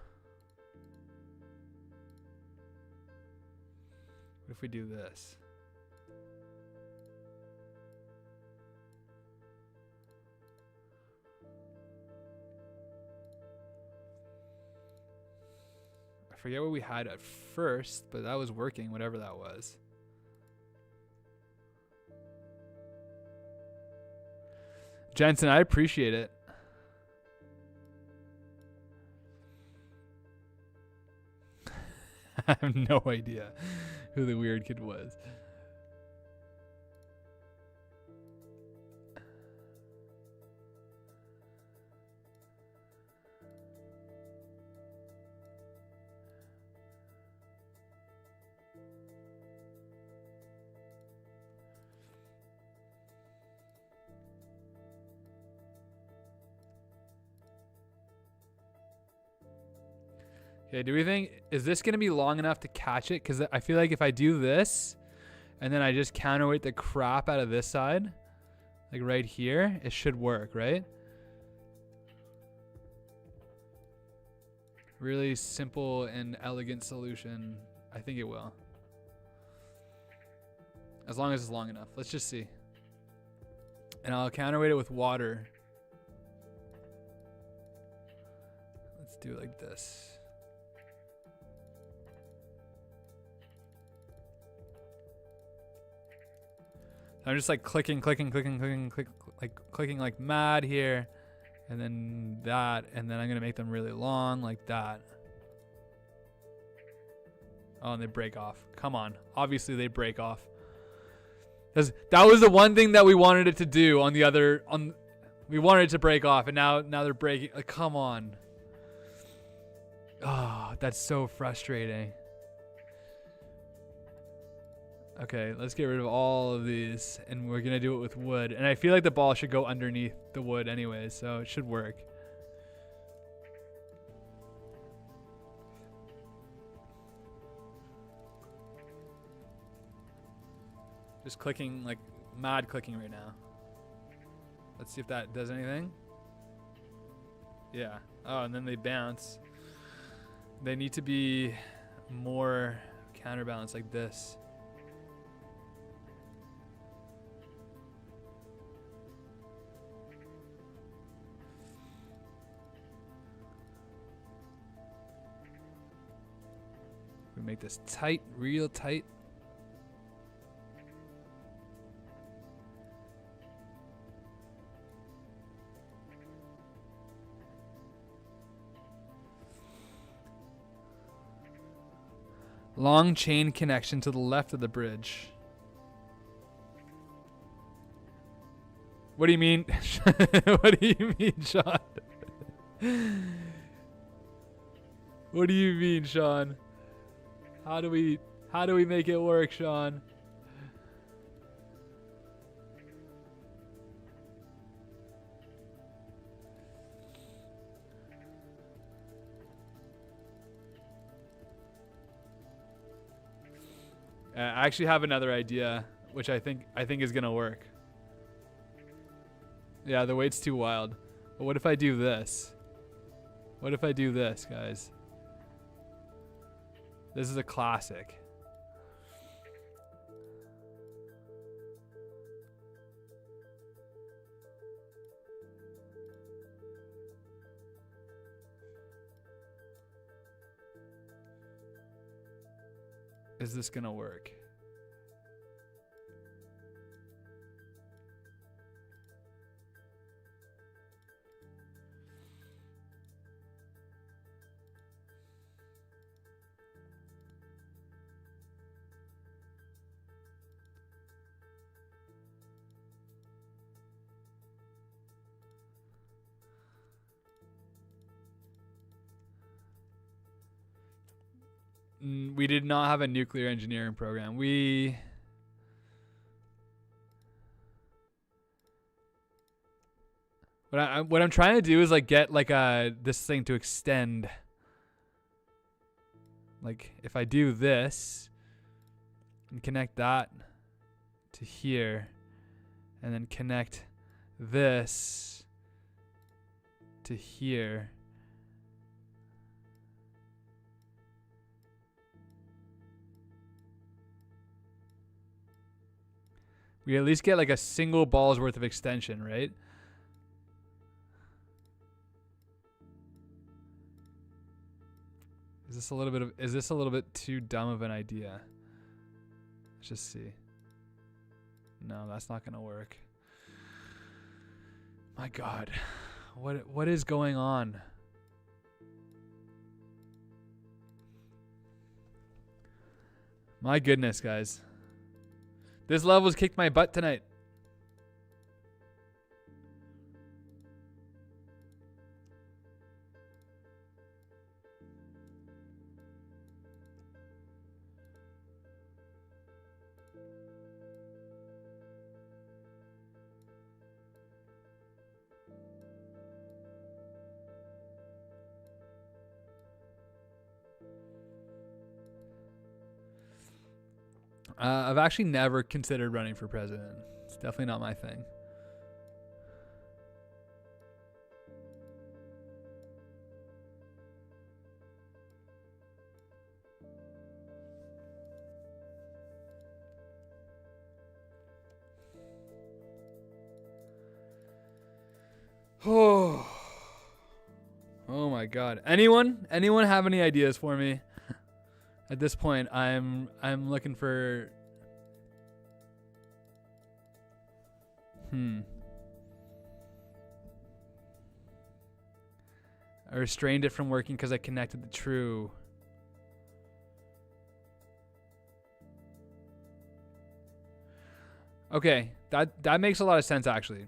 if we do this? I forget what we had at first, but that was working, whatever that was. Jensen, I appreciate it. I have no idea who the weird kid was. Okay, do we think, is this going to be long enough to catch it? Because I feel like if I do this, and then I just counterweight the crap out of this side, like right here, it should work, right? Really simple and elegant solution. I think it will. As long as it's long enough. Let's just see. And I'll counterweight it with water. Let's do it like this. I'm just like clicking like mad here, and then that, and then I'm gonna make them really long like that. Oh, and they break off. Come on, obviously they break off. That was the one thing that we wanted it to do on the other, we wanted it to break off, and now they're breaking. Like, come on. Oh, that's so frustrating. Okay, let's get rid of all of these, and we're gonna do it with wood. And I feel like the ball should go underneath the wood anyway, so it should work. Just clicking, like mad clicking right now. Let's see if that does anything. Yeah. Oh, and then they bounce. They need to be more counterbalanced like this. We make this tight, real tight. Long chain connection to the left of the bridge. What do you mean? What do you mean, Sean? What do you mean, Sean? How do we make it work, Sean? I actually have another idea, which I think is gonna work. Yeah, the weight's too wild. But what if I do this? What if I do this, guys? This is a classic. Is this gonna work? We did not have a nuclear engineering program. What I'm trying to do is like get like this thing to extend. Like if I do this and connect that to here, and then connect this to here. We at least get like a single ball's worth of extension, right? Is Is this a little bit too dumb of an idea? Let's just see. No, that's not gonna work. My God, what is going on? My goodness, guys. This level's kicked my butt tonight. I've actually never considered running for president. It's definitely not my thing. Oh my God. Anyone have any ideas for me? At this point, I'm looking for I restrained it from working because I connected the true. Okay, that makes a lot of sense actually.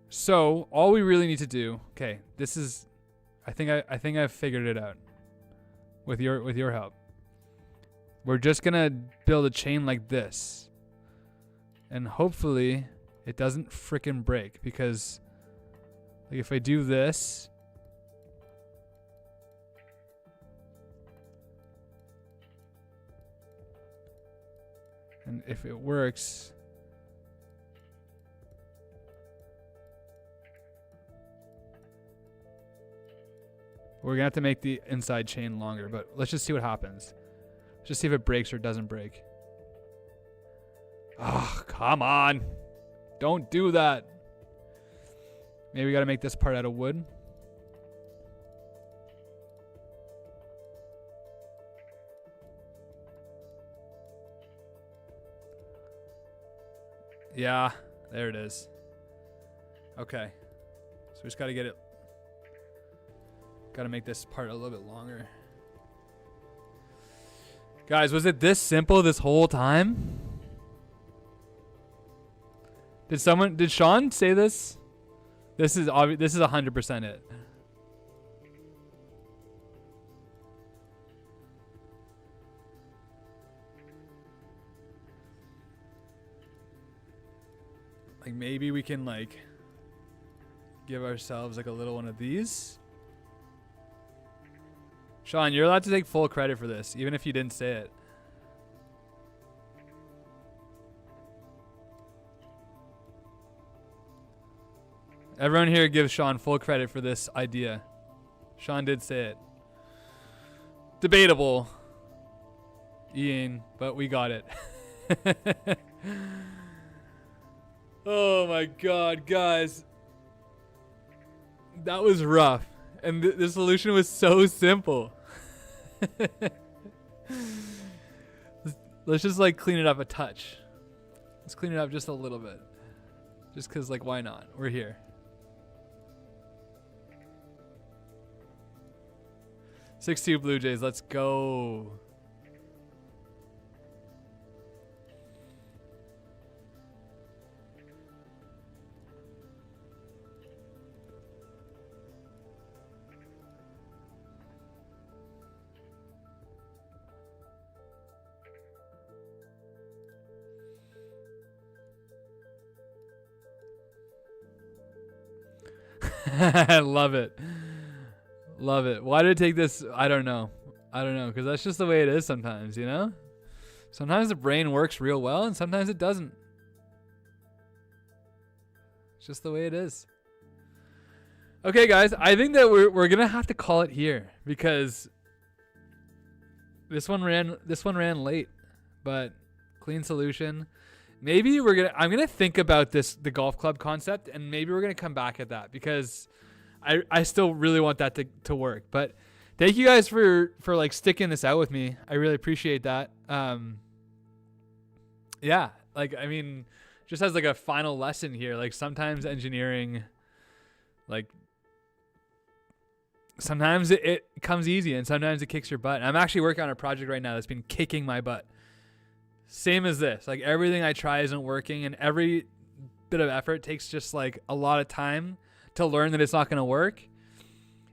So all we really need to do, okay, this is, I think I've figured it out. With your help, we're just gonna build a chain like this, and hopefully it doesn't frickin' break, because like if I do this, and if it works, we're gonna have to make the inside chain longer, but let's just see what happens. Let's just see if it breaks or doesn't break. Oh, come on. Don't do that. Maybe we gotta make this part out of wood. Yeah, there it is. Okay. So we just gotta get it. Gotta make this part a little bit longer. Guys, was it this simple this whole time? Did Sean say this? This is 100% it. Like maybe we can like give ourselves like a little one of these. Sean, you're allowed to take full credit for this, even if you didn't say it. Everyone here gives Sean full credit for this idea. Sean did say it. Debatable, Ian, but we got it. Oh my God, guys. That was rough. And the solution was so simple. Let's just like clean it up a touch. Let's clean it up just a little bit. Just because, like, why not? We're here. Six-two Blue Jays. Let's go. I love it. Love it. Why did it take this? I don't know. Because that's just the way it is sometimes, you know? Sometimes the brain works real well and sometimes it doesn't. It's just the way it is. Okay, guys. I think that we're going to have to call it here because this one ran late, but clean solution. Maybe I'm gonna think about the golf club concept, and maybe we're gonna come back at that because I still really want that to work. But thank you guys for like sticking this out with me. I really appreciate that. Yeah, like, I mean, just as like a final lesson here, like sometimes engineering, like sometimes it comes easy and sometimes it kicks your butt. I'm actually working on a project right now that's been kicking my butt. Same as this. Like everything I try isn't working, and every bit of effort takes just like a lot of time to learn that it's not going to work.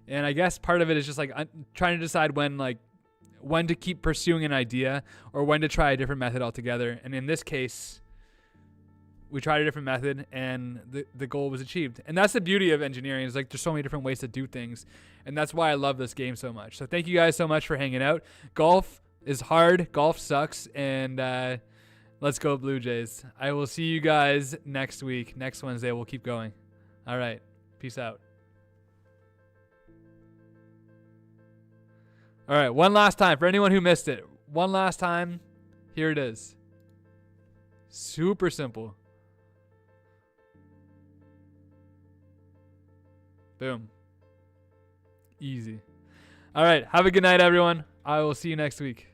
And I guess part of it is just like trying to decide when to keep pursuing an idea or when to try a different method altogether. And in this case, we tried a different method and the goal was achieved. And that's the beauty of engineering, is like there's so many different ways to do things. And that's why I love this game so much. So thank you guys so much for hanging out. Golf is hard. Golf sucks. And let's go Blue Jays. I will see you guys next week. Next Wednesday, we'll keep going. All right. Peace out. All right. One last time for anyone who missed it. One last time. Here it is. Super simple. Boom. Easy. All right. Have a good night, everyone. I will see you next week.